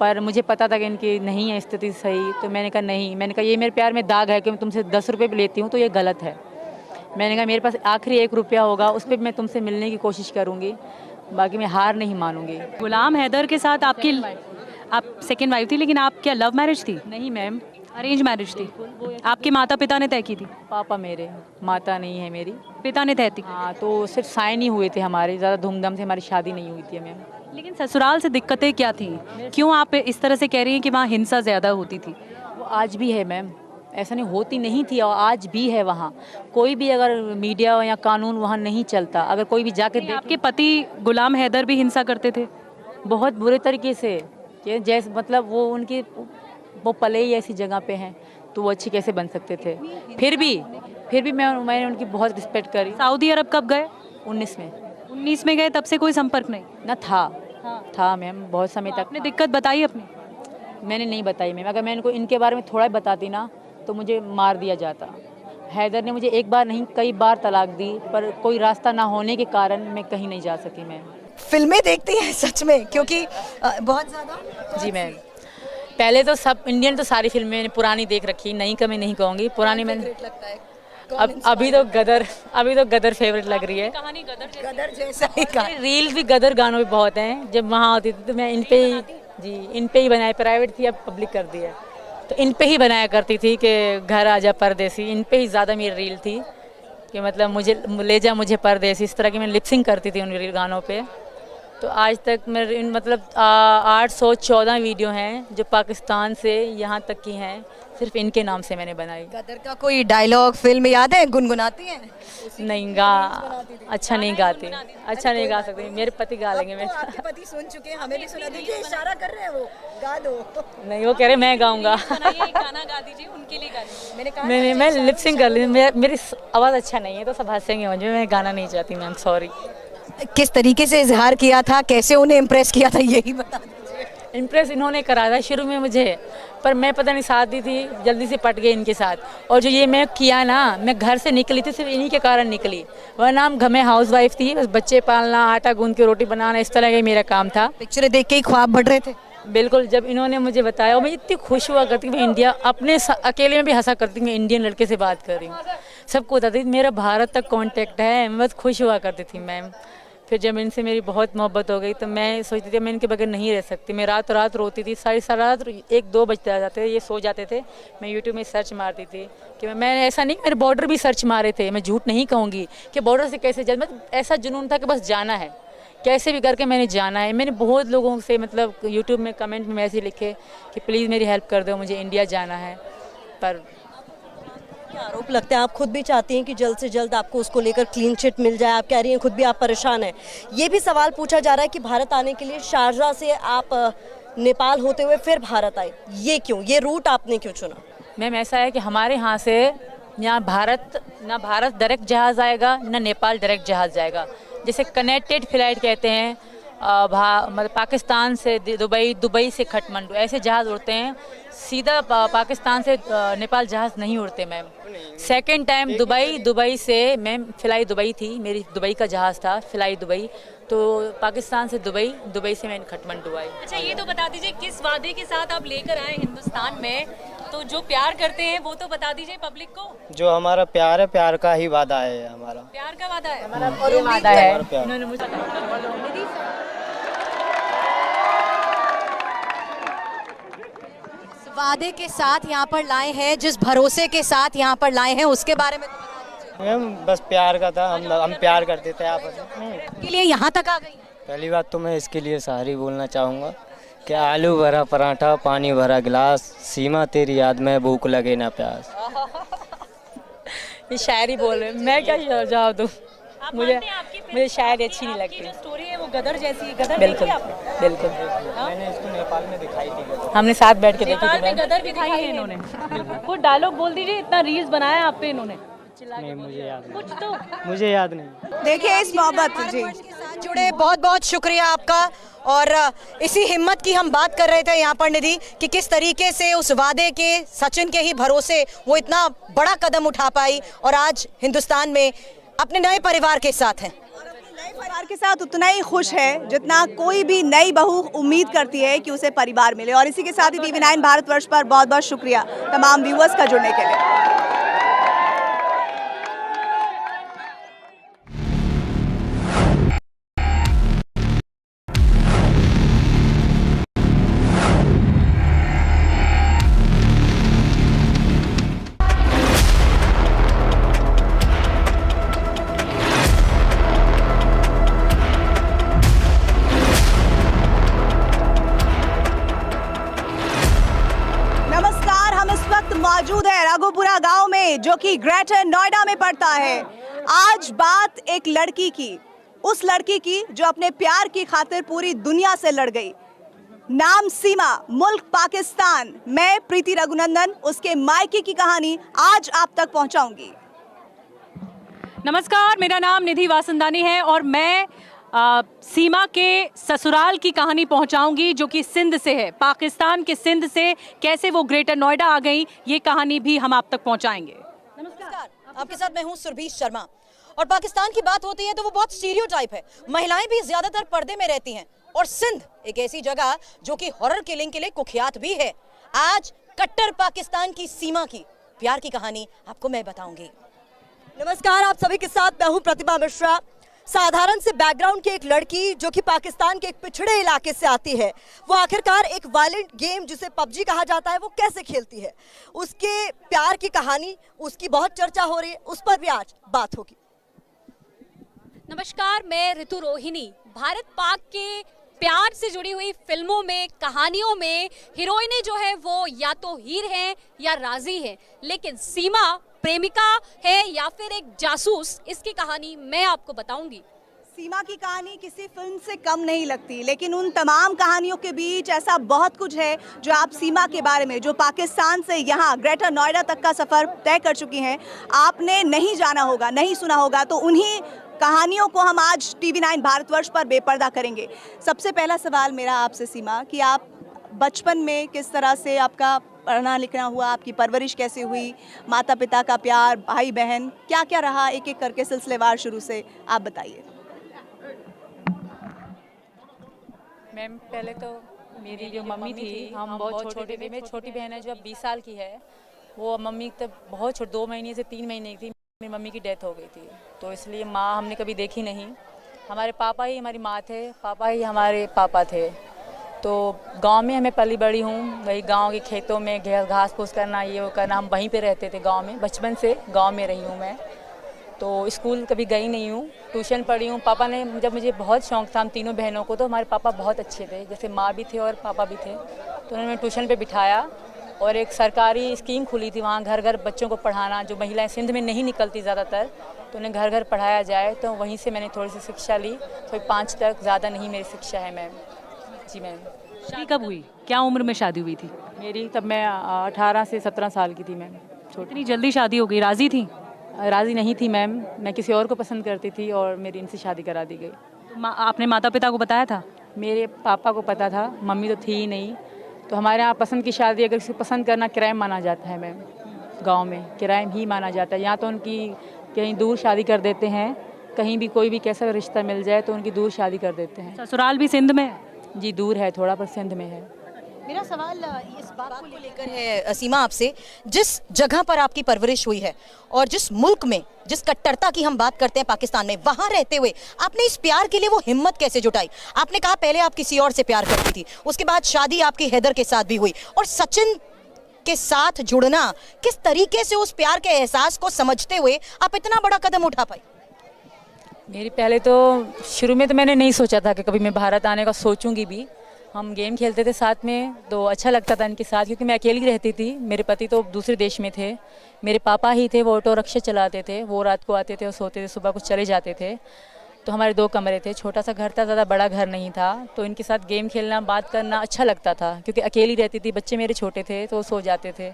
पर मुझे पता था कि इनकी नहीं है स्थिति सही। तो मैंने कहा नहीं, मैंने कहा ये मेरे प्यार में दाग है कि मैं तुमसे 10 रुपये भी लेती हूँ तो ये गलत है। मैंने कहा मेरे पास आखिरी 1 रुपया होगा, उस पर मैं तुमसे मिलने की कोशिश करूँगी, बाकी मैं हार नहीं मानूंगी। गुलाम हैदर के साथ आप सेकंड वाइफ थी, लेकिन आप क्या लव मैरिज थी? नहीं मैम, अरेंज मैरिज थी। आपके माता पिता ने तय की थी? पापा मेरे, माता नहीं है मेरी, पिता ने तय की। हाँ, तो सिर्फ साइन ही हुए थे हमारे, ज़्यादा धूमधाम से हमारी शादी नहीं हुई थी मैम। लेकिन ससुराल से दिक्कतें क्या थी? क्यों आप इस तरह से कह रही हैं कि वहाँ हिंसा ज़्यादा होती थी? वो आज भी है मैम, ऐसा नहीं होती नहीं थी, और आज भी है। वहाँ कोई भी अगर मीडिया या कानून वहाँ नहीं चलता, अगर कोई भी जाके आपके पति गुलाम हैदर भी हिंसा करते थे? बहुत बुरे तरीके से, कि जैसे मतलब वो पले ही ऐसी जगह पे हैं, तो वो अच्छे कैसे बन सकते थे? फिर भी मैंने उनकी बहुत रिस्पेक्ट करी। सऊदी अरब कब गए? 19 में गए, तब से कोई संपर्क नहीं? ना था मैम, बहुत समय तक। आपने दिक्कत बताई अपनी? मैंने नहीं बताई मैम, अगर मैं इनको इनके बारे में थोड़ा बताती ना तो मुझे मार दिया जाता। हैदर ने मुझे एक बार नहीं कई बार तलाक दी, पर कोई रास्ता ना होने के कारण मैं कहीं नहीं जा सकी मैम। फिल्में देखती हैं सच में, क्योंकि बहुत ज़्यादा। जी मैम, पहले तो सब इंडियन तो सारी फिल्में मैंने पुरानी देख रखी, नई का मैं नहीं कहूँगी, पुरानी मैंने। अब अभी तो गदर फेवरेट लग रही है। कहानी गदर जैसा ही का। रील भी गदर गानों पे बहुत हैं। जब वहाँ होती थी तो मैं इन पे ही बनाए, प्राइवेट थी अब पब्लिक कर दी है, तो इन पे ही बनाया करती थी कि घर आजा परदेसी, इन पे ही ज़्यादा मेरी रील थी कि मतलब मुझे ले जा मुझे परदेसी, इस तरह की मैं लिपसिंग करती थी उन रील गानों पे। तो आज तक मेरे मतलब 814 वीडियो हैं जो पाकिस्तान से यहाँ तक की हैं, सिर्फ इनके नाम से मैंने बनाई। गदर का कोई डायलॉग फिल्म याद है, गुनगुनाती हैं? नहीं अच्छा नहीं गाती, अच्छा नहीं गा सकती, मेरे पति गा लेंगे। मैं आपके पति सुन चुके हैं, हमें भी सुना दीजिए, इशारा कर रहे हैं वो, गा दो। नहीं, वो कह रहे मैं गाऊंगा। गाना गा दीजिए उनके लिए, गाने मैंने कहा नहीं, मैं लिपसिंग कर ली, मेरी आवाज़ अच्छा नहीं है तो सब हंसेंगे मुझे, मैं गाना नहीं चाहती मैम, सॉरी। किस तरीके से इजहार किया था, कैसे उन्हें इम्प्रेस किया था, यही बता दीजिए। इम्प्रेस इन्होंने करा था शुरू में मुझे, पर मैं पता नहीं साथ दी थी, जल्दी से पट गई इनके साथ। और जो ये मैं किया ना, मैं घर से निकली थी सिर्फ इन्हीं के कारण निकली, वरना हम घर में हाउस वाइफ थी, बस बच्चे पालना, आटा गूंद के रोटी बनाना, इस तरह का मेरा काम था। पिक्चरें देख के ही ख्वाब बढ़ रहे थे? बिल्कुल, जब इन्होंने मुझे बताया, और मैं इतनी खुश हुआ करती मैं इंडिया, अपने अकेले में भी हंसा करती मैं इंडियन लड़के से बात कर रही हूँ, सबको बताती थी मेरा भारत तक कॉन्टेक्ट है, मैं बस खुश हुआ करती थी मैम। फिर जब इनसे मेरी बहुत मोहब्बत हो गई तो मैं सोचती थी मैं इनके बगैर नहीं रह सकती, मैं रात रात रोती थी, सारी रात 1-2 बजते आ जाते थे, ये सो जाते थे, मैं यूट्यूब में सर्च मारती थी कि मैं ऐसा नहीं, मेरे बॉर्डर भी सर्च मारे थे, मैं झूठ नहीं कहूँगी कि बॉर्डर से कैसे जा, मतलब ऐसा जुनून था कि बस जाना है, कैसे भी करके मैंने जाना है। मैंने बहुत लोगों से मतलब यूट्यूब में कमेंट में मैसेज लिखे कि प्लीज़ मेरी हेल्प कर दो, मुझे इंडिया जाना है, पर आरोप लगते हैं, आप खुद भी चाहती हैं कि जल्द से जल्द आपको उसको लेकर क्लीन चिट मिल जाए, आप कह रही हैं खुद भी आप परेशान हैं। ये भी सवाल पूछा जा रहा है कि भारत आने के लिए शारजाह से आप नेपाल होते हुए फिर भारत आए, ये क्यों, ये रूट आपने क्यों चुना? मैम ऐसा है कि हमारे यहाँ से यहाँ ना भारत डायरेक्ट जहाज़ आएगा, ना नेपाल डायरेक्ट जहाज़ जाएगा, जैसे कनेक्टेड फ्लाइट कहते हैं, मतलब पाकिस्तान से दुबई से काठमांडू, ऐसे जहाज़ उड़ते हैं, सीधा पाकिस्तान से नेपाल जहाज़ नहीं उड़ते मैम। सेकंड टाइम दुबई से मैम, फ्लाई दुबई थी मेरी, दुबई का जहाज़ था फ्लाई दुबई, तो पाकिस्तान से दुबई से मैं काठमांडू आई। अच्छा, ये तो बता दीजिए किस वादे के साथ आप लेकर आए हिंदुस्तान में, तो जो प्यार करते हैं वो तो बता दीजिए पब्लिक को। जो हमारा प्यार है, प्यार का ही वादा है हमारा, प्यार का वादा है, हमारा वादा है। इन्होंने मुझे वादे के साथ यहाँ पर लाए हैं, जिस भरोसे के साथ यहाँ पर लाए हैं, उसके बारे में तो बता दीजिए। मैम बस प्यार का था, हम प्यार करते थे आपस में, के लिए यहाँ तक आ गई। पहली बात तो मैं इसके लिए सॉरी बोलना चाहूँगा कि आलू भरा पराठा, पानी भरा गिलास, सीमा तेरी याद में, भूख लगे ना प्यास। ये शायरी बोल रहे, मैं क्या जवाब दूँ, मुझे शायरी अच्छी नहीं लगती। स्टोरी है वो गदर जैसी है, गदर बिल्कुल देखी आपने? बिल्कुल, मैंने इसको नेपाल में दिखाई थी, हमने साथ बैठ के देखी नेपाल थी में मैम। गदर दिखाई है इन्होंने। कुछ डायलॉग बोल दीजिए, इतना रील्स बनाया आप पे इन्होंने। नहीं मुझे याद कुछ तो नहीं, मुझे याद नहीं। देखिए इस मोहब्बत जी के साथ जुड़े बहुत बहुत शुक्रिया आपका। और इसी हिम्मत की हम बात कर रहे थे यहाँ पर निधि, कि किस तरीके से उस वादे के, सचिन के ही भरोसे वो इतना बड़ा कदम उठा पाई और आज हिंदुस्तान में अपने नए परिवार के साथ हैं। नए परिवार के साथ उतना ही खुश है जितना कोई भी नई बहू उम्मीद करती है कि उसे परिवार मिले। और इसी के साथ ही TV9 भारतवर्ष पर बहुत बहुत शुक्रिया तमाम व्यूअर्स का जुड़ने के लिए। मौजूद है राघोपुरा गांव में, जो कि ग्रेटर नोएडा में पड़ता है। आज बात एक लड़की की, उस लड़की की जो अपने प्यार की खातिर पूरी दुनिया से लड़ गई। नाम सीमा, मुल्क पाकिस्तान। मैं प्रीति रघुनंदन उसके मायके की कहानी आज आप तक पहुंचाऊंगी। नमस्कार, मेरा नाम निधि वासंदानी है और मैं सीमा के ससुराल की कहानी पहुंचाऊंगी, जो कि सिंध से है, पाकिस्तान के सिंध से कैसे वो ग्रेटर नोएडा आ गई, ये कहानी भी हम आप तक पहुंचाएंगे। नमस्कार, आपके साथ मैं हूं सुरभि शर्मा। और पाकिस्तान की बात होती है तो वो बहुत स्टीरियोटाइप है, महिलाएं भी ज्यादातर पर्दे में रहती हैं। और सिंध एक ऐसी जगह जो कि हॉरर किलिंग के लिए कुख्यात भी है। आज कट्टर पाकिस्तान की सीमा की प्यार की कहानी आपको मैं बताऊंगी। नमस्कार, आप सभी के साथ मैं हूं प्रतिभा मिश्रा। साधारण से बैकग्राउंड की एक लड़की जो कि पाकिस्तान के एक पिछड़े इलाके से आती है, वो आखिरकार एक वायलेंट गेम जिसे पबजी कहा जाता है वो कैसे खेलती है, उसके प्यार की कहानी, उसकी बहुत चर्चा हो रही है, उस पर भी आज बात होगी। नमस्कार, मैं ऋतु रोहिणी। भारत पाक के प्यार से जुड़ी हुई फिल्मों में, कहानियों में हीरोइनें जो है वो या तो हीर हैं या राजी हैं, लेकिन सीमा प्रेमिका है या फिर एक जासूस, इसकी कहानी मैं आपको बताऊंगी। सीमा की कहानी किसी फिल्म से कम नहीं लगती, लेकिन उन तमाम कहानियों के बीच ऐसा बहुत कुछ है जो आप सीमा के बारे में, जो पाकिस्तान से यहाँ ग्रेटर नोएडा तक का सफ़र तय कर चुकी हैं, आपने नहीं जाना होगा, नहीं सुना होगा। तो उन्हीं कहानियों को हम आज TV9 भारतवर्ष पर बेपर्दा करेंगे। सबसे पहला सवाल मेरा आपसे सीमा कि आप बचपन में किस तरह से आपका पढ़ना लिखना हुआ, आपकी परवरिश कैसे हुई, माता पिता का प्यार, भाई बहन, क्या क्या रहा, एक एक करके सिलसिलेवार शुरू से आप बताइए। मैम पहले तो मेरी जो मम्मी थी, हम बहुत छोटे थे। मेरी छोटी बहन है जो अब 20 साल की है, वो मम्मी तब बहुत छोटी, 2 महीने से 3 महीने की थी, मेरी मम्मी की डेथ हो गई थी। तो इसलिए माँ हमने कभी देखी नहीं। हमारे पापा ही हमारी माँ थे, पापा ही हमारे पापा थे। तो गांव में हमें पली बड़ी हूँ, वही गांव के खेतों में घास फूस करना, ये वो करना, हम वहीं पे रहते थे गांव में। बचपन से गांव में रही हूँ मैं। तो स्कूल कभी गई नहीं हूँ, ट्यूशन पढ़ी हूँ। पापा ने, जब मुझे बहुत शौक़ था हम तीनों बहनों को, तो हमारे पापा बहुत अच्छे थे, जैसे माँ भी थे और पापा भी थे। तो उन्होंने ट्यूशन पे बिठाया और एक सरकारी स्कीम खुली थी वहाँ घर घर बच्चों को पढ़ाना, जो महिलाएं सिंध में नहीं निकलती ज़्यादातर, तो उन्हें घर घर पढ़ाया जाए। तो वहीं से मैंने थोड़ी सी शिक्षा ली, तो 5 तक, ज़्यादा नहीं मेरी शिक्षा है मैम। जी मैम। शादी कब हुई, क्या उम्र में शादी हुई थी? मेरी तब मैं 18 से 17 साल की थी मैम, छोटी। इतनी जल्दी शादी हो गई, राजी थी? राज़ी नहीं थी मैम, मैं किसी और को पसंद करती थी और मेरी इनसे शादी करा दी गई। तो आपने माता पिता को बताया था? मेरे पापा को पता था, मम्मी तो थी ही नहीं। तो हमारे यहाँ पसंद की शादी, अगर किसी को पसंद करना क्राइम माना जाता है मैम, गांव में क्राइम ही माना जाता है। यहाँ तो उनकी कहीं दूर शादी कर देते हैं, कहीं भी कोई भी कैसा रिश्ता मिल जाए तो उनकी दूर शादी कर देते हैं। ससुराल भी सिंध में? जी दूर है थोड़ा, पर सिंध में है। मेरा सवाल इस बात को लेकर है सीमा आपसे, जिस जगह पर आपकी परवरिश हुई है और जिस मुल्क में, जिस कट्टरता की हम बात करते हैं पाकिस्तान में, वहां रहते हुए आपने इस प्यार के लिए वो हिम्मत कैसे जुटाई? आपने कहा पहले आप किसी और से प्यार करती थी, उसके बाद शादी आपकी हैदर के साथ भी हुई, और सचिन के साथ जुड़ना, किस तरीके से उस प्यार के एहसास को समझते हुए आप इतना बड़ा कदम उठा पाई? मेरी पहले तो शुरू में तो मैंने नहीं सोचा था कि कभी मैं भारत आने का सोचूंगी भी। हम गेम खेलते थे साथ में, तो अच्छा लगता था इनके साथ, क्योंकि मैं अकेली रहती थी। मेरे पति तो दूसरे देश में थे, मेरे पापा ही थे, वो ऑटो रिक्शा चलाते थे, वो रात को आते थे और सोते थे, सुबह को चले जाते थे। तो हमारे 2 कमरे थे, छोटा सा घर था, ज़्यादा बड़ा घर नहीं था। तो इनके साथ गेम खेलना, बात करना अच्छा लगता था, क्योंकि अकेली रहती थी, बच्चे मेरे छोटे थे तो वो सो जाते थे,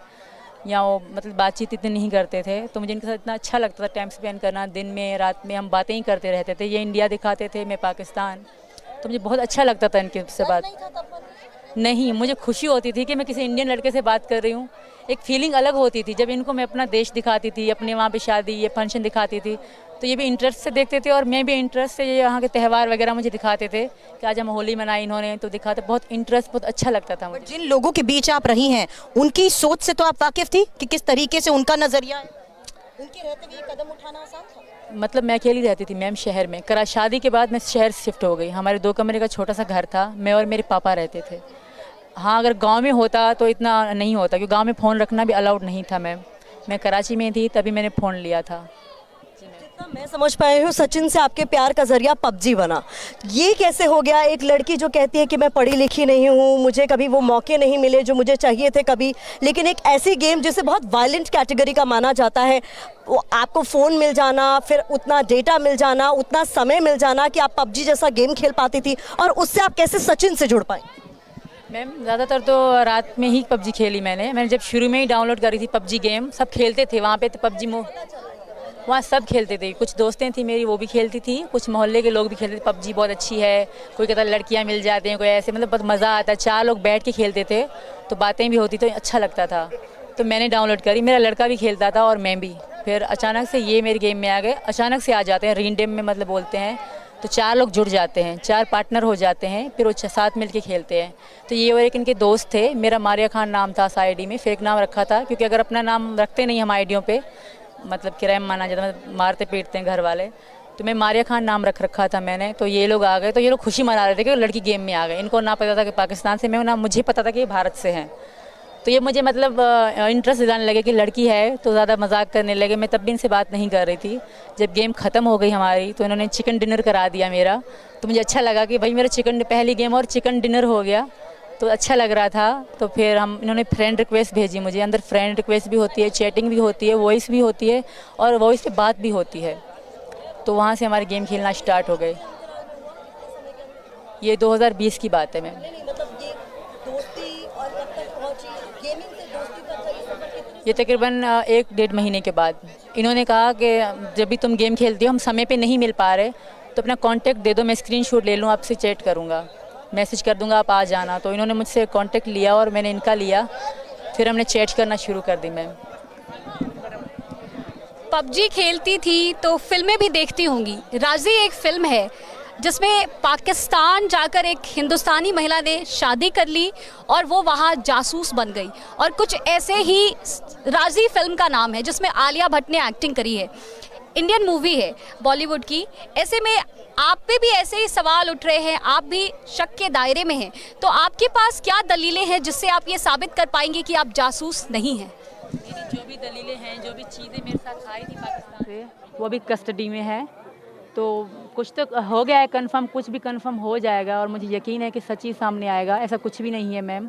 या वो मतलब बातचीत इतनी नहीं करते थे। तो मुझे इनके साथ इतना अच्छा लगता था टाइम स्पेंड करना, दिन में रात में हम बातें ही करते रहते थे। ये इंडिया दिखाते थे, मैं पाकिस्तान, तो मुझे बहुत अच्छा लगता था इनके से बात। नहीं, मुझे खुशी होती थी कि मैं किसी इंडियन लड़के से बात कर रही हूँ। एक फीलिंग अलग होती थी जब इनको मैं अपना देश दिखाती थी, अपने वहाँ पे शादी, ये फंक्शन दिखाती थी, तो ये भी इंटरेस्ट से देखते थे और मैं भी इंटरेस्ट से, ये यहाँ के त्यौहार वगैरह मुझे दिखाते थे कि आज हम होली मनाई इन्होंने, तो दिखाते, बहुत इंटरेस्ट, बहुत अच्छा लगता था मुझे। जिन लोगों के बीच आप रही हैं, उनकी सोच से तो आप वाकिफ थी कि किस तरीके से उनका नजरिया है? उनके रहते हुए ये कदम उठाना आसान था? मतलब मैं अकेली रहती थी मैम शहर में, शादी के बाद मैं शहर शिफ्ट हो गई। हमारे 2 कमरे का छोटा सा घर था, मैं और मेरे पापा रहते थे। हाँ, अगर गांव में होता तो इतना नहीं होता, क्योंकि गांव में फ़ोन रखना भी अलाउड नहीं था मैम। मैं कराची में थी तभी मैंने फ़ोन लिया था। जितना मैं समझ पाई हूँ, सचिन से आपके प्यार का जरिया पबजी बना। ये कैसे हो गया? एक लड़की जो कहती है कि मैं पढ़ी लिखी नहीं हूँ, मुझे कभी वो मौके नहीं मिले जो मुझे चाहिए थे कभी, लेकिन एक ऐसी गेम जिसे बहुत वायलेंट कैटेगरी का माना जाता है, वो आपको फ़ोन मिल जाना, फिर उतना डेटा मिल जाना, उतना समय मिल जाना कि आप पबजी जैसा गेम खेल पाती थी, और उससे आप कैसे सचिन से जुड़ पाए? मैम ज़्यादातर तो रात में ही पबजी खेली मैंने जब शुरू में ही डाउनलोड करी थी पबजी गेम। सब खेलते थे वहाँ पे, तो पबजी वहाँ सब खेलते थे। कुछ दोस्तें थी मेरी, वो भी खेलती थी, कुछ मोहल्ले के लोग भी खेलते थे। पबजी बहुत अच्छी है, कोई कहता लड़कियाँ मिल जाते हैं, कोई ऐसे, मतलब बहुत मज़ा आता है। 4 लोग बैठ के खेलते थे, तो बातें भी होती, तो अच्छा लगता था। तो मैंने डाउनलोड करी, मेरा लड़का भी खेलता था और मैं भी। फिर अचानक से ये मेरे गेम में आ गए, अचानक से आ जाते हैं, रीडेम में मतलब बोलते हैं, तो 4 लोग जुड़ जाते हैं, 4 पार्टनर हो जाते हैं, फिर वो साथ मिल के खेलते हैं। तो ये और एक इनके दोस्त थे, मेरा मारिया खान नाम था आईडी में, फेक नाम रखा था, क्योंकि अगर अपना नाम रखते नहीं हम आईडियों पे, मतलब क्राइम माना जाता है, मतलब मारते पीटते हैं घर वाले, तो मैं मारिया खान नाम रख रखा था मैंने। तो ये लोग आ गए, तो ये लोग खुशी मना रहे थे कि लड़की गेम में आ गए। इनको ना पता था कि पाकिस्तान से मैं, ना मुझे पता था कि ये भारत से हैं। तो ये मुझे मतलब इंटरेस्ट दिलाने लगे कि लड़की है, तो ज़्यादा मजाक करने लगे। मैं तब भी इनसे बात नहीं कर रही थी। जब गेम ख़त्म हो गई हमारी, तो इन्होंने चिकन डिनर करा दिया मेरा। तो मुझे अच्छा लगा कि भाई मेरा पहली गेम और चिकन डिनर हो गया, तो अच्छा लग रहा था। तो फिर इन्होंने फ्रेंड रिक्वेस्ट भेजी मुझे। अंदर फ्रेंड रिक्वेस्ट भी होती है, चैटिंग भी होती है, वॉइस भी होती है, और वॉइस पे बात भी होती है। तो वहाँ से हमारे गेम खेलना स्टार्ट हो गए। ये 2020 की बात है मैम। मतलब ये दोस्ती और कब तक पहुंची, गेमिंग से दोस्ती तक का ये सफर कितना? ये तकरीबन 1-1.5 महीने के बाद इन्होंने कहा कि जब भी तुम गेम खेलती हो, हम समय पे नहीं मिल पा रहे, तो अपना कांटेक्ट दे दो, मैं स्क्रीनशॉट ले लूँ, आपसे चैट करूँगा, मैसेज कर दूँगा, आप आ जाना। तो इन्होंने मुझसे कांटेक्ट लिया और मैंने इनका लिया, फिर हमने चैट करना शुरू कर दी मैम। पबजी खेलती थी तो फिल्में भी देखती होंगी। राजी एक फिल्म है जिसमें पाकिस्तान जाकर एक हिंदुस्तानी महिला ने शादी कर ली और वो वहाँ जासूस बन गई, और कुछ ऐसे ही राजी फिल्म का नाम है जिसमें आलिया भट्ट ने एक्टिंग करी है। इंडियन मूवी है, बॉलीवुड की। ऐसे में आप पे भी ऐसे ही सवाल उठ रहे हैं, आप भी शक के दायरे में हैं, तो आपके पास क्या दलीलें हैं जिससे आप ये साबित कर पाएंगे कि आप जासूस नहीं हैं? मेरी जो भी दलीलें हैं, जो भी चीज़ें मेरे साथ आई थी पाकिस्तान से, वो भी कस्टडी में है। तो कुछ तो हो गया है कंफर्म, कुछ भी कंफर्म हो जाएगा, और मुझे यकीन है कि सच ही सामने आएगा। ऐसा कुछ भी नहीं है मैम।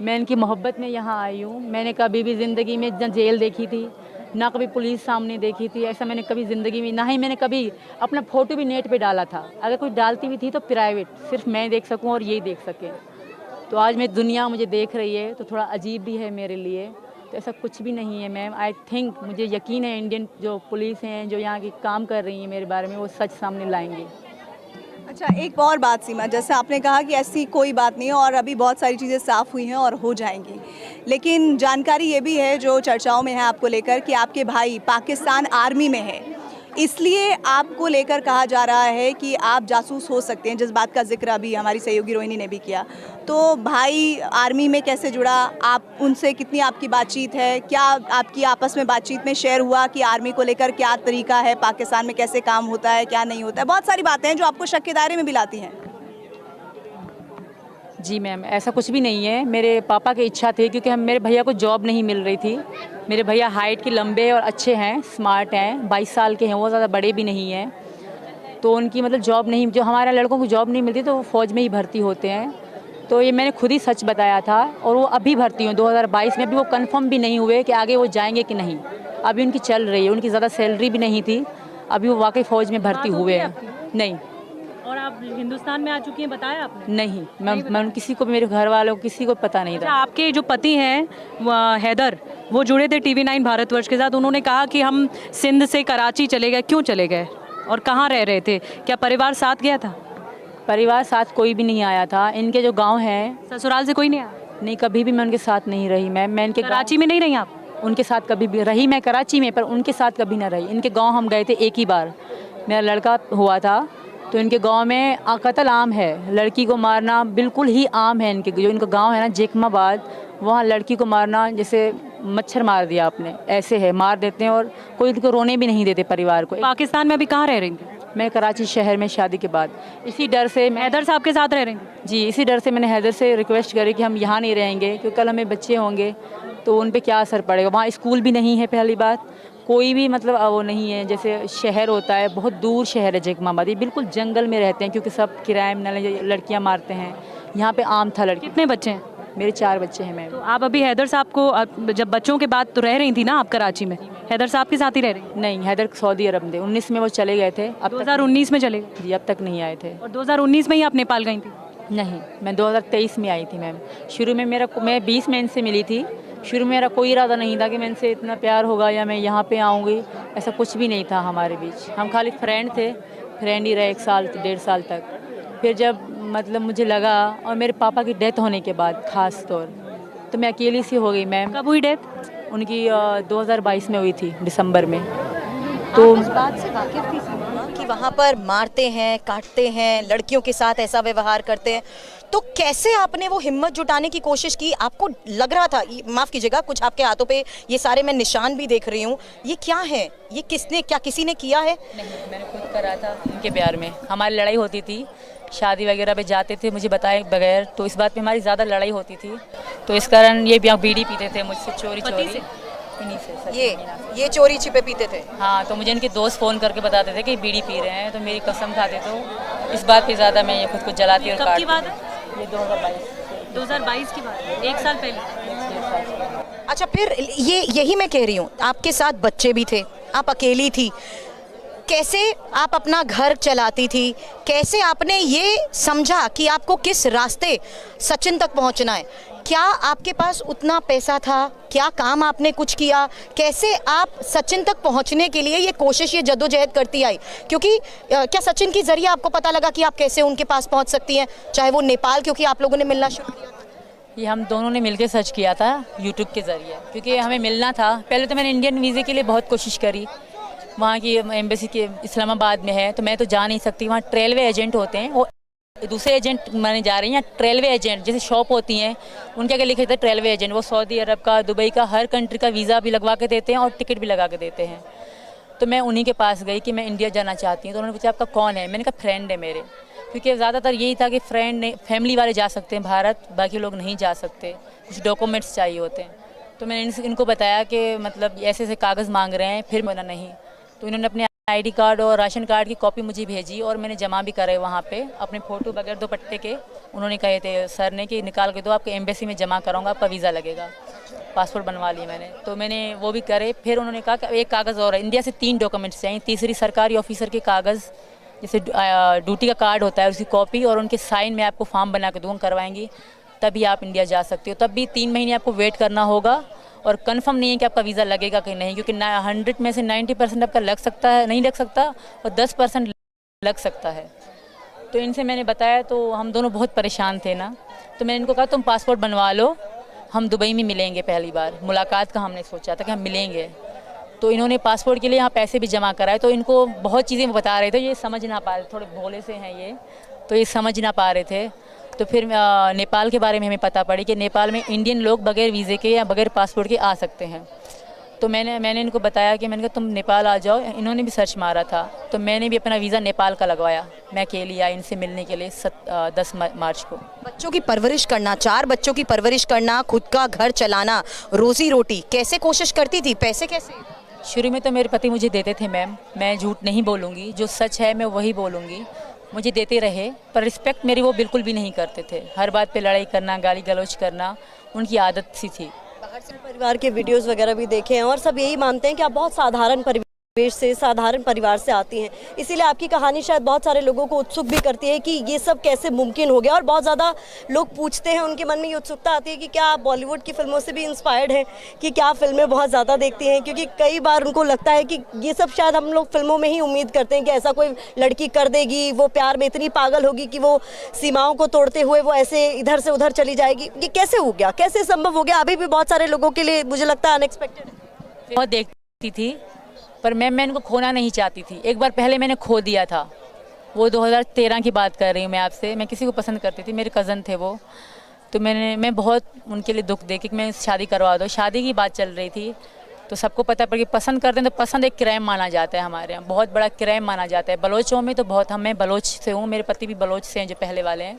मैं इनकी मोहब्बत में यहाँ आई हूँ। मैंने कभी भी ज़िंदगी में ना जेल देखी थी, ना कभी पुलिस सामने देखी थी। ऐसा मैंने कभी ज़िंदगी में, ना ही मैंने कभी अपना फ़ोटो भी नेट पे डाला था। अगर कोई डालती भी थी तो प्राइवेट, सिर्फ मैं देख सकूँ और यही देख सके। तो आज मैं दुनिया मुझे देख रही है, तो थोड़ा अजीब भी है मेरे लिए। तो ऐसा कुछ भी नहीं है मैम। आई थिंक, मुझे यकीन है इंडियन जो पुलिस हैं, जो यहाँ की काम कर रही हैं मेरे बारे में, वो सच सामने लाएंगे। अच्छा, एक और बात सीमा, जैसे आपने कहा कि ऐसी कोई बात नहीं है और अभी बहुत सारी चीज़ें साफ़ हुई हैं और हो जाएंगी, लेकिन जानकारी ये भी है जो चर्चाओं में है आपको लेकर कि आपके भाई पाकिस्तान आर्मी में है, इसलिए आपको लेकर कहा जा रहा है कि आप जासूस हो सकते हैं, जिस बात का जिक्र अभी हमारी सहयोगी रोहिणी ने भी किया। तो भाई आर्मी में कैसे जुड़ा, आप उनसे कितनी आपकी बातचीत है, क्या आपकी आपस में बातचीत में शेयर हुआ कि आर्मी को लेकर क्या तरीका है, पाकिस्तान में कैसे काम होता है, क्या नहीं होता है? बहुत सारी बातें हैं जो आपको शक के दायरे में भी लाती हैं। जी मैम, ऐसा कुछ भी नहीं है। मेरे पापा की इच्छा थी, क्योंकि मेरे भैया को जॉब नहीं मिल रही थी। मेरे भैया हाइट के लंबे और अच्छे हैं, स्मार्ट हैं, 22 साल के हैं, वो ज़्यादा बड़े भी नहीं हैं। तो उनकी मतलब जॉब नहीं, जो हमारे लड़कों को जॉब नहीं मिलती तो वो फ़ौज में ही भर्ती होते हैं। तो ये मैंने खुद ही सच बताया था, और वो अभी भर्ती हुए 2022 में। अभी वो कंफर्म भी नहीं हुए कि आगे वो जाएंगे कि नहीं। अभी उनकी चल रही है, उनकी ज़्यादा सैलरी भी नहीं थी, अभी वो वाकई फ़ौज में भर्ती हुए हैं। नहीं। और आप हिंदुस्तान में आ चुकी हैं, बताया आपने? नहीं, मैं किसी को, मेरे घर वालों को किसी को पता नहीं था। आपके जो पति हैं हैदर, वो जुड़े थे TV9 भारतवर्ष के साथ। उन्होंने कहा कि हम सिंध से कराची चले गए। क्यों चले गए और कहाँ रह रहे थे? क्या परिवार साथ गया था? परिवार साथ कोई भी नहीं आया था। इनके जो गांव हैं, ससुराल से कोई नहीं आया? नहीं, कभी भी मैं उनके साथ नहीं रही। मैं इनके कराची में नहीं रही आप? उनके साथ कभी भी रही मैं कराची में, पर उनके साथ कभी ना रही। इनके गांव हम गए थे एक ही बार, मेरा लड़का हुआ था। तो इनके गांव में कत्ल आम है, लड़की को मारना बिल्कुल ही आम है। इनके जो इनका गांव है ना जेकमाबाद, वहाँ लड़की को मारना जैसे मच्छर मार दिया आपने, ऐसे है, मार देते हैं, और कोई इनको रोने भी नहीं देते परिवार को। पाकिस्तान में अभी कहाँ रह रही थी? मैं कराची शहर में शादी के बाद। इसी डर से मैं हैदर साहब के साथ रह रही थी? जी, इसी डर से मैंने हैदर से रिक्वेस्ट करी कि हम यहाँ नहीं रहेंगे, क्योंकि कल हमें बच्चे होंगे तो उन पे क्या असर पड़ेगा। वहाँ स्कूल भी नहीं है, पहली बात कोई भी मतलब वो नहीं है। जैसे शहर होता है, बहुत दूर शहर है जेकमाबाद, ये बिल्कुल जंगल में रहते हैं, क्योंकि सब क्राइम लड़कियाँ मारते हैं। यहाँ पे आम था लड़की। कितने बच्चे हैं? मेरे 4 बच्चे हैं मैम। तो आप अभी हैदर साहब को, जब बच्चों के बाद तो रह रही थी ना आप कराची में, हैदर साहब के साथ ही रह रही? नहीं, हैदर सऊदी अरब में 19 में वो चले गए थे। अब 2019 में चले गए? जी, अब तक नहीं आए थे। और 2019 में ही आप नेपाल गई थी? नहीं, मैं 2023 में आई थी मैम। शुरू में मैं 20 में इनसे मिली थी। शुरू में मेरा कोई इरादा नहीं था कि मैं इनसे इतना प्यार होगा या मैं यहाँ पे आऊँगी, ऐसा कुछ भी नहीं था हमारे बीच। हम खाली फ्रेंड थे, फ्रेंड ही रहे 1 साल 1.5 साल तक। फिर जब मतलब मुझे लगा, और मेरे पापा की डेथ होने के बाद ख़ास तौर, तो मैं अकेली सी हो गई मैम। कब हुई डेथ? उनकी 2022 में हुई थी दिसंबर में। तो आप इस बात से वाकिफ थी सीमा कि वहाँ पर मारते हैं, काटते हैं, लड़कियों के साथ ऐसा व्यवहार करते हैं, तो कैसे आपने वो हिम्मत जुटाने की कोशिश की? आपको लग रहा था, माफ़ कीजिएगा, कुछ आपके हाथों पे ये सारे मैं निशान भी देख रही हूँ, ये क्या है? ये किसने, क्या किसी ने किया है? नहीं, मैंने खुद करा था उनके प्यार में। हमारी लड़ाई होती थी, शादी वगैरह पे जाते थे मुझे बताए बगैर, तो इस बात पे हमारी ज़्यादा लड़ाई होती थी। तो इस कारण ये बीड़ी पीते थे मुझसे चोरी चोरी। इन्हीं से सच में। ये चोरी छिपे पीते थे? हाँ, तो मुझे इनके दोस्त फ़ोन करके बताते थे कि बीड़ी पी रहे हैं, तो मेरी कसम खाते। तो इस बात पे ज़्यादा मैं ये खुद को जलाती और कब की बात काटती। है? ये 2022 की बात है, 1 साल पहले। अच्छा, फिर यही मैं कह रही हूँ, आपके साथ बच्चे भी थे, आप अकेली थी, कैसे आप अपना घर चलाती थी? कैसे आपने ये समझा कि आपको किस रास्ते सचिन तक पहुंचना है? क्या आपके पास उतना पैसा था? क्या काम आपने कुछ किया? कैसे आप सचिन तक पहुंचने के लिए ये कोशिश, ये जद्दोजहद करती आई? क्योंकि क्या सचिन के जरिए आपको पता लगा कि आप कैसे उनके पास पहुंच सकती हैं, चाहे वो नेपाल, क्योंकि आप लोगों ने मिलना शुरू किया? ये हम दोनों ने मिलकर सर्च किया था यूट्यूब के ज़रिए, क्योंकि हमें मिलना था। पहले तो मैंने इंडियन वीज़े के लिए बहुत कोशिश करी, वहाँ की एम्बेसी के इस्लामाबाद में है, तो मैं तो जा नहीं सकती। वहाँ रेलवे एजेंट होते हैं, वो दूसरे एजेंट माने जा रही हैं। रेलवे एजेंट जैसे शॉप होती हैं, उनके आगे लिखे थे रेलवे एजेंट, वो सऊदी अरब का, दुबई का, हर कंट्री का वीज़ा भी लगवा के देते हैं और टिकट भी लगा के देते हैं। तो मैं उन्हीं के पास गई कि मैं इंडिया जाना चाहती हूँ। तो उन्होंने पूछा आपका कौन है? मैंने कहा फ्रेंड है मेरे, क्योंकि ज़्यादातर यही था कि फ्रेंड ने, फैमिली वाले जा सकते हैं भारत, बाकी लोग नहीं जा सकते, कुछ डॉक्यूमेंट्स चाहिए होते हैं। तो मैंने इनको बताया कि मतलब ऐसे ऐसे कागज़ मांग रहे हैं, फिर मैंने नहीं। तो इन्होंने अपने आईडी कार्ड और राशन कार्ड की कॉपी मुझे भेजी और मैंने जमा भी करे वहाँ पे अपने फ़ोटो बगैर दुपट्टे के। उन्होंने कहे थे सर ने कि निकाल के दो, आपके एम्बेसी में जमा कराऊंगा, आपका वीज़ा लगेगा। पासपोर्ट बनवा लिया मैंने, तो मैंने वो भी करे। फिर उन्होंने कहा कि एक कागज़ और है, इंडिया से 3 डॉक्यूमेंट्स चाहिए, तीसरी सरकारी ऑफिसर के कागज़, जैसे ड्यूटी का कार्ड होता है उसकी कॉपी, और उनके साइन में आपको फॉर्म बना के दूँगा, करवाएंगी, तभी आप इंडिया जा सकते हो। तब भी 3 महीने आपको वेट करना होगा और कंफर्म नहीं है कि आपका वीज़ा लगेगा कि नहीं, क्योंकि 100 में से 90% आपका लग सकता है, नहीं लग सकता, और 10% लग सकता है। तो इनसे मैंने बताया, तो हम दोनों बहुत परेशान थे ना। तो मैंने इनको कहा तुम पासपोर्ट बनवा लो, हम दुबई में मिलेंगे, पहली बार मुलाकात का हमने सोचा था कि हम मिलेंगे। तो इन्होंने पासपोर्ट के लिए यहाँ पैसे भी जमा कराए। तो इनको बहुत चीज़ें बता रहे थे, ये समझ ना पा रहे, थोड़े भोले से हैं ये, तो ये समझ ना पा रहे थे। तो फिर नेपाल के बारे में हमें पता पड़ी कि नेपाल में इंडियन लोग बगैर वीज़े के या बगैर पासपोर्ट के आ सकते हैं। तो मैंने इनको बताया कि मैंने कहा तुम नेपाल आ जाओ। इन्होंने भी सर्च मारा था, तो मैंने भी अपना वीज़ा नेपाल का लगवाया। मैं अकेली आई इनसे मिलने के लिए 10 मार्च को। बच्चों की परवरिश करना, 4 बच्चों की परवरिश करना, खुद का घर चलाना, रोजी रोटी कैसे कोशिश करती थी? पैसे कैसे? शुरू में तो मेरे पति मुझे देते थे मैम, मैं झूठ नहीं बोलूँगी, जो सच है मैं वही बोलूँगी। मुझे देते रहे, पर रिस्पेक्ट मेरी वो बिल्कुल भी नहीं करते थे। हर बात पे लड़ाई करना, गाली गलौज करना उनकी आदत सी थी। बाहर से परिवार के वीडियोस वगैरह भी देखे हैं और सब यही मानते हैं कि आप बहुत साधारण परिवेश से, साधारण परिवार से आती हैं, इसीलिए आपकी कहानी शायद बहुत सारे लोगों को उत्सुक भी करती है कि ये सब कैसे मुमकिन हो गया। और बहुत ज़्यादा लोग पूछते हैं, उनके मन में ये उत्सुकता आती है कि क्या आप बॉलीवुड की फिल्मों से भी इंस्पायर्ड हैं, कि क्या फिल्में बहुत ज़्यादा देखती हैं, क्योंकि कई बार उनको लगता है कि ये सब शायद हम लोग फिल्मों में ही उम्मीद करते हैं कि ऐसा कोई लड़की कर देगी, वो प्यार में इतनी पागल होगी कि वो सीमाओं को तोड़ते हुए वो ऐसे इधर से उधर चली जाएगी। ये कैसे हो गया, कैसे संभव हो गया? अभी भी बहुत सारे लोगों के लिए मुझे लगता है अनएक्सपेक्टेड है। बहुत देखती थी, पर मैं इनको खोना नहीं चाहती थी। एक बार पहले मैंने खो दिया था, वो 2013 की बात कर रही हूँ मैं आपसे। मैं किसी को पसंद करती थी, मेरे कज़न थे वो, तो मैं बहुत उनके लिए दुख दे कि मैं शादी करवा दो। शादी की बात चल रही थी, तो सबको पता पड़ कि पसंद करते हैं तो पसंद एक क्राइम माना जाता है, हमारे यहाँ बहुत बड़ा क्राइम माना जाता है। बलोचों में तो बहुत, मैं बलोच से हूँ, मेरे पति भी बलोच से हैं जो पहले वाले हैं।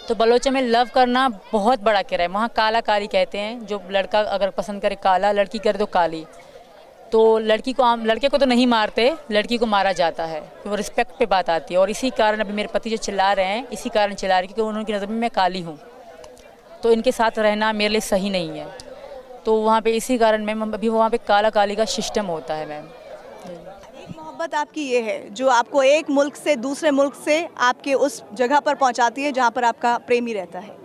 तो बलोचों में लव करना बहुत बड़ा क्राइम, वहाँ काला कारी कहते हैं, जो लड़का अगर पसंद करे काला, लड़की करे तो काली। तो लड़के को तो नहीं मारते, लड़की को मारा जाता है, तो वो रिस्पेक्ट पे बात आती है। और इसी कारण अभी मेरे पति जो चिल्ला रहे हैं, इसी कारण चिल्ला रहे हैं क्योंकि उनकी नज़र में मैं काली हूँ, तो इनके साथ रहना मेरे लिए सही नहीं है। तो वहाँ पे इसी कारण मैम अभी वहाँ पे काला काली का सिस्टम होता है मैम। एक मोहब्बत आपकी ये है जो आपको एक मुल्क से दूसरे मुल्क से आपके उस जगह पर पहुँचाती है जहाँ पर आपका प्रेमी रहता है,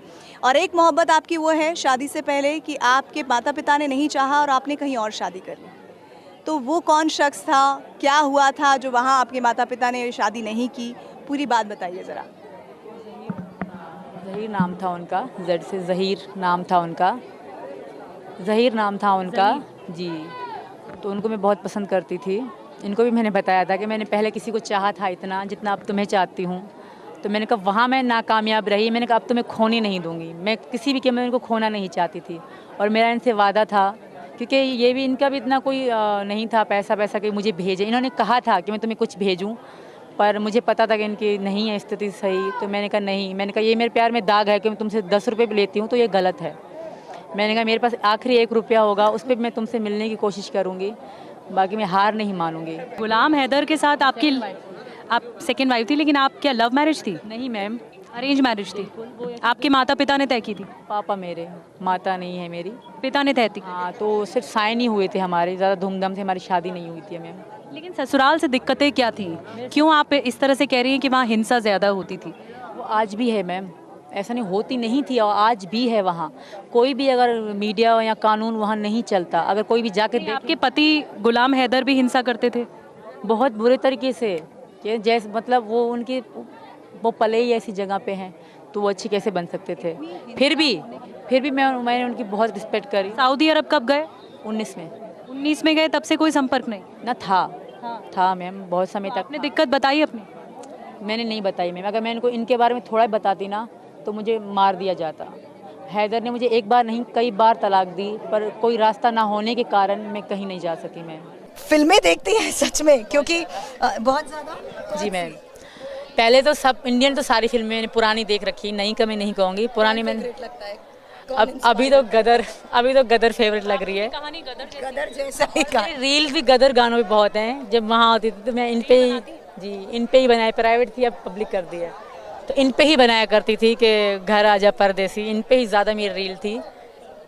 और एक मोहब्बत आपकी वो है शादी से पहले कि आपके माता पिता ने नहीं चाहा और आपने कहीं और शादी कर ली। तो वो कौन शख्स था, क्या हुआ था जो वहाँ आपके माता पिता ने शादी नहीं की? पूरी बात बताइए ज़रा। ज़हीर नाम था उनका, जेड से ज़हीर नाम था उनका, ज़हीर नाम था उनका। जी, तो उनको मैं बहुत पसंद करती थी। इनको भी मैंने बताया था कि मैंने पहले किसी को चाहा था इतना जितना अब तुम्हें चाहती हूँ। तो मैंने कहा वहाँ मैं नाकामयाब रही, मैंने कहा अब तुम्हें खोने नहीं दूँगी। मैं किसी भी कीमत में इनको खोना नहीं चाहती थी और मेरा इनसे वादा था, क्योंकि ये भी इनका भी इतना कोई नहीं था पैसा कि मुझे भेजें। इन्होंने कहा था कि मैं तुम्हें कुछ भेजूँ, पर मुझे पता था कि इनकी नहीं है स्थिति सही। तो मैंने कहा नहीं, मैंने कहा ये मेरे प्यार में दाग है कि मैं तुमसे 10 रुपये भी लेती हूँ तो ये गलत है। मैंने कहा मेरे पास आखिरी 1 रुपया होगा उस पर मैं तुमसे मिलने की कोशिश करूँगी, बाकी मैं हार नहीं मानूंगी। गुलाम हैदर के साथ आपकी आप सेकेंड वाइफ थी, लेकिन आप क्या लव मैरिज थी? नहीं मैम, अरेंज मैरिज थी? आपके माता पिता ने तय की थी? पापा मेरे, माता नहीं है मेरी। पिता ने तय की? हाँ, तो सिर्फ साइन ही हुए थे हमारे, ज़्यादा धूमधाम से हमारी शादी नहीं हुई थी मैम। लेकिन ससुराल से दिक्कतें क्या थी? क्यों आप इस तरह से कह रही हैं कि वहाँ हिंसा ज़्यादा होती थी? वो आज भी है मैम, ऐसा नहीं होती नहीं थी और आज भी है। वहाँ कोई भी अगर मीडिया या कानून वहाँ नहीं चलता, अगर कोई भी जाके देखे। आपके पति गुलाम हैदर भी हिंसा करते थे? बहुत बुरे तरीके से, कि जैसे मतलब वो पले ही ऐसी जगह पे हैं तो वो अच्छी कैसे बन सकते थे। फिर भी मैंने उनकी बहुत रिस्पेक्ट करी। सऊदी अरब कब गए? 19 में। 19 में गए, तब से कोई संपर्क नहीं? ना था मैम, बहुत समय तक। आपने दिक्कत बताई अपनी? मैंने नहीं बताई मैम, अगर मैं इनके बारे में थोड़ा बताती ना तो मुझे मार दिया जाता। हैदर ने मुझे एक बार नहीं कई बार तलाक दी, पर कोई रास्ता ना होने के कारण मैं कहीं नहीं जा सकी मैम। फिल्में देखती हैं सच में, क्योंकि बहुत ज़्यादा? जी मैम, पहले तो सब इंडियन तो सारी फिल्में मैंने पुरानी देख रखी, नई का मैं नहीं कहूँगी, पुरानी मैंने। अभी तो गदर फेवरेट लग रही है। कहानी गदर जैसा ही रील भी गदर गानों पे बहुत हैं। जब वहाँ होती थी तो मैं इन पे ही बनाई, प्राइवेट थी अब पब्लिक कर दी है, तो इन पे ही बनाया करती थी कि घर आजा परदेसी। इन पे ही ज़्यादा मेरी रील थी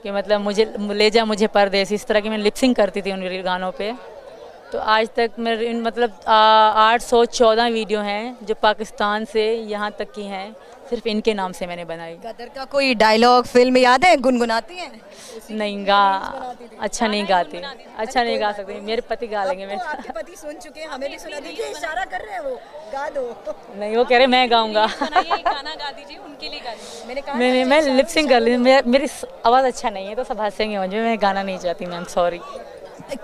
कि मतलब मुझे ले जा मुझे परदेसी, इस तरह की मैं लिपसिंग करती थी उन रील गानों पे। तो आज तक मेरे मतलब 814 वीडियो हैं जो पाकिस्तान से यहाँ तक की हैं, सिर्फ इनके नाम से मैंने बनाई। गदर का कोई डायलॉग फिल्म याद है? गुनगुनाती हैं? नहीं अच्छा नहीं गा सकती, मेरे पति गा लेंगे। मेरे आपके पति सुन चुके हैं, हमें भी सुना दीजिए, इशारा कर रहे हैं वो, गा दो। नहीं, वो कह रहे मैं गाऊंगा। गाना गा दीजिए, उनके लिए गा दीजिए। मैंने कहा मैं लिपसिंग कर ली, मेरी आवाज़ अच्छा नहीं है तो सब हंसेंगे मुझे, मैं गाना नहीं चाहती मैम, सॉरी।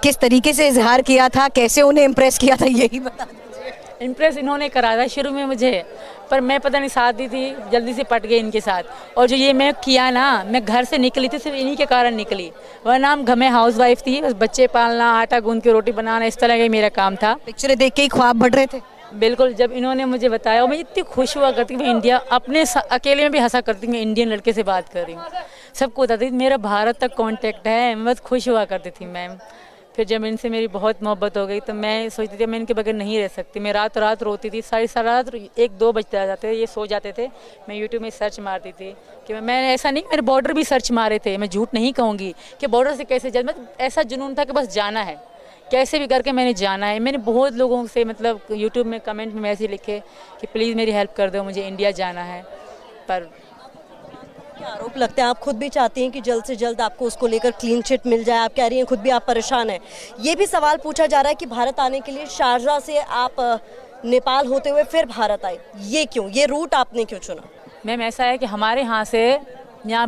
किस तरीके से इजहार किया था, कैसे उन्हें इम्प्रेस किया था, यही बता दीजिए। इम्प्रेस इन्होंने करा था शुरू में मुझे, पर मैं पता नहीं शादी थी जल्दी से पट गई इनके साथ। और जो ये मैं किया ना, मैं घर से निकली थी सिर्फ इन्हीं के कारण निकली, वरना मैं हाउस वाइफ थी, बस बच्चे पालना, आटा गूंद के रोटी बनाना, इस तरह का मेरा काम था। पिक्चरें देख के ही ख्वाब बढ़ रहे थे? बिल्कुल, जब इन्होंने मुझे बताया और मैं इतनी खुश हुआ करती, मैं इंडिया अपने अकेले में भी हंसा करती, मैं इंडियन लड़के से बात कर रही हूँ, सबको बताती थी मेरा भारत तक कॉन्टेक्ट है, मैं बस खुश हुआ करती थी मैम। फिर जब इनसे मेरी बहुत मोहब्बत हो गई तो मैं सोचती थी मैं इनके बगैर नहीं रह सकती। मैं रात रात रोती थी, सारी रात 1-2 बजते आ जाते थे, ये सो जाते थे। मैं यूट्यूब में सर्च मारती थी कि मैं ऐसा नहीं, मेरे बॉर्डर भी सर्च मारे थे, मैं झूठ नहीं कहूँगी कि बॉर्डर से कैसे जा, मतलब ऐसा जुनून था कि बस जाना है, कैसे भी करके मैंने जाना है। मैंने बहुत लोगों से मतलब यूट्यूब में कमेंट में मैसेज लिखे कि प्लीज़ मेरी हेल्प कर दो, मुझे इंडिया जाना है। पर आरोप लगते हैं, आप खुद भी चाहती हैं कि जल्द से जल्द आपको उसको लेकर क्लीन चिट मिल जाए, आप कह रही हैं खुद भी आप परेशान हैं। ये भी सवाल पूछा जा रहा है कि भारत आने के लिए शारजाह से आप नेपाल होते हुए फिर भारत आए, ये क्यों, ये रूट आपने क्यों चुना? मैम ऐसा है कि हमारे यहाँ से यहाँ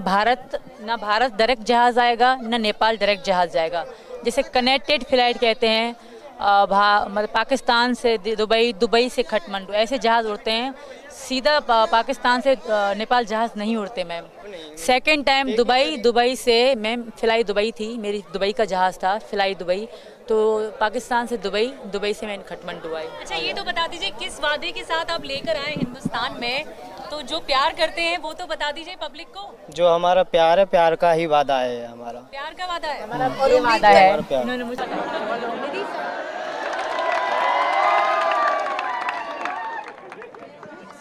ना भारत डायरेक्ट जहाज़ आएगा, ना नेपाल डायरेक्ट जहाज़ जाएगा, जैसे कनेक्टेड फ्लाइट कहते हैं, मतलब पाकिस्तान से दुबई से काठमांडू ऐसे जहाज़ उड़ते हैं, सीधा पाकिस्तान से नेपाल जहाज़ नहीं उड़ते मैम। सेकंड टाइम दुबई से मैम, फ्लाई दुबई थी मेरी, दुबई का जहाज़ था फ्लाई दुबई, तो पाकिस्तान से दुबई से मैं काठमांडू आई। अच्छा, ये तो बता दीजिए किस वादे के साथ आप लेकर आए हिंदुस्तान में, तो जो प्यार करते हैं वो तो बता दीजिए पब्लिक को। जो हमारा प्यार है, प्यार का ही वादा है हमारा। प्यार का वादा है हमारा, ये वादा है इन्होंने मुझे।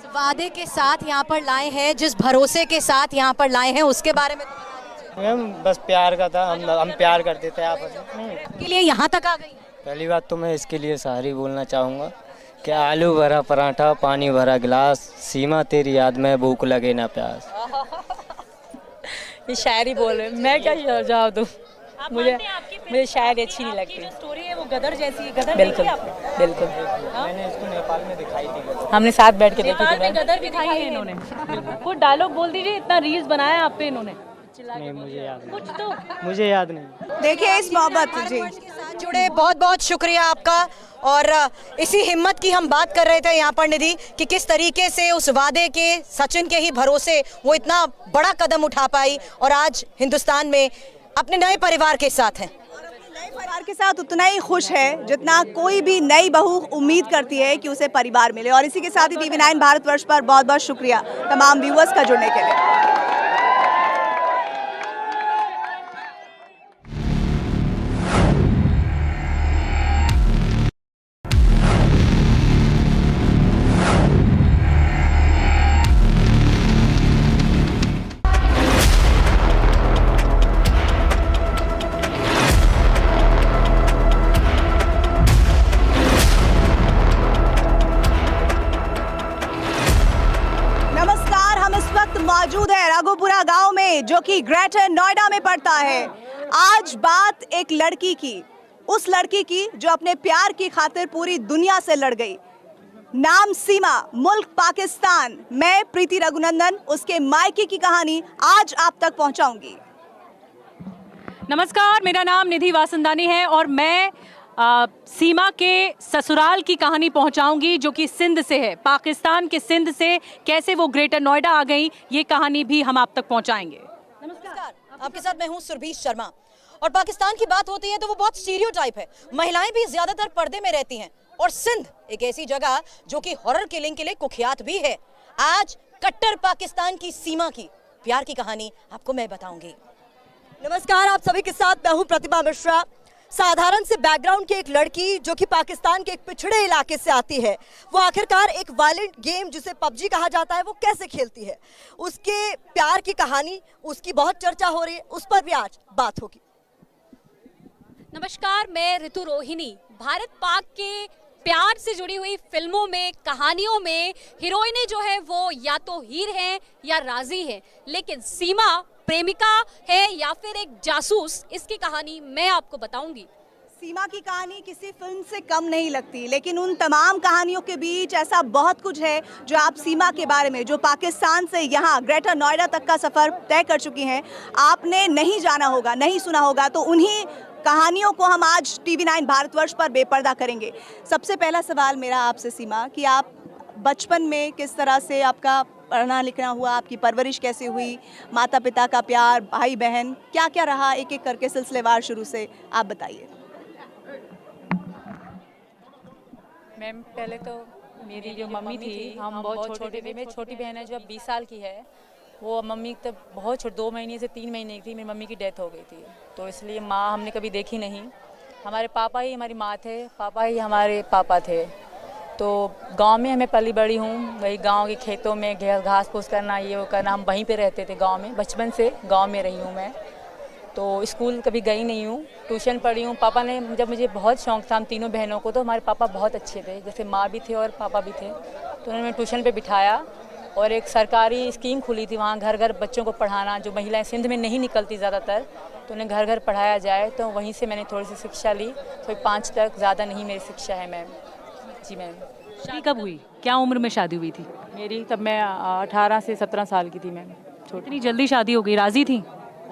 वादे के साथ यहाँ पर लाए हैं, जिस भरोसे के साथ यहाँ पर लाए हैं, उसके बारे में मैम बस प्यार का था, हम प्यार करते थे आपस में। आपके लिए यहाँ तक आ गई। पहली बात तो मैं इसके लिए सॉरी बोलना चाहूँगा कि आलू भरा पराठा, पानी भरा गिलास, सीमा तेरी याद में भूख लगे ना प्यास। ये शायरी बोल रहे, मैं क्या जवाब दूँ, मुझे शायरी अच्छी नहीं लगती। जो स्टोरी है वो गदर जैसी है। गदर बिल्कुल देखी आपने? बिल्कुल, मैंने इसको नेपाल में दिखाई थी, हमने साथ बैठ के देखी नेपाल थी में मैम। गदर दिखाई है इन्होंने। कुछ डायलॉग बोल दीजिए, इतना रील्स बनाया आप पे इन्होंने। नहीं, मुझे याद नहीं। कुछ तो मुझे याद नहीं। देखिए इस मोहब्बत जी साथ जुड़े बहुत बहुत शुक्रिया आपका। और इसी हिम्मत की हम बात कर रहे थे यहाँ पर निधि कि किस तरीके से उस वादे के सचिन के ही भरोसे वो इतना बड़ा कदम उठा पाई और आज हिंदुस्तान में अपने नए परिवार के साथ हैं। नए परिवार के साथ उतना ही खुश है जितना कोई भी नई बहू उम्मीद करती है कि उसे परिवार मिले। और इसी के साथ ही TV9 भारतवर्ष पर बहुत बहुत शुक्रिया तमाम व्यूअर्स का जुड़ने के लिए। मौजूद है राघोपुरा गांव में जो कि ग्रेटर नोएडा में पड़ता है। आज बात एक लड़की की, उस लड़की की जो अपने प्यार की खातिर पूरी दुनिया से लड़ गई। नाम सीमा, मुल्क पाकिस्तान। मैं प्रीति रघुनंदन उसके मायके की कहानी आज आप तक पहुंचाऊंगी। नमस्कार, मेरा नाम निधि वासंदानी है और मैं सीमा के ससुराल की कहानी पहुंचाऊंगी जो कि सिंध से है। पाकिस्तान के सिंध से कैसे वो ग्रेटर नोएडा आ गई, ये कहानी भी हम आप तक पहुंचाएंगे। नमस्कार, आपके साथ मैं हूं सुरभीश शर्मा। और पाकिस्तान की बात होती है तो वो बहुत स्टीरियोटाइप है। महिलाएं भी ज्यादातर पर्दे में रहती हैं और सिंध एक ऐसी जगह जो कि हॉरर किलिंग के लिए कुख्यात भी है। आज कट्टर पाकिस्तान की सीमा की प्यार की कहानी आपको मैं बताऊंगी। नमस्कार, आप सभी के साथ मैं हूं प्रतिभा मिश्रा। साधारण से बैकग्राउंड की एक लड़की जो कि पाकिस्तान के एक पिछड़े इलाके से आती है, वो आखिरकार एक वायलेंट गेम जिसे पबजी कहा जाता है वो कैसे खेलती है, उसके प्यार की कहानी, उसकी बहुत चर्चा हो रही है, उस पर भी आज बात होगी। नमस्कार, मैं ऋतु रोहिणी। भारत पाक के प्यार से जुड़ी हुई फिल्मों में, कहानियों में हीरोइनें जो है वो या तो हीर हैं या राजी हैं, लेकिन सीमा प्रेमिका है या फिर एक जासूस, इसकी कहानी मैं आपको बताऊंगी। सीमा की कहानी किसी फिल्म से कम नहीं लगती, लेकिन उन तमाम कहानियों के बीच ऐसा बहुत कुछ है जो आप सीमा के बारे में, जो पाकिस्तान से यहाँ ग्रेटर नोएडा तक का सफ़र तय कर चुकी हैं, आपने नहीं जाना होगा, नहीं सुना होगा। तो उन्हीं कहानियों को हम आज TV9 भारतवर्ष पर बेपर्दा करेंगे। सबसे पहला सवाल मेरा आपसे सीमा कि आप बचपन में किस तरह से आपका पढ़ना लिखना हुआ, आपकी परवरिश कैसे हुई, माता पिता का प्यार, भाई बहन, क्या क्या रहा, एक एक करके सिलसिलेवार शुरू से आप बताइए। मैम पहले तो मेरी जो मम्मी थी, हम बहुत छोटे थे। मेरी छोटी बहन है जो अब 20 साल की है, वो मम्मी तब बहुत छोटी 2 महीने से 3 महीने की थी, मेरी मम्मी की डेथ हो गई थी। तो इसलिए माँ हमने कभी देखी नहीं। हमारे पापा ही हमारी माँ थे, पापा ही हमारे पापा थे। तो गांव में हमें पली बड़ी हूँ, वही गांव के खेतों में घास फूस करना, ये वो करना, हम वहीं पे रहते थे गांव में। बचपन से गांव में रही हूँ मैं। तो स्कूल कभी गई नहीं हूँ, ट्यूशन पढ़ी हूँ। पापा ने, जब मुझे बहुत शौक़ था हम तीनों बहनों को, तो हमारे पापा बहुत अच्छे थे, जैसे माँ भी थे और पापा भी थे। तो उन्होंने ट्यूशन पे बिठाया और एक सरकारी स्कीम खुली थी वहाँ, घर घर बच्चों को पढ़ाना, जो महिलाएं सिंध में नहीं निकलती ज़्यादातर, तो उन्हें घर घर पढ़ाया जाए। तो वहीं से मैंने थोड़ी सी शिक्षा ली, तो 5 तक, ज़्यादा नहीं मेरी शिक्षा है मैम। जी मैम। शादी कब हुई, क्या उम्र में शादी हुई थी मेरी? तब मैं 18 से 17 साल की थी मैम। इतनी जल्दी शादी हो गई? राजी थी?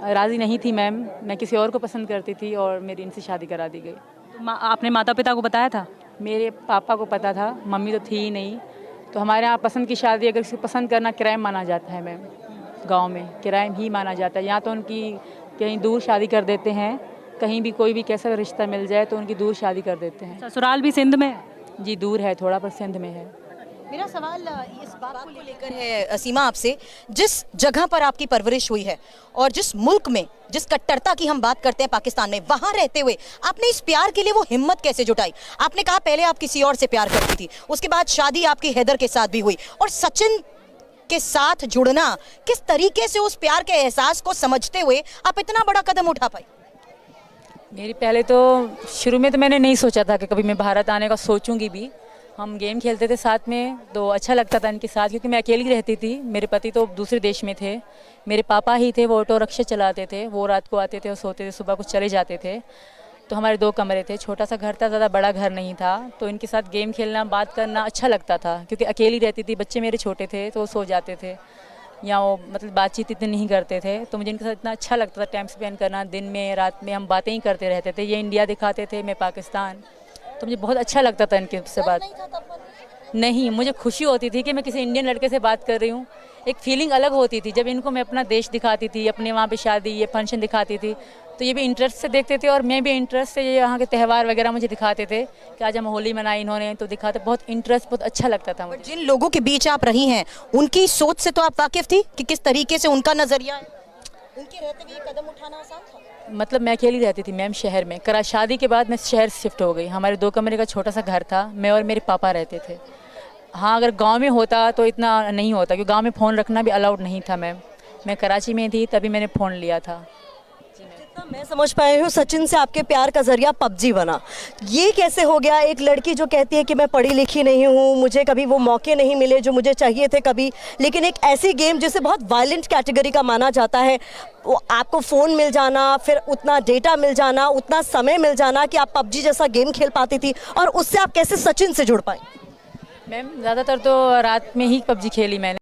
राज़ी नहीं थी मैम, मैं किसी और को पसंद करती थी और मेरी इनसे शादी करा दी गई। तो आपने माता पिता को बताया था? मेरे पापा को पता था, मम्मी तो थी ही नहीं। तो हमारे यहाँ पसंद की शादी अगर किसी पसंद करना क्राइम माना जाता है मैम, गांव में क्राइम ही माना जाता है। यहाँ तो उनकी कहीं दूर शादी कर देते हैं, कहीं भी कोई भी कैसा रिश्ता मिल जाए तो उनकी दूर शादी कर देते हैं। ससुराल भी सिंध में? जी दूर है थोड़ा, पर सिंध में है। मेरा सवाल इस बात को लेकर है सीमा आपसे, जिस जगह पर आपकी परवरिश हुई है और जिस मुल्क में, जिस कट्टरता की हम बात करते हैं पाकिस्तान में, वहां रहते हुए आपने इस प्यार के लिए वो हिम्मत कैसे जुटाई? आपने कहा पहले आप किसी और से प्यार करती थी, उसके बाद शादी आपकी हैदर के साथ भी हुई, और सचिन के साथ जुड़ना, किस तरीके से उस प्यार के एहसास को समझते हुए आप इतना बड़ा कदम उठा पाई? मेरी पहले तो शुरू में तो मैंने नहीं सोचा था कि कभी मैं भारत आने का सोचूंगी भी। हम गेम खेलते थे साथ में, तो अच्छा लगता था इनके साथ, क्योंकि मैं अकेली रहती थी। मेरे पति तो दूसरे देश में थे, मेरे पापा ही थे, वो ऑटो रिक्शा चलाते थे। वो रात को आते थे और सोते थे, सुबह को चले जाते थे। तो हमारे 2 कमरे थे, छोटा सा घर था, ज़्यादा बड़ा घर नहीं था। तो इनके साथ गेम खेलना, बात करना अच्छा लगता था, क्योंकि अकेली रहती थी, बच्चे मेरे छोटे थे तो वो सो जाते थे। या वो मतलब बातचीत इतनी नहीं करते थे, तो मुझे इनके साथ इतना अच्छा लगता था टाइम स्पेंड करना। दिन में रात में हम बातें ही करते रहते थे। ये इंडिया दिखाते थे, मैं पाकिस्तान, तो मुझे बहुत अच्छा लगता था इनके से बात। नहीं, मुझे खुशी होती थी कि मैं किसी इंडियन लड़के से बात कर रही हूँ। एक फीलिंग अलग होती थी जब इनको मैं अपना देश दिखाती थी, अपने वहाँ पे शादी ये फंक्शन दिखाती थी, तो ये भी इंटरेस्ट से देखते थे और मैं भी इंटरेस्ट से ये यहाँ के त्यौहार वगैरह मुझे दिखाते थे कि आज हम होली मनाई इन्होंने, तो दिखाते, बहुत इंटरेस्ट, बहुत अच्छा लगता था मुझे। जिन लोगों के बीच आप रही हैं उनकी सोच से तो आप वाकिफ थी कि किस तरीके से उनका नजरिया है? उनके रहते हुए कदम उठाना आसान था? मतलब मैं अकेली रहती थी मैम शहर में। शादी के बाद मैं शहर शिफ्ट हो गई। हमारे 2 कमरे का छोटा सा घर था, मैं और मेरे पापा रहते थे। हाँ, अगर गांव में होता तो इतना नहीं होता, क्योंकि गांव में फ़ोन रखना भी अलाउड नहीं था मैम। मैं कराची में थी तभी मैंने फ़ोन लिया था। जितना मैं समझ पाई हूँ, सचिन से आपके प्यार का जरिया पबजी बना। ये कैसे हो गया? एक लड़की जो कहती है कि मैं पढ़ी लिखी नहीं हूँ, मुझे कभी वो मौके नहीं मिले जो मुझे चाहिए थे कभी, लेकिन एक ऐसी गेम जिसे बहुत वायलेंट कैटेगरी का माना जाता है, वो आपको फ़ोन मिल जाना, फिर उतना डेटा मिल जाना, उतना समय मिल जाना कि आप पबजी जैसा गेम खेल पाती थी, और उससे आप कैसे सचिन से जुड़ पाए? मैम ज़्यादातर तो रात में ही पबजी खेली मैंने।